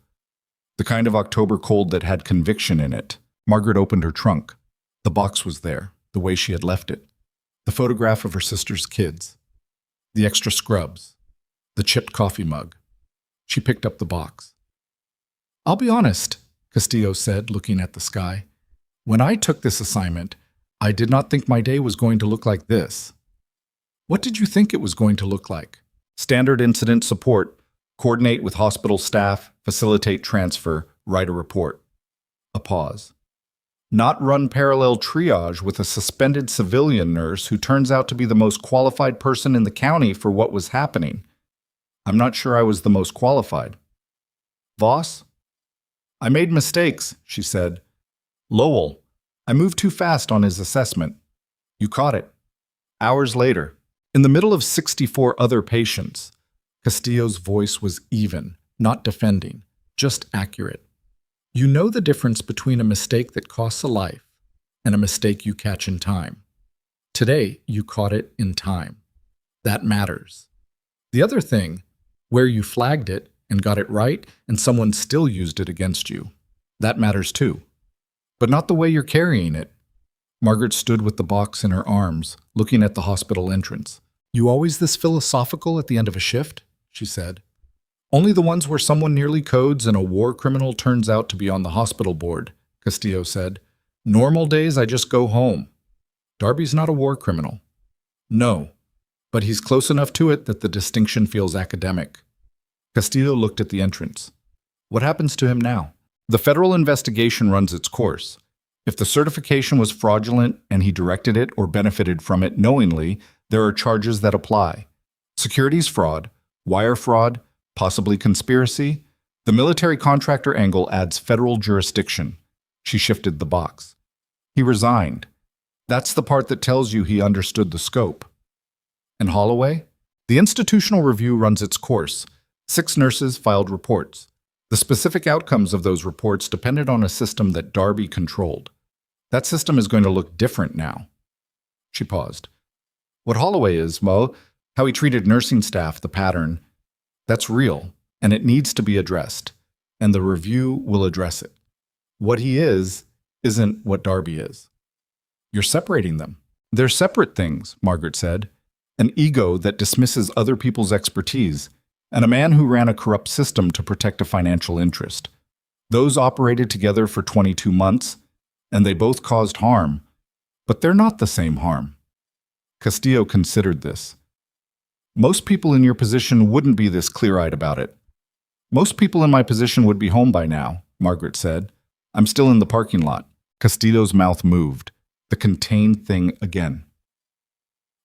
The kind of October cold that had conviction in it. Margaret opened her trunk. The box was there, the way she had left it. The photograph of her sister's kids. The extra scrubs. The chipped coffee mug. She picked up the box. "I'll be honest," Castillo said, looking at the sky. "When I took this assignment, I did not think my day was going to look like this." "What did you think it was going to look like?" "Standard incident support. Coordinate with hospital staff, facilitate transfer, write a report." A pause. "Not run parallel triage with a suspended civilian nurse who turns out to be the most qualified person in the county for what was happening." "I'm not sure I was the most qualified." "Voss?" "I made mistakes," she said. "Lowell. I moved too fast on his assessment." "You caught it." Hours later, in the middle of 64 other patients, Castillo's voice was even, not defending, just accurate. "You know the difference between a mistake that costs a life and a mistake you catch in time. Today, you caught it in time. That matters. The other thing, where you flagged it and got it right and someone still used it against you, that matters too. But not the way you're carrying it." Margaret stood with the box in her arms, looking at the hospital entrance. "You always this philosophical at the end of a shift?" she said. "Only the ones where someone nearly codes and a war criminal turns out to be on the hospital board," Castillo said. "Normal days I just go home." "Darby's not a war criminal." "No, but he's close enough to it that the distinction feels academic." Castillo looked at the entrance. "What happens to him now?" "The federal investigation runs its course. If the certification was fraudulent and he directed it or benefited from it knowingly, there are charges that apply. Securities fraud, wire fraud, possibly conspiracy. The military contractor angle adds federal jurisdiction." She shifted the box. "He resigned. That's the part that tells you he understood the scope." "And Holloway?" "The institutional review runs its course. 6 nurses filed reports. The specific outcomes of those reports depended on a system that Darby controlled. That system is going to look different now." She paused. "What Holloway is, Mo, how he treated nursing staff, the pattern, that's real, and it needs to be addressed, and the review will address it. What he is, isn't what Darby is." "You're separating them." "They're separate things," Margaret said. "An ego that dismisses other people's expertise, and a man who ran a corrupt system to protect a financial interest. Those operated together for 22 months, and they both caused harm, but they're not the same harm." Castillo considered this. "Most people in your position wouldn't be this clear-eyed about it." "Most people in my position would be home by now," Margaret said. "I'm still in the parking lot." Castillo's mouth moved, the contained thing again.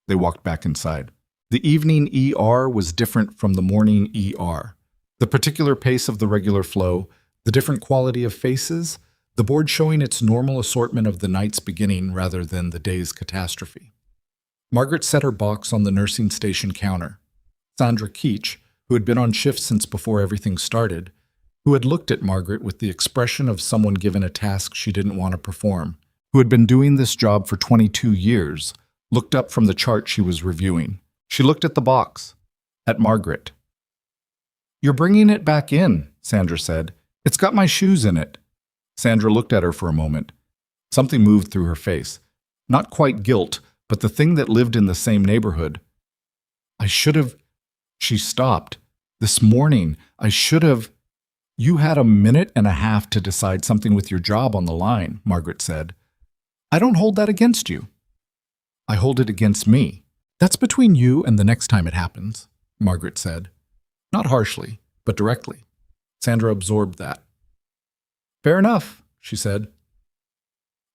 They walked back inside. The evening ER was different from the morning ER. The particular pace of the regular flow, the different quality of faces, the board showing its normal assortment of the night's beginning rather than the day's catastrophe. Margaret set her box on the nursing station counter. Sandra Keach, who had been on shift since before everything started, who had looked at Margaret with the expression of someone given a task she didn't want to perform, who had been doing this job for 22 years, looked up from the chart she was reviewing. She looked at the box, at Margaret. "You're bringing it back in," Sandra said. "It's got my shoes in it." Sandra looked at her for a moment. Something moved through her face. Not quite guilt, but the thing that lived in the same neighborhood. "I should have—" She stopped. "This morning, I should have—" "You had a minute and a half to decide something with your job on the line," Margaret said. "I don't hold that against you." "I hold it against me. That's between you and the next time it happens," Margaret said. Not harshly, but directly. Sandra absorbed that. "Fair enough," she said.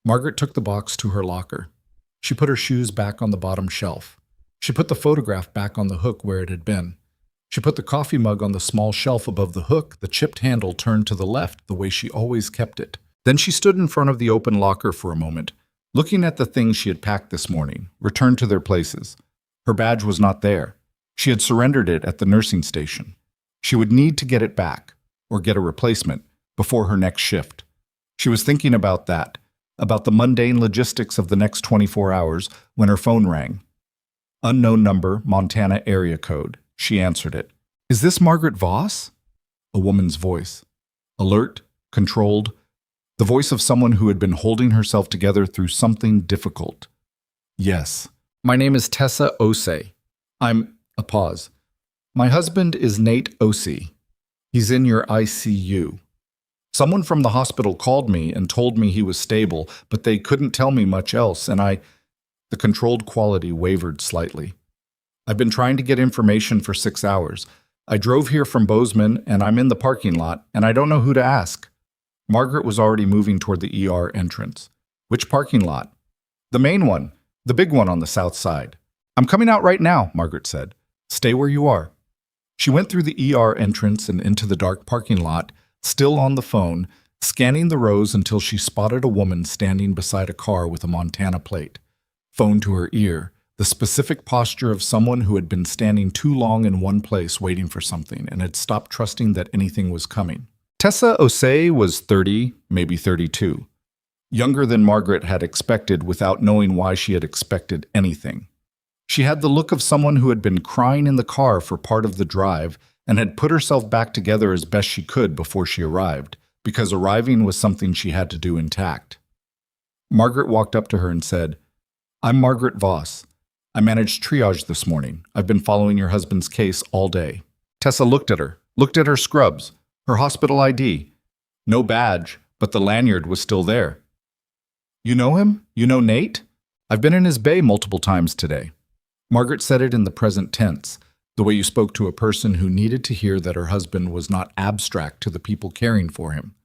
Margaret took the box to her locker. She put her shoes back on the bottom shelf. She put the photograph back on the hook where it had been. She put the coffee mug on the small shelf above the hook, the chipped handle turned to the left the way she always kept it. Then she stood in front of the open locker for a moment, looking at the things she had packed this morning, returned to their places. Her badge was not there. She had surrendered it at the nursing station. She would need to get it back, or get a replacement, before her next shift. She was thinking about that, about the mundane logistics of the next 24 hours, when her phone rang. Unknown number, Montana area code. She answered it. "Is this Margaret Voss?" A woman's voice. Alert, controlled, the voice of someone who had been holding herself together through something difficult. "Yes. My name is Tessa Osei. I'm—" A pause. "My husband is Nate Osei. He's in your ICU. Someone from the hospital called me and told me he was stable, but they couldn't tell me much else, and I—" The controlled quality wavered slightly. "I've been trying to get information for 6 hours. I drove here from Bozeman, and I'm in the parking lot, and I don't know who to ask." Margaret was already moving toward the ER entrance. "Which parking lot?" "The main one. The big one on the south side." "I'm coming out right now," Margaret said. "Stay where you are." She went through the ER entrance and into the dark parking lot, still on the phone, scanning the rows until she spotted a woman standing beside a car with a Montana plate. Phone to her ear, the specific posture of someone who had been standing too long in one place waiting for something and had stopped trusting that anything was coming. Tessa Osei was 30, maybe 32. Younger than Margaret had expected without knowing why she had expected anything. She had the look of someone who had been crying in the car for part of the drive and had put herself back together as best she could before she arrived, because arriving was something she had to do intact. Margaret walked up to her and said, "I'm Margaret Voss. I managed triage this morning. I've been following your husband's case all day." Tessa looked at her scrubs, her hospital ID. No badge, but the lanyard was still there. "You know him? You know Nate? I've been in his bay multiple times today." Margaret said it in the present tense, the way you spoke to a person who needed to hear that her husband was not abstract to the people caring for him.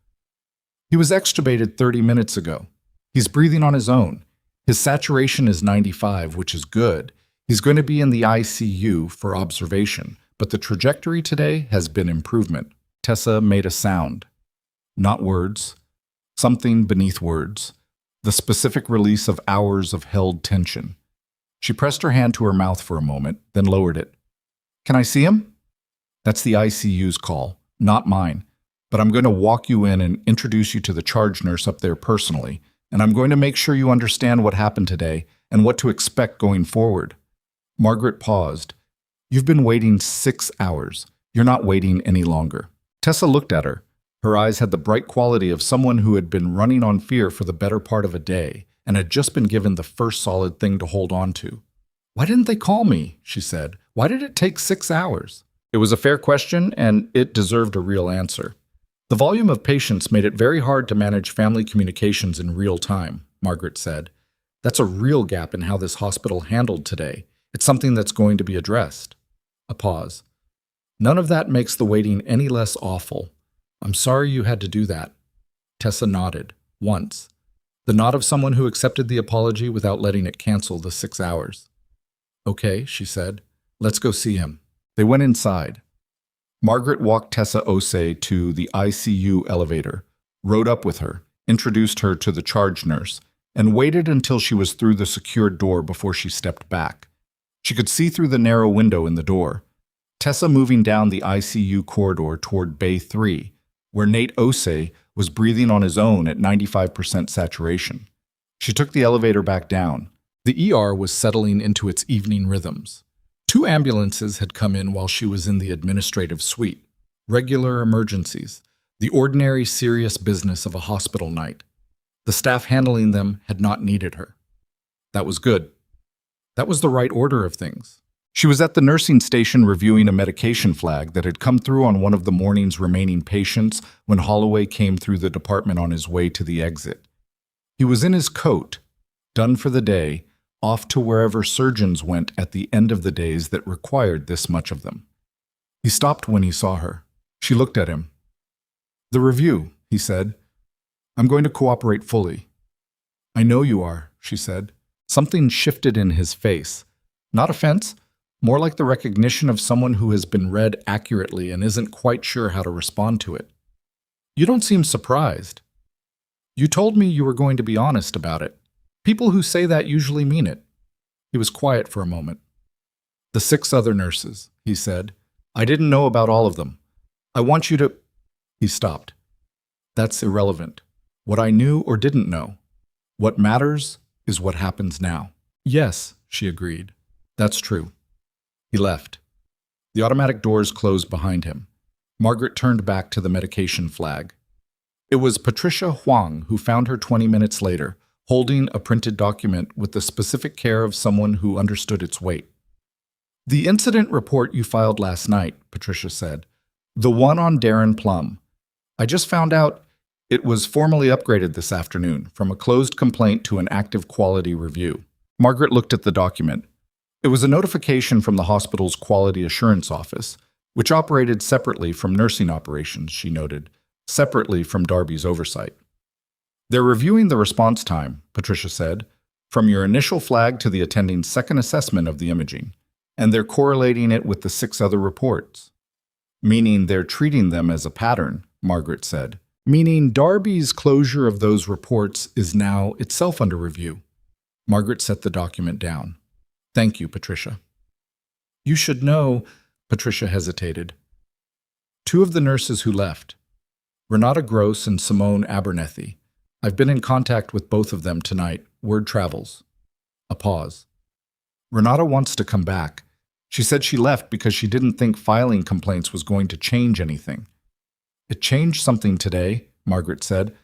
"He was extubated 30 minutes ago. He's breathing on his own. His saturation is 95, which is good. He's going to be in the ICU for observation, but the trajectory today has been improvement." Tessa made a sound. Not words. Something beneath words. The specific release of hours of held tension. She pressed her hand to her mouth for a moment, then lowered it. "Can I see him?" "That's the ICU's call, not mine. But I'm going to walk you in and introduce you to the charge nurse up there personally, and I'm going to make sure you understand what happened today and what to expect going forward." Margaret paused. "You've been waiting 6 hours. You're not waiting any longer." Tessa looked at her. Her eyes had the bright quality of someone who had been running on fear for the better part of a day and had just been given the first solid thing to hold on to. "Why didn't they call me?" she said. "Why did it take 6 hours?" It was a fair question, and it deserved a real answer. The volume of patients made it very hard to manage family communications in real time, Margaret said. "That's a real gap in how this hospital handled today. It's something that's going to be addressed." A pause. "None of that makes the waiting any less awful. I'm sorry you had to do that." Tessa nodded, once. The nod of someone who accepted the apology without letting it cancel the 6 hours. "Okay," she said. "Let's go see him." They went inside. Margaret walked Tessa Osei to the ICU elevator, rode up with her, introduced her to the charge nurse, and waited until she was through the secured door before she stepped back. She could see through the narrow window in the door. Tessa moving down the ICU corridor toward Bay 3, where Nate Osei was breathing on his own at 95% saturation. She took the elevator back down. The ER was settling into its evening rhythms. 2 ambulances had come in while she was in the administrative suite. Regular emergencies, the ordinary serious business of a hospital night. The staff handling them had not needed her. That was good. That was the right order of things. She was at the nursing station reviewing a medication flag that had come through on one of the morning's remaining patients when Holloway came through the department on his way to the exit. He was in his coat, done for the day, off to wherever surgeons went at the end of the days that required this much of them. He stopped when he saw her. She looked at him. "The review," he said. "I'm going to cooperate fully." "I know you are," she said. Something shifted in his face. Not offense, more like the recognition of someone who has been read accurately and isn't quite sure how to respond to it. "You don't seem surprised. You told me you were going to be honest about it. People who say that usually mean it." He was quiet for a moment. "The 6 other nurses," he said. "I didn't know about all of them. I want you to—" He stopped. "That's irrelevant. What I knew or didn't know. What matters is what happens now." "Yes," she agreed. "That's true." He left. The automatic doors closed behind him. Margaret turned back to the medication flag. It was Patricia Huang who found her 20 minutes later, holding a printed document with the specific care of someone who understood its weight. "The incident report you filed last night," Patricia said. "The one on Darren Plum. I just found out it was formally upgraded this afternoon from a closed complaint to an active quality review." Margaret looked at the document. It was a notification from the hospital's quality assurance office, which operated separately from nursing operations, she noted, separately from Darby's oversight. "They're reviewing the response time," Patricia said, "from your initial flag to the attending's second assessment of the imaging, and they're correlating it with the 6 other reports." "Meaning they're treating them as a pattern," Margaret said. "Meaning Darby's closure of those reports is now itself under review." Margaret set the document down. "Thank you, Patricia." "You should know," Patricia hesitated. 2 of the nurses who left, Renata Gross and Simone Abernethy. I've been in contact with both of them tonight. Word travels. A pause. "Renata wants to come back. She said she left because she didn't think filing complaints was going to change anything." "It changed something today," Margaret said.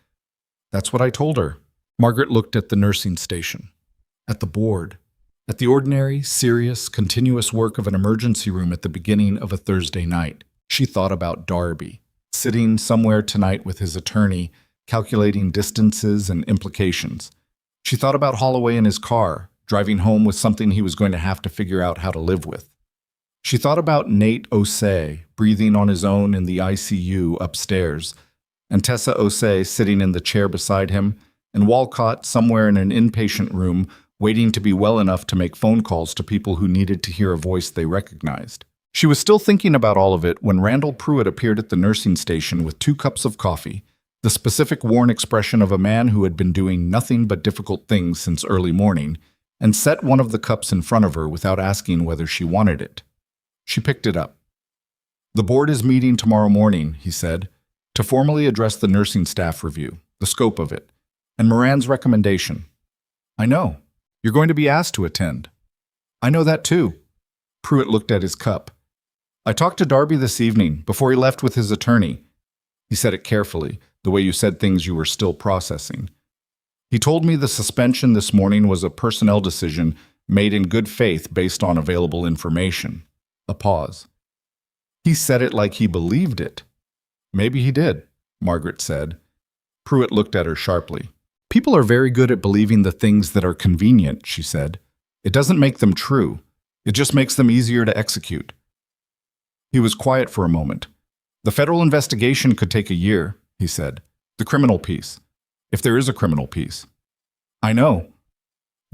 "That's what I told her." Margaret looked at the nursing station, at the board, at the ordinary, serious, continuous work of an emergency room at the beginning of a Thursday night. She thought about Darby, sitting somewhere tonight with his attorney, calculating distances and implications. She thought about Holloway in his car, driving home with something he was going to have to figure out how to live with. She thought about Nate Osei breathing on his own in the ICU upstairs, and Tessa Osei sitting in the chair beside him, and Walcott somewhere in an inpatient room waiting to be well enough to make phone calls to people who needed to hear a voice they recognized. She was still thinking about all of it when Randall Pruitt appeared at the nursing station with 2 cups of coffee, the specific worn expression of a man who had been doing nothing but difficult things since early morning, and set one of the cups in front of her without asking whether she wanted it. She picked it up. "The board is meeting tomorrow morning," he said, "to formally address the nursing staff review, the scope of it, and Moran's recommendation." "I know. You're going to be asked to attend." "I know that too." Pruitt looked at his cup. "I talked to Darby this evening, before he left with his attorney." He said it carefully, the way you said things you were still processing. "He told me the suspension this morning was a personnel decision made in good faith based on available information." A pause. "He said it like he believed it." "Maybe he did," Margaret said. Pruitt looked at her sharply. "People are very good at believing the things that are convenient," she said. "It doesn't make them true. It just makes them easier to execute." He was quiet for a moment. "The federal investigation could take a year," he said. "The criminal piece. If there is a criminal piece." "I know.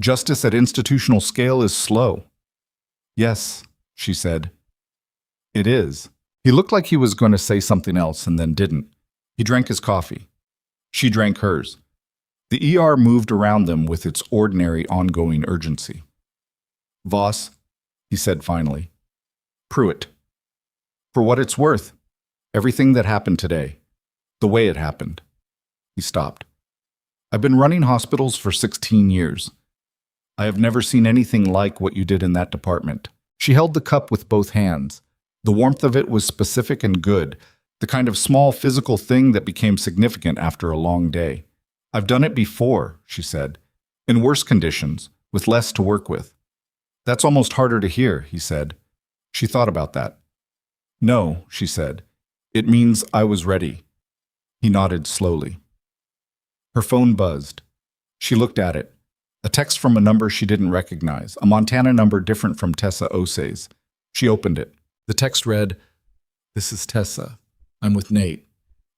Justice at institutional scale is slow." "Yes," she said. "It is." He looked like he was going to say something else and then didn't. He drank his coffee. She drank hers. The ER moved around them with its ordinary ongoing urgency. "Voss," he said finally. "Pruitt. For what it's worth, everything that happened today, the way it happened." He stopped. "I've been running hospitals for 16 years. I have never seen anything like what you did in that department." She held the cup with both hands. The warmth of it was specific and good, the kind of small physical thing that became significant after a long day. "I've done it before," she said, "in worse conditions, with less to work with." "That's almost harder to hear," he said. She thought about that. "No," she said. "It means I was ready." He nodded slowly. Her phone buzzed. She looked at it. A text from a number she didn't recognize, a Montana number different from Tessa Osei's. She opened it. The text read, "This is Tessa. I'm with Nate.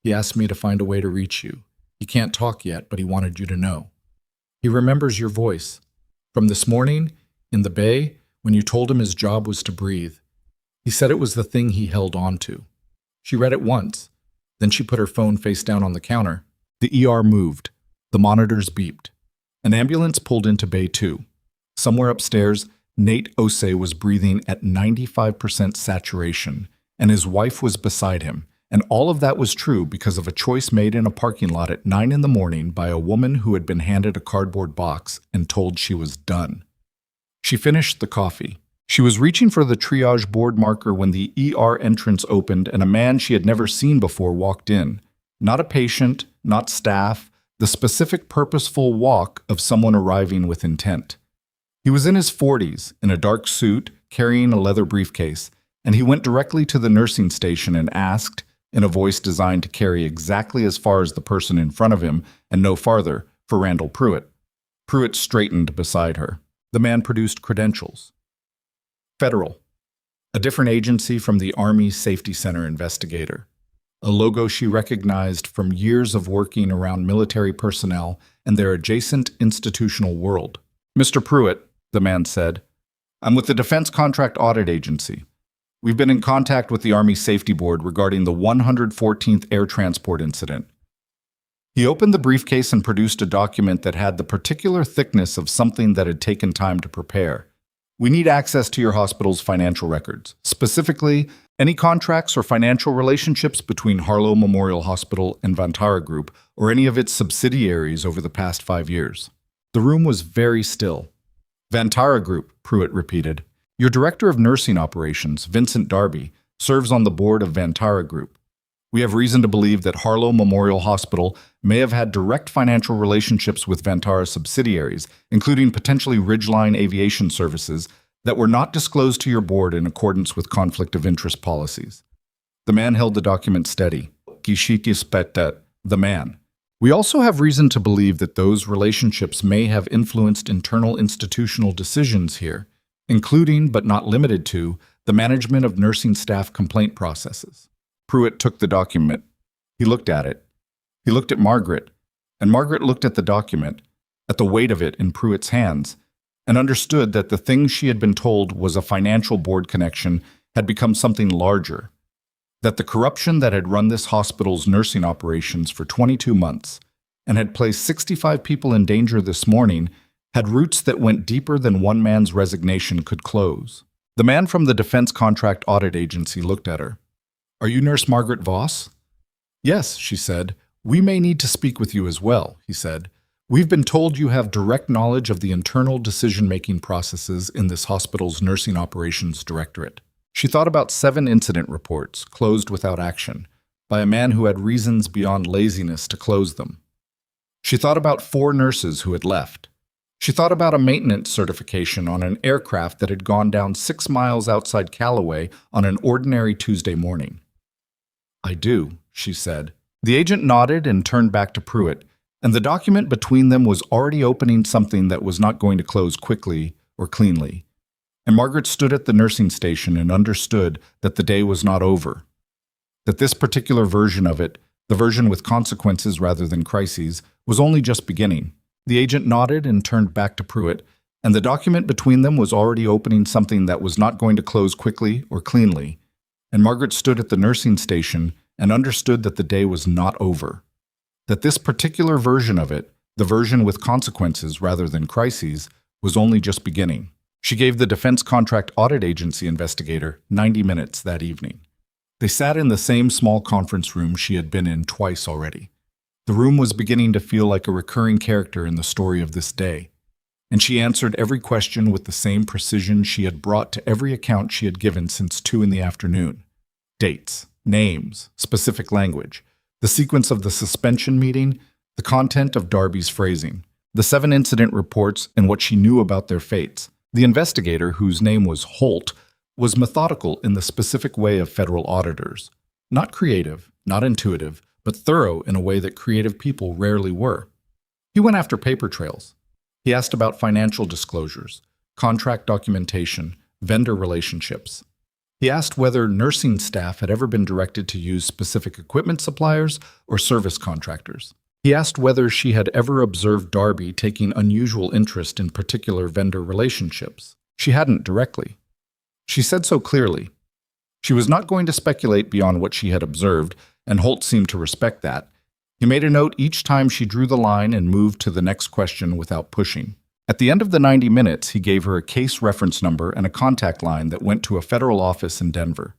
He asked me to find a way to reach you. He can't talk yet, but he wanted you to know. He remembers your voice. From this morning, in the bay, when you told him his job was to breathe. He said it was the thing he held on to." She read it once. Then she put her phone face down on the counter. The ER moved. The monitors beeped. An ambulance pulled into Bay 2. Somewhere upstairs, Nate Osei was breathing at 95% saturation, and his wife was beside him. And all of that was true because of a choice made in a parking lot at 9 in the morning by a woman who had been handed a cardboard box and told she was done. She finished the coffee. She was reaching for the triage board marker when the ER entrance opened and a man she had never seen before walked in. Not a patient, not staff, the specific purposeful walk of someone arriving with intent. He was in his 40s, in a dark suit, carrying a leather briefcase, and he went directly to the nursing station and asked, in a voice designed to carry exactly as far as the person in front of him and no farther, for Randall Pruitt. Pruitt straightened beside her. The man produced credentials. Federal, a different agency from the Army Safety Center investigator. A logo she recognized from years of working around military personnel and their adjacent institutional world. "Mr. Pruitt," the man said, "I'm with the Defense Contract Audit Agency. We've been in contact with the Army Safety Board regarding the 114th air transport incident." He opened the briefcase and produced a document that had the particular thickness of something that had taken time to prepare. "We need access to your hospital's financial records, specifically any contracts or financial relationships between Harlow Memorial Hospital and Vantara Group or any of its subsidiaries over the past 5 years." The room was very still. "Vantara Group," Pruitt repeated. "Your director of nursing operations, Vincent Darby, serves on the board of Vantara Group. We have reason to believe that Harlow Memorial Hospital may have had direct financial relationships with Vantara subsidiaries, including potentially Ridgeline Aviation Services, that were not disclosed to your board in accordance with conflict of interest policies." The man held the document steady. The man. "We also have reason to believe that those relationships may have influenced internal institutional decisions here, including, but not limited to, the management of nursing staff complaint processes." Pruitt took the document. He looked at it. He looked at Margaret, and Margaret looked at the document, at the weight of it in Pruitt's hands, and understood that the thing she had been told was a financial board connection had become something larger, that the corruption that had run this hospital's nursing operations for 22 months and had placed 65 people in danger this morning had roots that went deeper than one man's resignation could close. The man from the Defense Contract Audit Agency looked at her. "Are you Nurse Margaret Voss?" "Yes," she said. "We may need to speak with you as well," he said. "We've been told you have direct knowledge of the internal decision-making processes in this hospital's nursing operations directorate." She thought about 7 incident reports, closed without action, by a man who had reasons beyond laziness to close them. She thought about 4 nurses who had left. She thought about a maintenance certification on an aircraft that had gone down 6 miles outside Callaway on an ordinary Tuesday morning. "I do," she said. The agent nodded and turned back to Pruitt, and the document between them was already opening something that was not going to close quickly or cleanly. And Margaret stood at the nursing station and understood that the day was not over, that this particular version of it, the version with consequences rather than crises, was only just beginning. The agent nodded and turned back to Pruitt, and the document between them was already opening something that was not going to close quickly or cleanly, and Margaret stood at the nursing station and understood that the day was not over, that this particular version of it, the version with consequences rather than crises, was only just beginning. She gave the Defense Contract Audit Agency investigator 90 minutes that evening. They sat in the same small conference room she had been in twice already. The room was beginning to feel like a recurring character in the story of this day, and she answered every question with the same precision she had brought to every account she had given since 2 in the afternoon. Dates, names, specific language, the sequence of the suspension meeting, the content of Darby's phrasing, the 7 incident reports and what she knew about their fates. The investigator, whose name was Holt, was methodical in the specific way of federal auditors. Not creative, not intuitive, but thorough in a way that creative people rarely were. He went after paper trails. He asked about financial disclosures, contract documentation, vendor relationships. He asked whether nursing staff had ever been directed to use specific equipment suppliers or service contractors. He asked whether she had ever observed Darby taking unusual interest in particular vendor relationships. She hadn't directly. She said so clearly. She was not going to speculate beyond what she had observed, and Holt seemed to respect that. He made a note each time she drew the line and moved to the next question without pushing. At the end of the 90 minutes, he gave her a case reference number and a contact line that went to a federal office in Denver.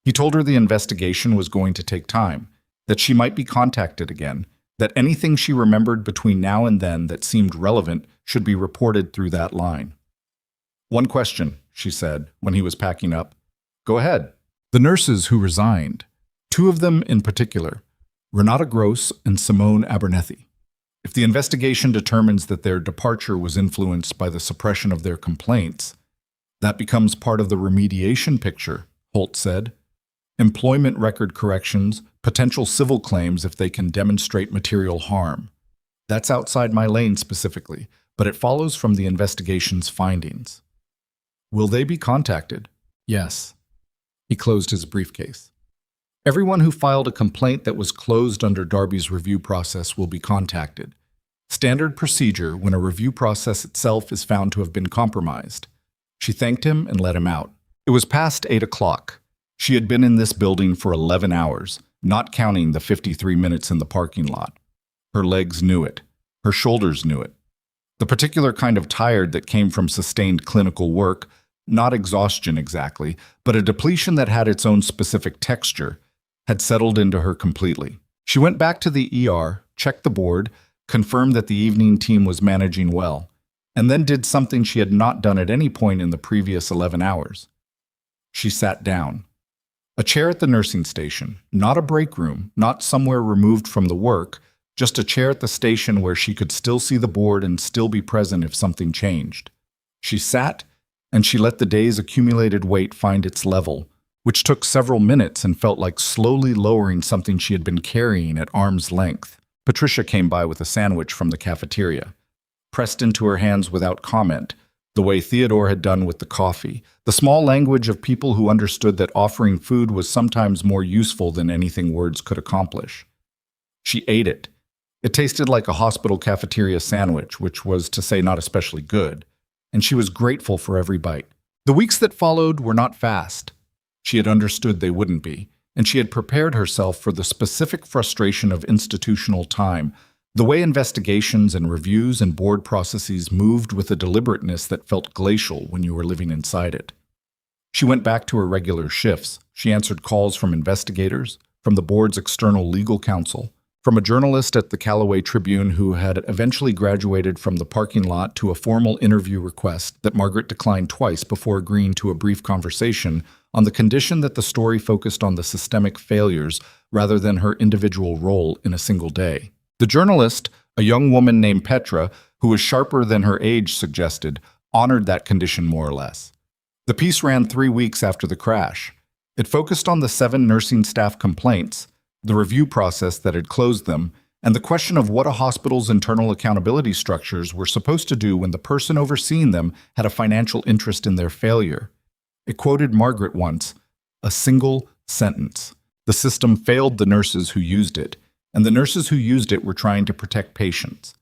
He told her the investigation was going to take time, that she might be contacted again, that anything she remembered between now and then that seemed relevant should be reported through that line. "One question," she said, when he was packing up. "Go ahead." The nurses who resigned, 2 of them in particular, Renata Gross and Simone Abernethy. If the investigation determines that their departure was influenced by the suppression of their complaints, that becomes part of the remediation picture, Holt said. Employment record corrections, potential civil claims if they can demonstrate material harm. That's outside my lane specifically, but it follows from the investigation's findings. Will they be contacted? Yes. He closed his briefcase. Everyone who filed a complaint that was closed under Darby's review process will be contacted. Standard procedure when a review process itself is found to have been compromised. She thanked him and let him out. It was past 8 o'clock. She had been in this building for 11 hours, not counting the 53 minutes in the parking lot. Her legs knew it. Her shoulders knew it. The particular kind of tired that came from sustained clinical work, not exhaustion exactly, but a depletion that had its own specific texture, had settled into her completely. She went back to the ER, checked the board, confirmed that the evening team was managing well, and then did something she had not done at any point in the previous 11 hours. She sat down. A chair at the nursing station, not a break room, not somewhere removed from the work, just a chair at the station where she could still see the board and still be present if something changed. She sat, and she let the day's accumulated weight find its level, which took several minutes and felt like slowly lowering something she had been carrying at arm's length. Patricia came by with a sandwich from the cafeteria, pressed into her hands without comment, the way Theodore had done with the coffee, the small language of people who understood that offering food was sometimes more useful than anything words could accomplish. She ate it. It tasted like a hospital cafeteria sandwich, which was to say not especially good, and she was grateful for every bite. The weeks that followed were not fast. She had understood they wouldn't be, and she had prepared herself for the specific frustration of institutional time, the way investigations and reviews and board processes moved with a deliberateness that felt glacial when you were living inside it. She went back to her regular shifts. She answered calls from investigators, from the board's external legal counsel, from a journalist at the Callaway Tribune who had eventually graduated from the parking lot to a formal interview request that Margaret declined twice before agreeing to a brief conversation on the condition that the story focused on the systemic failures rather than her individual role in a single day. The journalist, a young woman named Petra, who was sharper than her age suggested, honored that condition more or less. The piece ran 3 weeks after the crash. It focused on the 7 nursing staff complaints, the review process that had closed them, and the question of what a hospital's internal accountability structures were supposed to do when the person overseeing them had a financial interest in their failure. It quoted Margaret once, a single sentence. The system failed the nurses who used it, and the nurses who used it were trying to protect patients.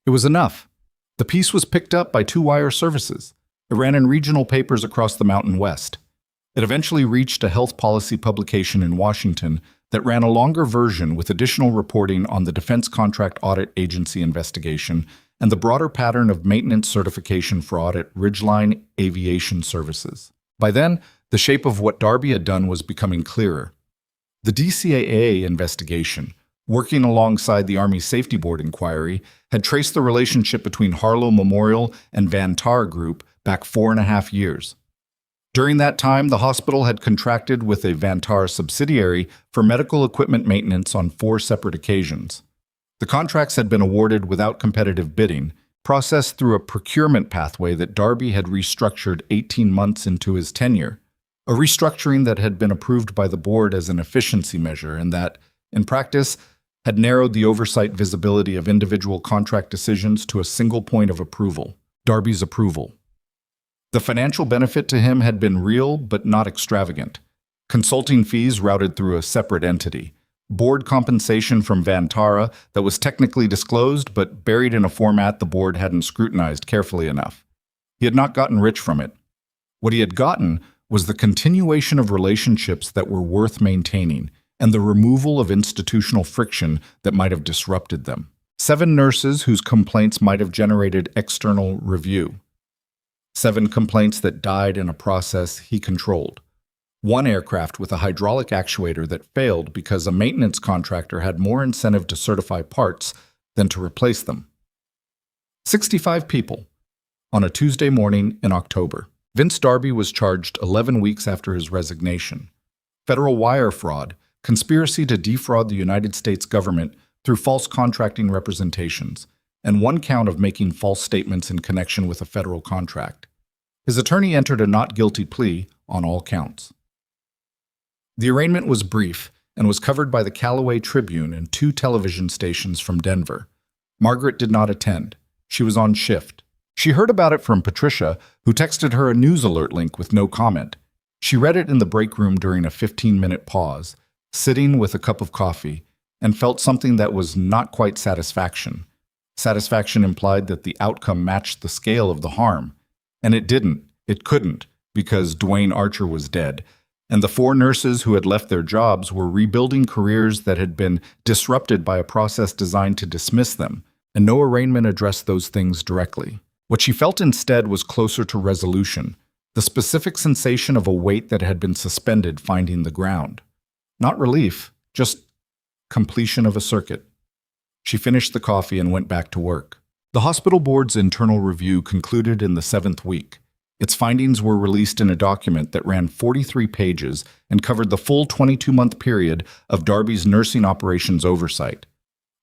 It was enough. The piece was picked up by 2 wire services. It ran in regional papers across the Mountain West. It eventually reached a health policy publication in Washington, that ran a longer version with additional reporting on the Defense Contract Audit Agency investigation and the broader pattern of maintenance certification fraud at Ridgeline Aviation Services. By then, the shape of what Darby had done was becoming clearer. The DCAA investigation, working alongside the Army Safety Board inquiry, had traced the relationship between Harlow Memorial and Vantara Group back 4.5 years. During that time, the hospital had contracted with a Vantara subsidiary for medical equipment maintenance on 4 separate occasions. The contracts had been awarded without competitive bidding, processed through a procurement pathway that Darby had restructured 18 months into his tenure, a restructuring that had been approved by the board as an efficiency measure and that, in practice, had narrowed the oversight visibility of individual contract decisions to a single point of approval, Darby's approval. The financial benefit to him had been real but not extravagant. Consulting fees routed through a separate entity, board compensation from Vantara that was technically disclosed but buried in a format the board hadn't scrutinized carefully enough. He had not gotten rich from it. What he had gotten was the continuation of relationships that were worth maintaining and the removal of institutional friction that might have disrupted them. 7 nurses whose complaints might have generated external review. 7 complaints that died in a process he controlled. 1 aircraft with a hydraulic actuator that failed because a maintenance contractor had more incentive to certify parts than to replace them. 65 people on a Tuesday morning in October. Vince Darby was charged 11 weeks after his resignation. Federal wire fraud, conspiracy to defraud the United States government through false contracting representations, and 1 count of making false statements in connection with a federal contract. His attorney entered a not guilty plea on all counts. The arraignment was brief and was covered by the Callaway Tribune and 2 television stations from Denver. Margaret did not attend. She was on shift. She heard about it from Patricia, who texted her a news alert link with no comment. She read it in the break room during a 15-minute pause, sitting with a cup of coffee, and felt something that was not quite satisfaction. Satisfaction implied that the outcome matched the scale of the harm. And it didn't. It couldn't, because Dwayne Archer was dead, and the 4 nurses who had left their jobs were rebuilding careers that had been disrupted by a process designed to dismiss them, and no arraignment addressed those things directly. What she felt instead was closer to resolution, the specific sensation of a weight that had been suspended finding the ground. Not relief, just completion of a circuit. She finished the coffee and went back to work. The hospital board's internal review concluded in the 7th week. Its findings were released in a document that ran 43 pages and covered the full 22-month period of Darby's nursing operations oversight.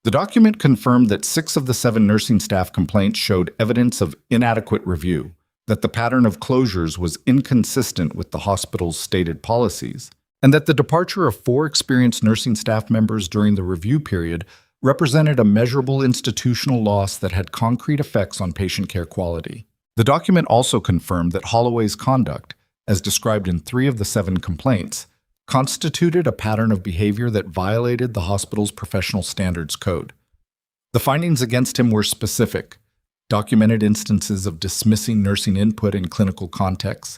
The document confirmed that 6 of the 7 nursing staff complaints showed evidence of inadequate review, that the pattern of closures was inconsistent with the hospital's stated policies, and that the departure of 4 experienced nursing staff members during the review period represented a measurable institutional loss that had concrete effects on patient care quality. The document also confirmed that Holloway's conduct, as described in 3 of the 7 complaints, constituted a pattern of behavior that violated the hospital's professional standards code. The findings against him were specific: documented instances of dismissing nursing input in clinical contexts,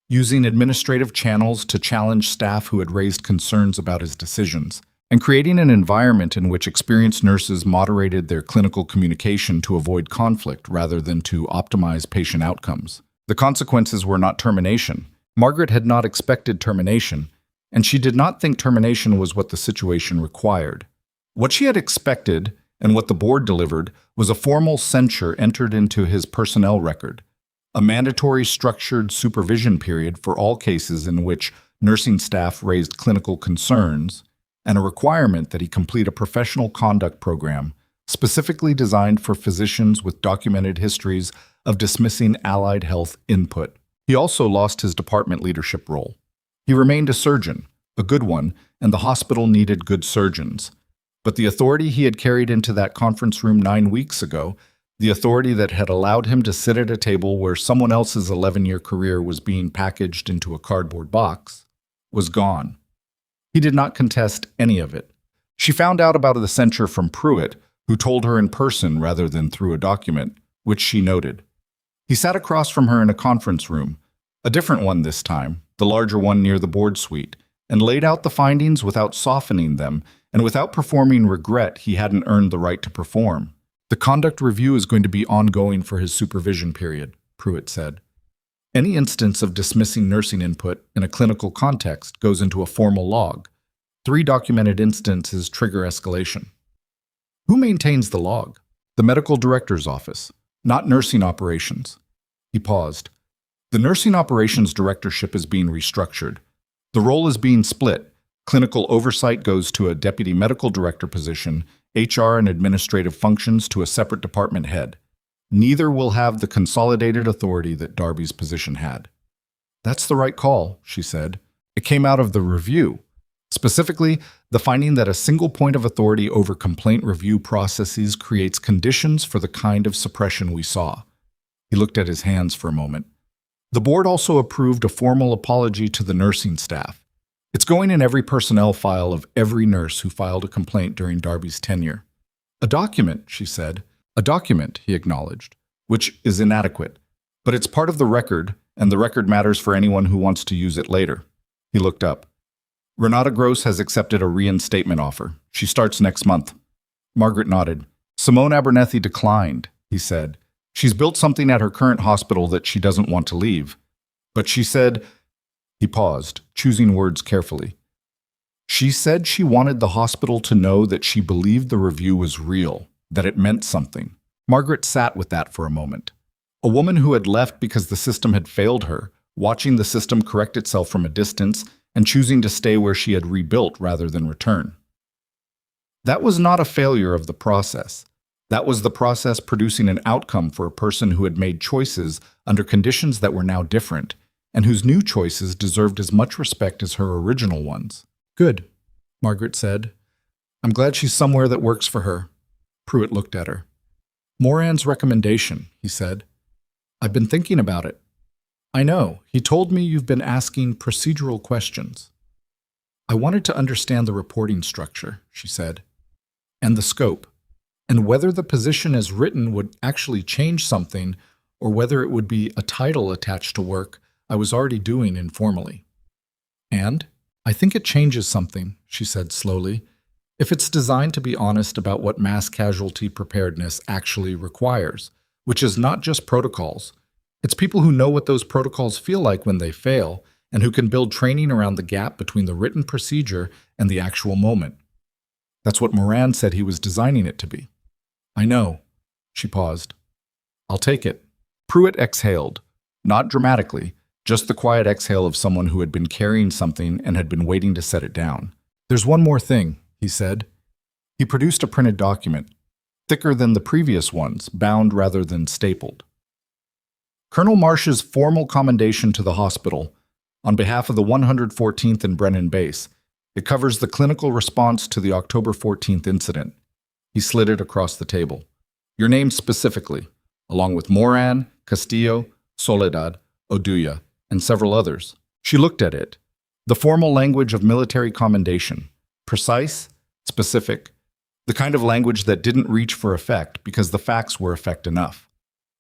using administrative channels to challenge staff who had raised concerns about his decisions, and creating an environment in which experienced nurses moderated their clinical communication to avoid conflict rather than to optimize patient outcomes. The consequences were not termination. Margaret had not expected termination, and she did not think termination was what the situation required. What she had expected, and what the board delivered, was a formal censure entered into his personnel record, a mandatory structured supervision period for all cases in which nursing staff raised clinical concerns, and a requirement that he complete a professional conduct program specifically designed for physicians with documented histories of dismissing allied health input. He also lost his department leadership role. He remained a surgeon, a good one, and the hospital needed good surgeons. But the authority he had carried into that conference room 9 weeks ago, the authority that had allowed him to sit at a table where someone else's 11-year career was being packaged into a cardboard box, was gone. He did not contest any of it. She found out about the censure from Pruitt, who told her in person rather than through a document, which she noted. He sat across from her in a conference room, a different one this time, the larger one near the board suite, and laid out the findings without softening them, and without performing regret he hadn't earned the right to perform. The conduct review is going to be ongoing for his supervision period, Pruitt said. Any instance of dismissing nursing input in a clinical context goes into a formal log. 3 documented instances trigger escalation. Who maintains the log? The medical director's office, not nursing operations. He paused. The nursing operations directorship is being restructured. The role is being split. Clinical oversight goes to a deputy medical director position, HR and administrative functions to a separate department head. Neither will have the consolidated authority that Darby's position had. That's the right call, she said. It came out of the review. Specifically, the finding that a single point of authority over complaint review processes creates conditions for the kind of suppression we saw. He looked at his hands for a moment. The board also approved a formal apology to the nursing staff. It's going in every personnel file of every nurse who filed a complaint during Darby's tenure. A document, she said. A document, he acknowledged, which is inadequate. But it's part of the record, and the record matters for anyone who wants to use it later. He looked up. Renata Gross has accepted a reinstatement offer. She starts next month. Margaret nodded. Simone Abernethy declined, he said. She's built something at her current hospital that she doesn't want to leave. But she said, he paused, choosing words carefully. She said she wanted the hospital to know that she believed the review was real, that it meant something. Margaret sat with that for a moment. A woman who had left because the system had failed her, watching the system correct itself from a distance, and choosing to stay where she had rebuilt rather than return. That was not a failure of the process. That was the process producing an outcome for a person who had made choices under conditions that were now different, and whose new choices deserved as much respect as her original ones. Good, Margaret said. I'm glad she's somewhere that works for her. Pruitt looked at her. Moran's recommendation, he said. I've been thinking about it. I know. He told me you've been asking procedural questions. I wanted to understand the reporting structure, she said, and the scope, and whether the position as written would actually change something or whether it would be a title attached to work I was already doing informally. And I think it changes something, she said slowly, if it's designed to be honest about what mass casualty preparedness actually requires, which is not just protocols. It's people who know what those protocols feel like when they fail, and who can build training around the gap between the written procedure and the actual moment. That's what Moran said he was designing it to be. I know. She paused. I'll take it. Pruitt exhaled, not dramatically, just the quiet exhale of someone who had been carrying something and had been waiting to set it down. There's one more thing, he said. He produced a printed document, thicker than the previous ones, bound rather than stapled. Colonel Marsh's formal commendation to the hospital on behalf of the 114th and Brennan Base. It covers the clinical response to the October 14th incident. He slid it across the table. Your name specifically, along with Moran, Castillo, Soledad, Oduya, and several others. She looked at it. The formal language of military commendation. Precise, specific, the kind of language that didn't reach for effect because the facts were effect enough.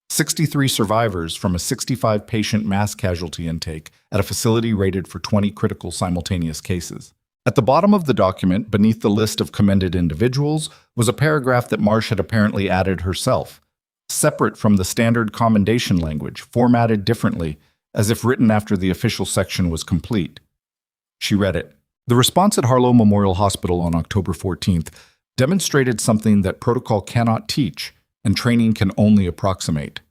63 survivors from a 65-patient mass casualty intake at a facility rated for 20 critical simultaneous cases. At the bottom of the document, beneath the list of commended individuals, was a paragraph that Marsh had apparently added herself, separate from the standard commendation language, formatted differently, as if written after the official section was complete. She read it. The response at Harlow Memorial Hospital on October 14th demonstrated something that protocol cannot teach and training can only approximate.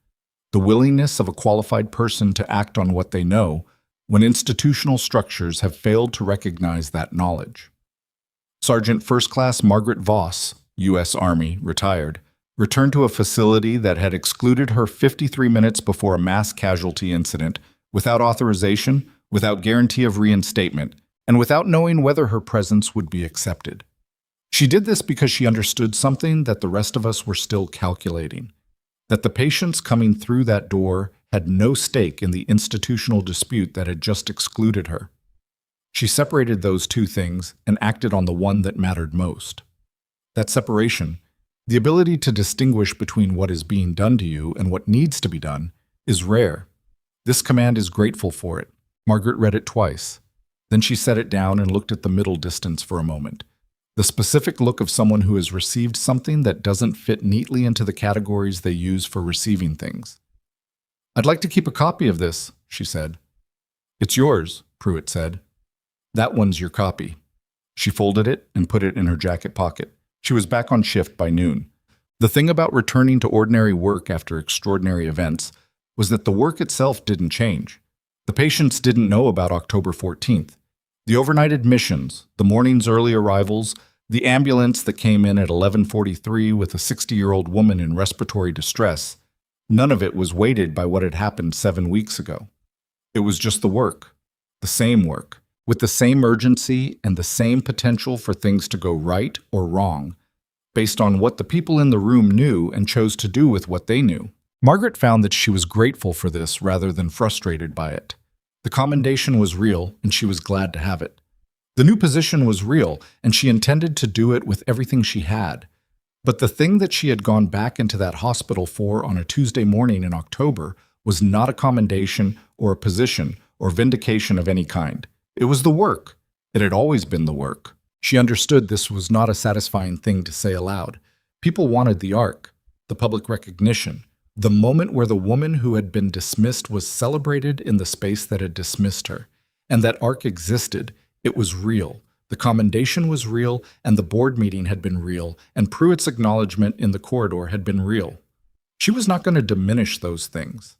The willingness of a qualified person to act on what they know when institutional structures have failed to recognize that knowledge. Sergeant First Class Margaret Voss, U.S. Army, retired, returned to a facility that had excluded her 53 minutes before a mass casualty incident, without authorization, without guarantee of reinstatement, and without knowing whether her presence would be accepted. She did this because she understood something that the rest of us were still calculating, that the patients coming through that door had no stake in the institutional dispute that had just excluded her. She separated those two things and acted on the one that mattered most. That separation, the ability to distinguish between what is being done to you and what needs to be done, is rare. This command is grateful for it. Margaret read it twice. Then she set it down and looked at the middle distance for a moment. The specific look of someone who has received something that doesn't fit neatly into the categories they use for receiving things. "I'd like to keep a copy of this," she said. "It's yours," Pruitt said. "That one's your copy." She folded it and put it in her jacket pocket. She was back on shift by noon. The thing about returning to ordinary work after extraordinary events was that the work itself didn't change. The patients didn't know about October 14th. The overnight admissions, the morning's early arrivals, the ambulance that came in at 11:43 with a 60-year-old woman in respiratory distress, none of it was weighted by what had happened 7 weeks ago. It was just the work, the same work, with the same urgency and the same potential for things to go right or wrong, based on what the people in the room knew and chose to do with what they knew. Margaret found that she was grateful for this rather than frustrated by it. The commendation was real, and she was glad to have it. The new position was real, and she intended to do it with everything she had. But the thing that she had gone back into that hospital for on a Tuesday morning in October was not a commendation or a position or vindication of any kind. It was the work. It had always been the work. She understood this was not a satisfying thing to say aloud. People wanted the arc, the public recognition, the moment where the woman who had been dismissed was celebrated in the space that had dismissed her. And that arc existed. It was real. The commendation was real, and the board meeting had been real, and Pruitt's acknowledgement in the corridor had been real. She was not going to diminish those things.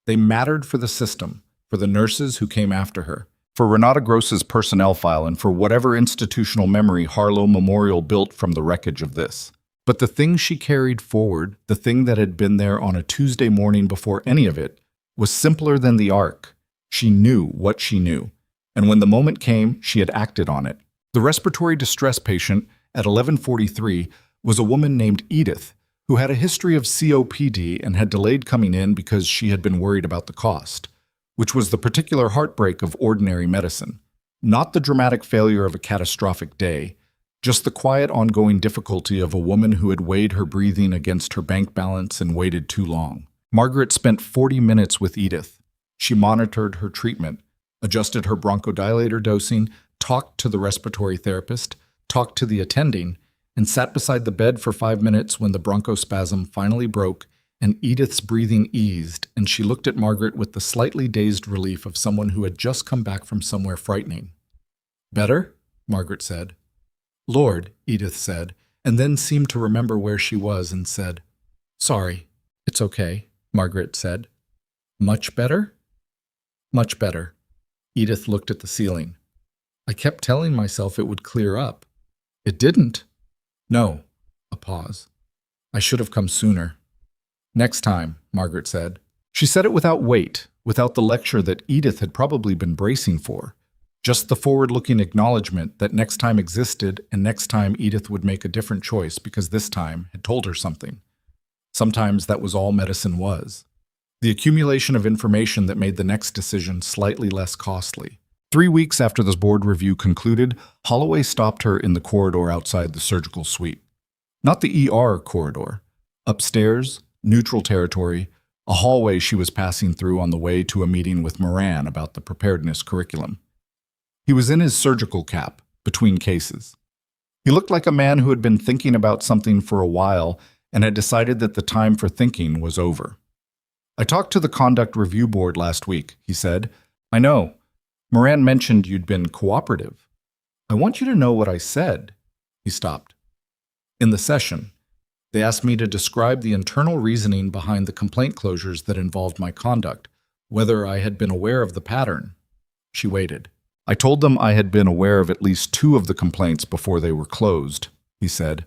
They mattered for the system, for the nurses who came after her, for Renata Gross's personnel file, and for whatever institutional memory Harlow Memorial built from the wreckage of this. But the thing she carried forward, the thing that had been there on a Tuesday morning before any of it, was simpler than the arc. She knew what she knew, and when the moment came, she had acted on it. The respiratory distress patient at 11:43 was a woman named Edith, who had a history of COPD and had delayed coming in because she had been worried about the cost, which was the particular heartbreak of ordinary medicine. Not the dramatic failure of a catastrophic day, just the quiet ongoing difficulty of a woman who had weighed her breathing against her bank balance and waited too long. Margaret spent 40 minutes with Edith. She monitored her treatment, adjusted her bronchodilator dosing, talked to the respiratory therapist, talked to the attending, and sat beside the bed for 5 minutes when the bronchospasm finally broke and Edith's breathing eased, and she looked at Margaret with the slightly dazed relief of someone who had just come back from somewhere frightening. "Better?" Margaret said. "Lord," Edith said, and then seemed to remember where she was and said, "Sorry, it's okay," Margaret said. "Much better?" "Much better." Edith looked at the ceiling. "I kept telling myself it would clear up. It didn't." "No." A pause. "I should have come sooner." "Next time," Margaret said. She said it without weight, without the lecture that Edith had probably been bracing for. Just the forward-looking acknowledgement that next time existed, and next time Edith would make a different choice because this time had told her something. Sometimes that was all medicine was. The accumulation of information that made the next decision slightly less costly. 3 weeks after this board review concluded, Holloway stopped her in the corridor outside the surgical suite. Not the ER corridor. Upstairs, neutral territory, a hallway she was passing through on the way to a meeting with Moran about the preparedness curriculum. He was in his surgical cap, between cases. He looked like a man who had been thinking about something for a while and had decided that the time for thinking was over. "I talked to the Conduct Review Board last week," he said. "I know. Moran mentioned you'd been cooperative. I want you to know what I said." He stopped. "In the session, they asked me to describe the internal reasoning behind the complaint closures that involved my conduct, whether I had been aware of the pattern." She waited. "I told them I had been aware of at least 2 of the complaints before they were closed," he said,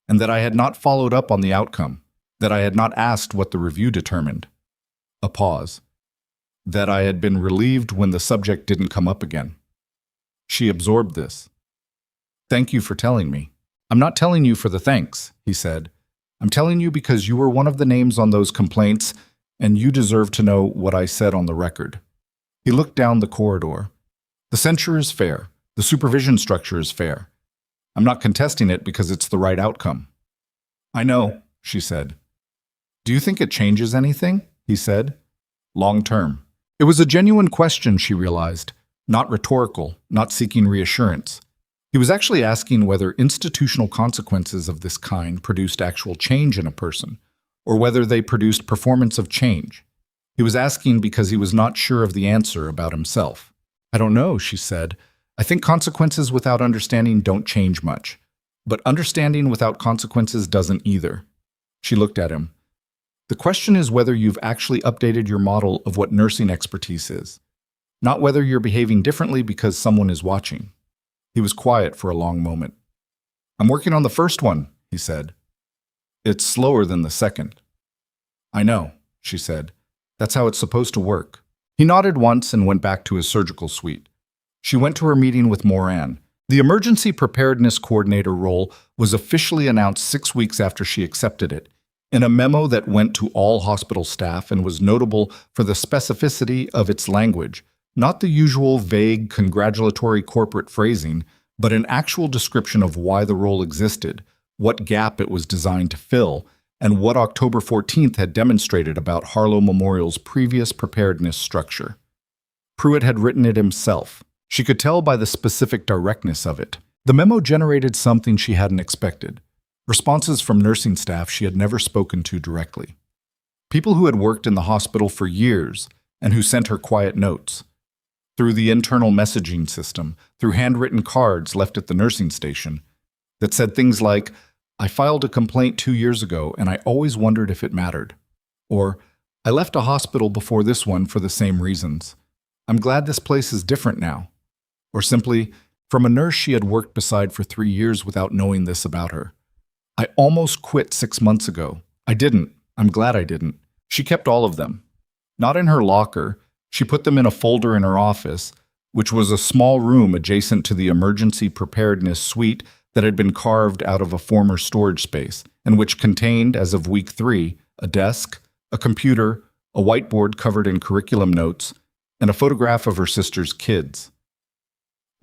"and that I had not followed up on the outcome, that I had not asked what the review determined." A pause. "That I had been relieved when the subject didn't come up again." She absorbed this. "Thank you for telling me." "I'm not telling you for the thanks," he said. "I'm telling you because you were one of the names on those complaints, and you deserve to know what I said on the record." He looked down the corridor. "The censure is fair. The supervision structure is fair. I'm not contesting it because it's the right outcome." "I know," she said. "Do you think it changes anything?" he said. "Long term." It was a genuine question, she realized. Not rhetorical, not seeking reassurance. He was actually asking whether institutional consequences of this kind produced actual change in a person, or whether they produced performance of change. He was asking because he was not sure of the answer about himself. "I don't know," she said. "I think consequences without understanding don't change much. But understanding without consequences doesn't either." She looked at him. "The question is whether you've actually updated your model of what nursing expertise is, not whether you're behaving differently because someone is watching." He was quiet for a long moment. "I'm working on the first one," he said. "It's slower than the second." "I know," she said. "That's how it's supposed to work." He nodded once and went back to his surgical suite. She went to her meeting with Moran. The emergency preparedness coordinator role was officially announced 6 weeks after she accepted it, in a memo that went to all hospital staff and was notable for the specificity of its language, not the usual vague, congratulatory corporate phrasing, but an actual description of why the role existed, what gap it was designed to fill, and what October 14th had demonstrated about Harlow Memorial's previous preparedness structure. Pruitt had written it himself. She could tell by the specific directness of it. The memo generated something she hadn't expected: responses from nursing staff she had never spoken to directly. People who had worked in the hospital for years and who sent her quiet notes. Through the internal messaging system, through handwritten cards left at the nursing station, that said things like, "I filed a complaint 2 years ago and I always wondered if it mattered." Or, "I left a hospital before this one for the same reasons. I'm glad this place is different now." Or simply, from a nurse she had worked beside for 3 years without knowing this about her. "I almost quit 6 months ago. I didn't. I'm glad I didn't." She kept all of them. Not in her locker. She put them in a folder in her office, which was a small room adjacent to the emergency preparedness suite that had been carved out of a former storage space, and which contained, as of week 3, a desk, a computer, a whiteboard covered in curriculum notes, and a photograph of her sister's kids.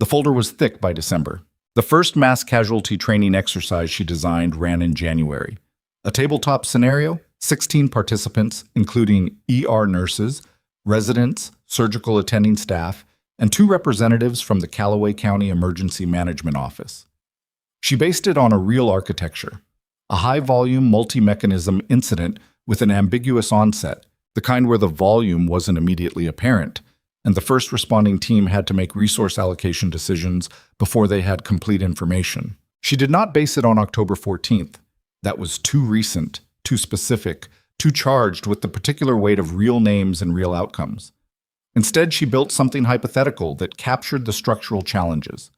The folder was thick by December. The first mass casualty training exercise she designed ran in January. A tabletop scenario, 16 participants, including ER nurses, residents, surgical attending staff, and 2 representatives from the Callaway County Emergency Management Office. She based it on a real architecture, a high-volume multi-mechanism incident with an ambiguous onset, the kind where the volume wasn't immediately apparent, and the first responding team had to make resource allocation decisions before they had complete information. She did not base it on October 14th. That was too recent, too specific, too charged with the particular weight of real names and real outcomes. Instead, she built something hypothetical that captured the structural challenges: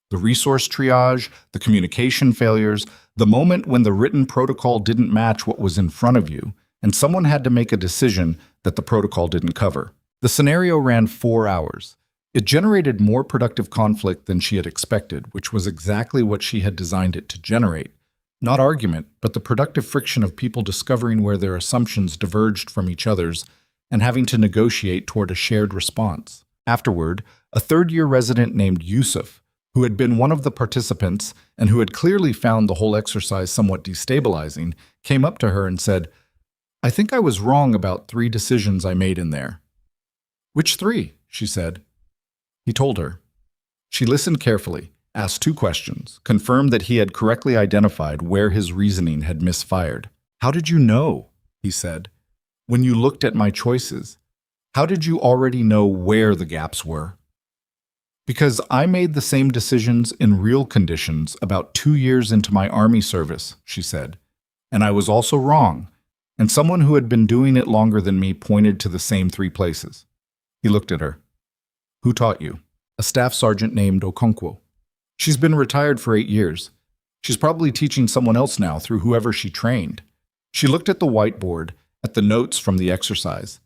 the resource triage, the communication failures, the moment when the written protocol didn't match what was in front of you, and someone had to make a decision that the protocol didn't cover. The scenario ran 4 hours. It generated more productive conflict than she had expected, which was exactly what she had designed it to generate. Not argument, but the productive friction of people discovering where their assumptions diverged from each other's and having to negotiate toward a shared response. Afterward, a third-year resident named Yusuf, who had been one of the participants and who had clearly found the whole exercise somewhat destabilizing, came up to her and said, "I think I was wrong about 3 decisions I made in there." "Which 3?" she said. He told her. She listened carefully, asked 2 questions, confirmed that he had correctly identified where his reasoning had misfired. "How did you know?" he said. "When you looked at my choices, how did you already know where the gaps were?" "Because I made the same decisions in real conditions about 2 years into my Army service," she said. "And I was also wrong, and someone who had been doing it longer than me pointed to the same 3 places." He looked at her. "Who taught you?" "A staff sergeant named Okonkwo. She's been retired for 8 years. She's probably teaching someone else now through whoever she trained." She looked at the whiteboard, at the notes from the exercise.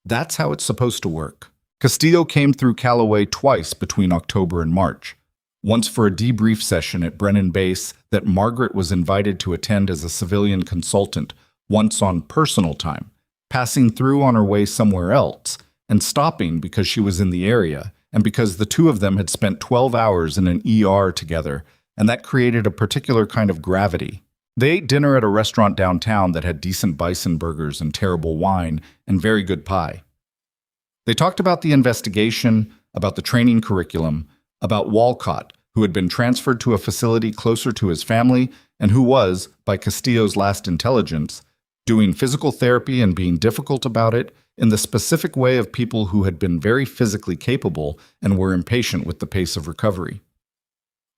That's how it's supposed to work. Castillo came through Callaway twice between October and March. Once for a debrief session at Brennan Base that Margaret was invited to attend as a civilian consultant, once on personal time, passing through on her way somewhere else, and stopping because she was in the area, and because the 2 of them had spent 12 hours in an ER together, and that created a particular kind of gravity. They ate dinner at a restaurant downtown that had decent bison burgers and terrible wine and very good pie. They talked about the investigation, about the training curriculum, about Walcott, who had been transferred to a facility closer to his family and who was, by Castillo's last intelligence, doing physical therapy and being difficult about it in the specific way of people who had been very physically capable and were impatient with the pace of recovery.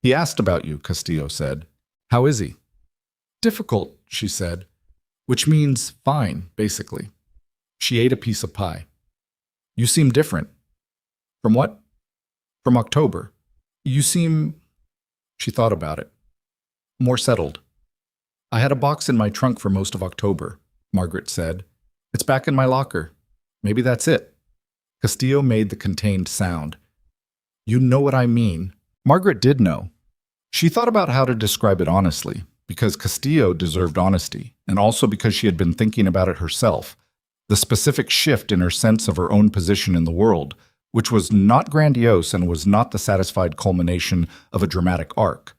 "He asked about you," Castillo said. "How is he?" "Difficult," she said, which means fine, basically. She ate a piece of pie. "You seem different." "From what?" "From October. You seem—" She thought about it. "More settled." "I had a box in my trunk for most of October," Margaret said. "It's back in my locker. Maybe that's it." Castillo made the contained sound. "You know what I mean." Margaret did know. She thought about how to describe it honestly, because Castillo deserved honesty, and also because she had been thinking about it herself, the specific shift in her sense of her own position in the world, which was not grandiose and was not the satisfied culmination of a dramatic arc,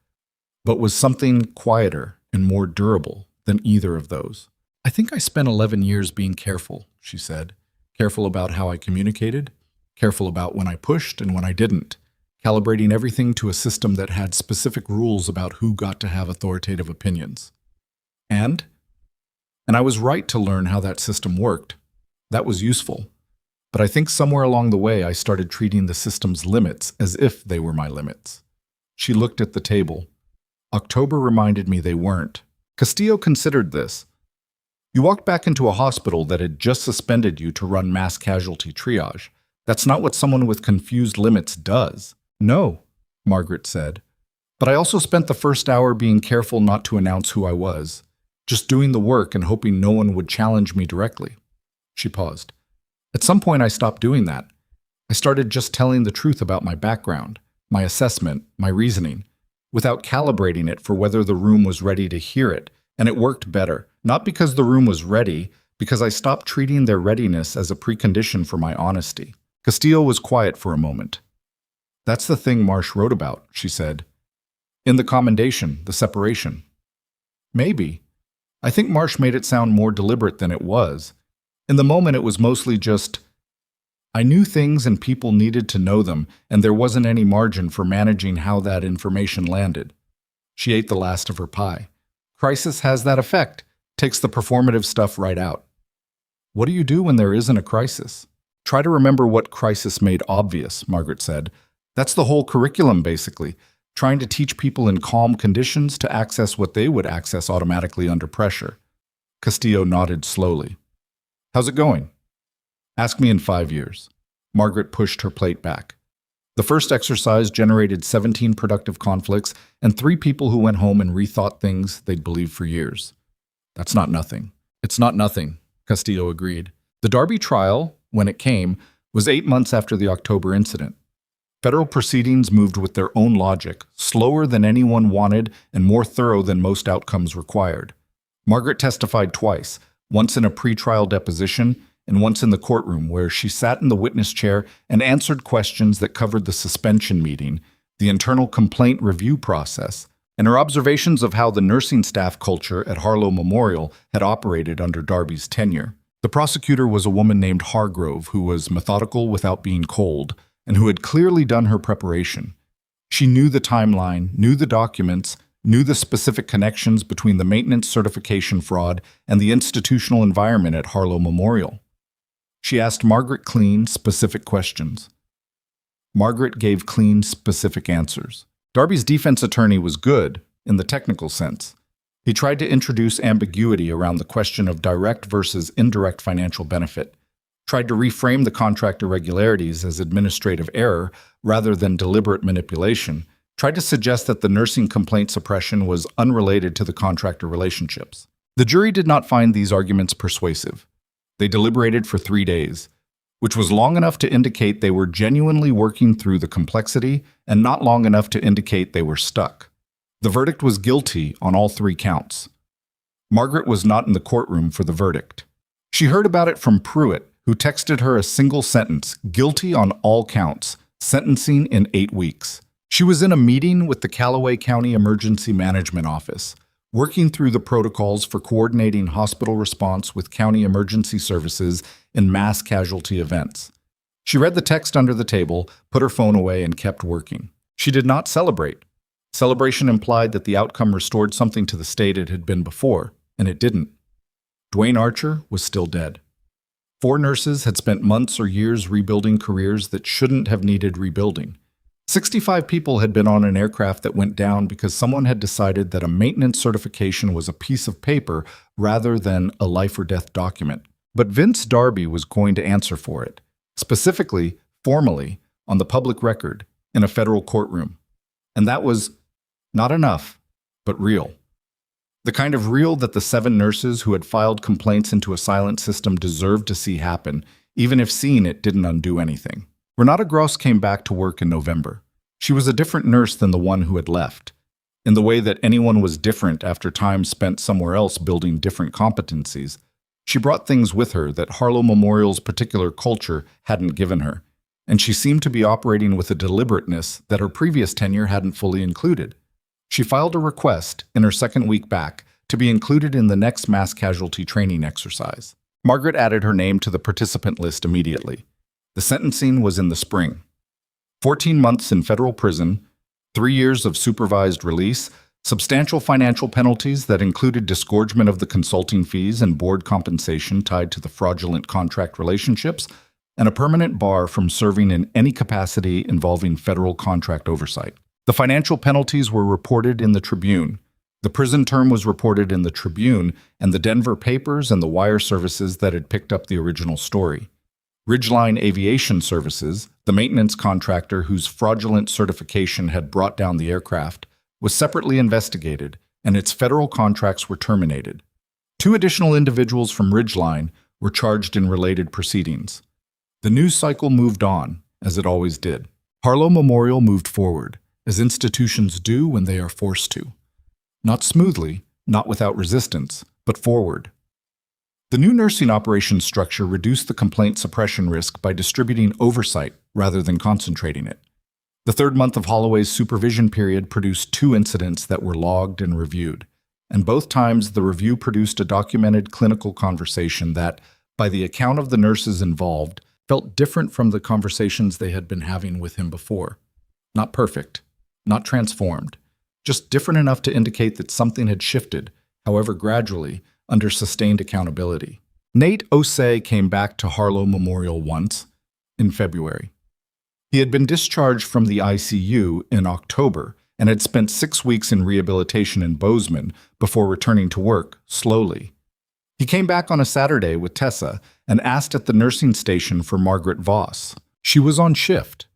but was something quieter and more durable than either of those. "I think I spent 11 years being careful," she said. "Careful about how I communicated, careful about when I pushed and when I didn't, calibrating everything to a system that had specific rules about who got to have authoritative opinions. And I was right to learn how that system worked. That was useful. But I think somewhere along the way I started treating the system's limits as if they were my limits." She looked at the table. October reminded me they weren't. Castillo considered this. "You walked back into a hospital that had just suspended you to run mass casualty triage. That's not what someone with confused limits does." "No," Margaret said. "But I also spent the first hour being careful not to announce who I was, just doing the work and hoping no one would challenge me directly." She paused. "At some point I stopped doing that. I started just telling the truth about my background, my assessment, my reasoning, without calibrating it for whether the room was ready to hear it, and it worked better, not because the room was ready, because I stopped treating their readiness as a precondition for my honesty." Castillo was quiet for a moment. "That's the thing Marsh wrote about," she said. "In the commendation, the separation." "Maybe. I think Marsh made it sound more deliberate than it was. In the moment it was mostly just, I knew things and people needed to know them, and there wasn't any margin for managing how that information landed." She ate the last of her pie. "Crisis has that effect, takes the performative stuff right out." "What do you do when there isn't a crisis?" "Try to remember what crisis made obvious," Margaret said. "That's the whole curriculum, basically, trying to teach people in calm conditions to access what they would access automatically under pressure." Castillo nodded slowly. "How's it going?" "Ask me in 5 years." Margaret pushed her plate back. The first exercise generated 17 productive conflicts and 3 people who went home and rethought things they'd believed for years. "That's not nothing." "It's not nothing," Castillo agreed. The Darby trial, when it came, was 8 months after the October incident. Federal proceedings moved with their own logic, slower than anyone wanted and more thorough than most outcomes required. Margaret testified twice, once in a pretrial deposition and once in the courtroom, where she sat in the witness chair and answered questions that covered the suspension meeting, the internal complaint review process, and her observations of how the nursing staff culture at Harlow Memorial had operated under Darby's tenure. The prosecutor was a woman named Hargrove, who was methodical without being cold, and who had clearly done her preparation. She knew the timeline, knew the documents, knew the specific connections between the maintenance certification fraud and the institutional environment at Harlow Memorial. She asked Margaret clean, specific questions. Margaret gave clean, specific answers. Darby's defense attorney was good, in the technical sense. He tried to introduce ambiguity around the question of direct versus indirect financial benefit, tried to reframe the contract irregularities as administrative error rather than deliberate manipulation, tried to suggest that the nursing complaint suppression was unrelated to the contractor relationships. The jury did not find these arguments persuasive. They deliberated for 3 days, which was long enough to indicate they were genuinely working through the complexity and not long enough to indicate they were stuck. The verdict was guilty on all 3 counts. Margaret was not in the courtroom for the verdict. She heard about it from Pruitt, who texted her a single sentence, guilty on all counts, sentencing in 8 weeks. She was in a meeting with the Callaway County Emergency Management Office, working through the protocols for coordinating hospital response with county emergency services in mass casualty events. She read the text under the table, put her phone away, and kept working. She did not celebrate. Celebration implied that the outcome restored something to the state it had been before, and it didn't. Dwayne Archer was still dead. 4 nurses had spent months or years rebuilding careers that shouldn't have needed rebuilding. 65 people had been on an aircraft that went down because someone had decided that a maintenance certification was a piece of paper rather than a life or death document. But Vince Darby was going to answer for it, specifically, formally, on the public record, in a federal courtroom. And that was not enough, but real. The kind of real that the 7 nurses who had filed complaints into a silent system deserved to see happen, even if seeing it didn't undo anything. Renata Gross came back to work in November. She was a different nurse than the one who had left, in the way that anyone was different after time spent somewhere else building different competencies. She brought things with her that Harlow Memorial's particular culture hadn't given her, and she seemed to be operating with a deliberateness that her previous tenure hadn't fully included. She filed a request, in her second week back, to be included in the next mass casualty training exercise. Margaret added her name to the participant list immediately. The sentencing was in the spring. 14 months in federal prison, 3 years of supervised release, substantial financial penalties that included disgorgement of the consulting fees and board compensation tied to the fraudulent contract relationships, and a permanent bar from serving in any capacity involving federal contract oversight. The financial penalties were reported in the Tribune. The prison term was reported in the Tribune and the Denver papers and the wire services that had picked up the original story. Ridgeline Aviation Services, the maintenance contractor whose fraudulent certification had brought down the aircraft, was separately investigated, and its federal contracts were terminated. 2 additional individuals from Ridgeline were charged in related proceedings. The news cycle moved on, as it always did. Harlow Memorial moved forward, as institutions do when they are forced to. Not smoothly, not without resistance, but forward. The new nursing operations structure reduced the complaint suppression risk by distributing oversight rather than concentrating it. The 3rd month of Holloway's supervision period produced 2 incidents that were logged and reviewed, and both times the review produced a documented clinical conversation that, by the account of the nurses involved, felt different from the conversations they had been having with him before. Not perfect, not transformed, just different enough to indicate that something had shifted, however gradually, under sustained accountability. Nate Osei came back to Harlow Memorial once, in February. He had been discharged from the ICU in October and had spent 6 weeks in rehabilitation in Bozeman before returning to work, slowly. He came back on a Saturday with Tessa and asked at the nursing station for Margaret Voss. She was on shift.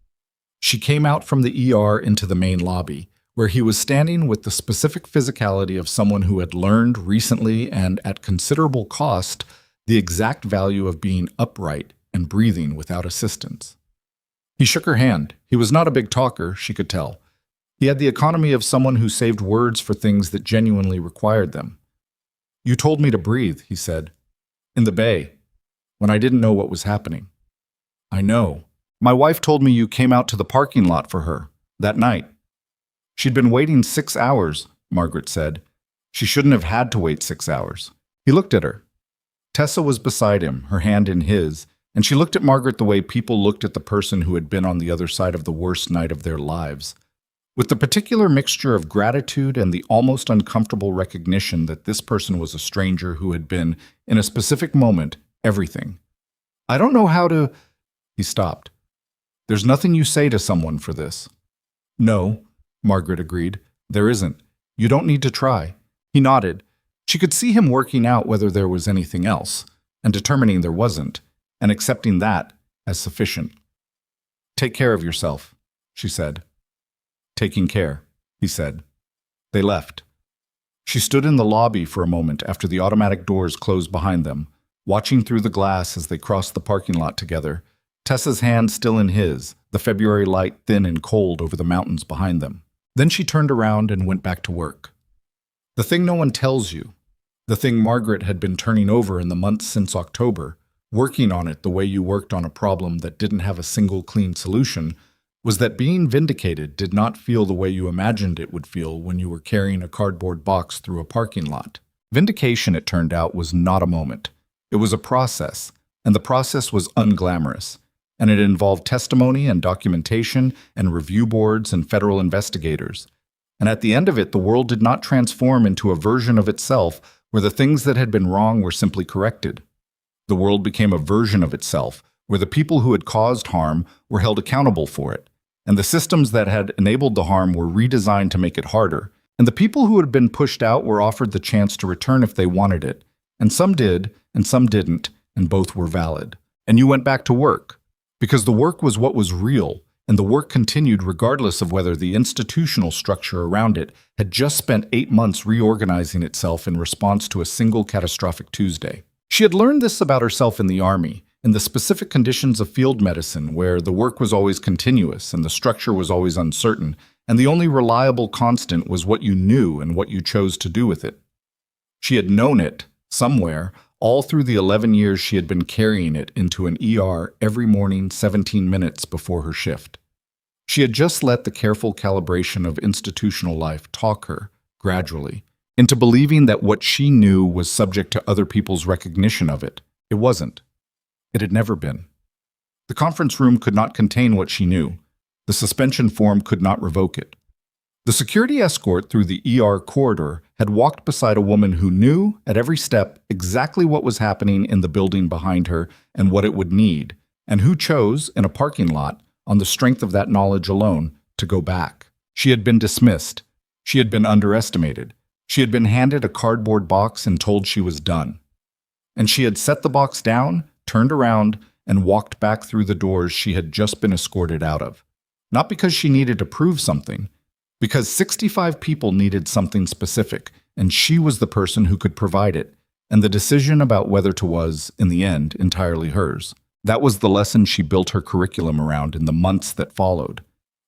She came out from the ER into the main lobby, where he was standing with the specific physicality of someone who had learned recently and at considerable cost the exact value of being upright and breathing without assistance. He shook her hand. He was not a big talker, she could tell. He had the economy of someone who saved words for things that genuinely required them. "You told me to breathe," he said. "In the bay, when I didn't know what was happening." "I know. My wife told me you came out to the parking lot for her, that night." "She'd been waiting 6 hours," Margaret said. "She shouldn't have had to wait 6 hours." He looked at her. Tessa was beside him, her hand in his, and she looked at Margaret the way people looked at the person who had been on the other side of the worst night of their lives, with the particular mixture of gratitude and the almost uncomfortable recognition that this person was a stranger who had been, in a specific moment, everything. "I don't know how to—" He stopped. "There's nothing you say to someone for this." "No," Margaret agreed. "There isn't. You don't need to try." He nodded. She could see him working out whether there was anything else, and determining there wasn't, and accepting that as sufficient. "Take care of yourself," she said. "Taking care," he said. They left. She stood in the lobby for a moment after the automatic doors closed behind them, watching through the glass as they crossed the parking lot together, Tessa's hand still in his, the February light thin and cold over the mountains behind them. Then she turned around and went back to work. The thing no one tells you, the thing Margaret had been turning over in the months since October, working on it the way you worked on a problem that didn't have a single clean solution, was that being vindicated did not feel the way you imagined it would feel when you were carrying a cardboard box through a parking lot. Vindication, it turned out, was not a moment. It was a process, and the process was unglamorous. and it involved testimony and documentation and review boards and federal investigators. And at the end of it, the world did not transform into a version of itself where the things that had been wrong were simply corrected. The world became a version of itself where the people who had caused harm were held accountable for it, and the systems that had enabled the harm were redesigned to make it harder, and the people who had been pushed out were offered the chance to return if they wanted it, and some did, and some didn't, and both were valid. And you went back to work, because the work was what was real, and the work continued regardless of whether the institutional structure around it had just spent 8 months reorganizing itself in response to a single catastrophic Tuesday. She had learned this about herself in the Army, in the specific conditions of field medicine, where the work was always continuous and the structure was always uncertain, and the only reliable constant was what you knew and what you chose to do with it. She had known it, somewhere, all through the 11 years she had been carrying it into an ER every morning 17 minutes before her shift. She had just let the careful calibration of institutional life talk her, gradually, into believing that what she knew was subject to other people's recognition of it. It wasn't. It had never been. The conference room could not contain what she knew. The suspension form could not revoke it. The security escort through the ER corridor had walked beside a woman who knew, at every step, exactly what was happening in the building behind her and what it would need, and who chose, in a parking lot, on the strength of that knowledge alone, to go back. She had been dismissed. She had been underestimated. She had been handed a cardboard box and told she was done. And she had set the box down, turned around, and walked back through the doors she had just been escorted out of. Not because she needed to prove something, because 65 people needed something specific, and she was the person who could provide it, and the decision about whether to was, in the end, entirely hers. That was the lesson she built her curriculum around in the months that followed.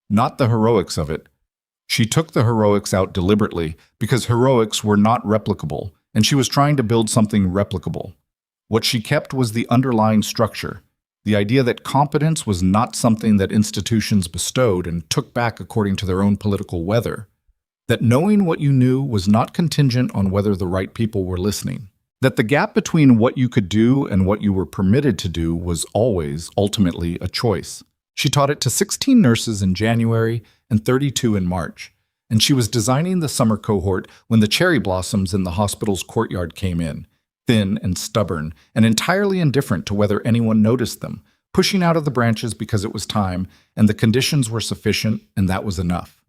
Not the heroics of it. She took the heroics out deliberately because heroics were not replicable, and she was trying to build something replicable. What she kept was the underlying structure, the idea that competence was not something that institutions bestowed and took back according to their own political weather, that knowing what you knew was not contingent on whether the right people were listening, that the gap between what you could do and what you were permitted to do was always, ultimately, a choice. She taught it to 16 nurses in January and 32 in March, and she was designing the summer cohort when the cherry blossoms in the hospital's courtyard came in, thin and stubborn, and entirely indifferent to whether anyone noticed them, pushing out of the branches because it was time, and the conditions were sufficient, and that was enough.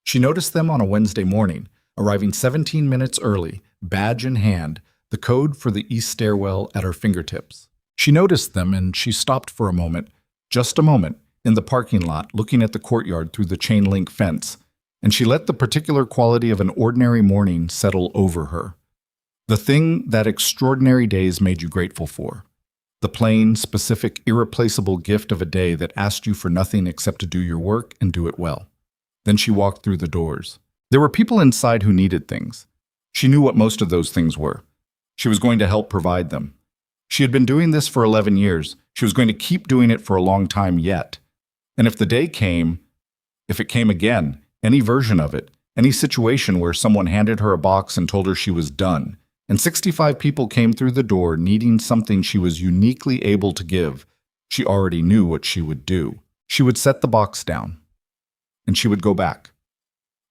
She noticed them on a Wednesday morning, arriving 17 minutes early, badge in hand, the code for the east stairwell at her fingertips. She noticed them, and she stopped for a moment, just a moment, in the parking lot, looking at the courtyard through the chain-link fence, and she let the particular quality of an ordinary morning settle over her. The thing that extraordinary days made you grateful for. The plain, specific, irreplaceable gift of a day that asked you for nothing except to do your work and do it well. Then she walked through the doors. There were people inside who needed things. She knew what most of those things were. She was going to help provide them. She had been doing this for 11 years. She was going to keep doing it for a long time yet. And if the day came, if it came again, any version of it, any situation where someone handed her a box and told her she was done, and 65 people came through the door needing something she was uniquely able to give, she already knew what she would do. She would set the box down, and she would go back.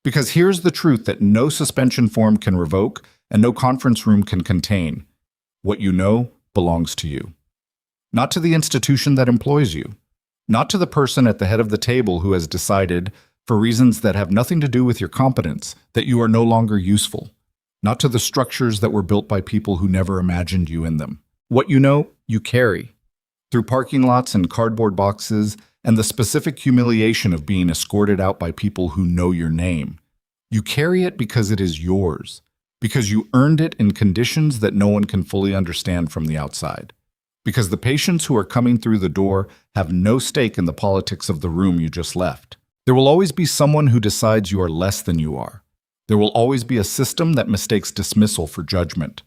Because here's the truth that no suspension form can revoke and no conference room can contain. What you know belongs to you. Not to the institution that employs you. Not to the person at the head of the table who has decided, for reasons that have nothing to do with your competence, that you are no longer useful. Not to the structures that were built by people who never imagined you in them. What you know, you carry. Through parking lots and cardboard boxes, and the specific humiliation of being escorted out by people who know your name. You carry it because it is yours, because you earned it in conditions that no one can fully understand from the outside, because the patients who are coming through the door have no stake in the politics of the room you just left. There will always be someone who decides you are less than you are. There will always be a system that mistakes dismissal for judgment.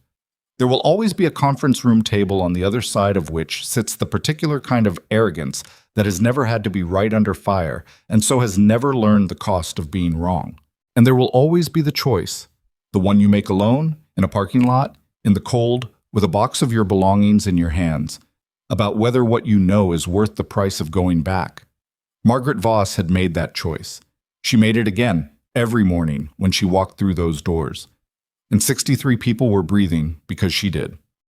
There will always be a conference room table on the other side of which sits the particular kind of arrogance that has never had to be right under fire and so has never learned the cost of being wrong. And there will always be the choice, the one you make alone, in a parking lot, in the cold, with a box of your belongings in your hands, about whether what you know is worth the price of going back. Margaret Voss had made that choice. She made it again, every morning when she walked through those doors. And 63 people were breathing because she did.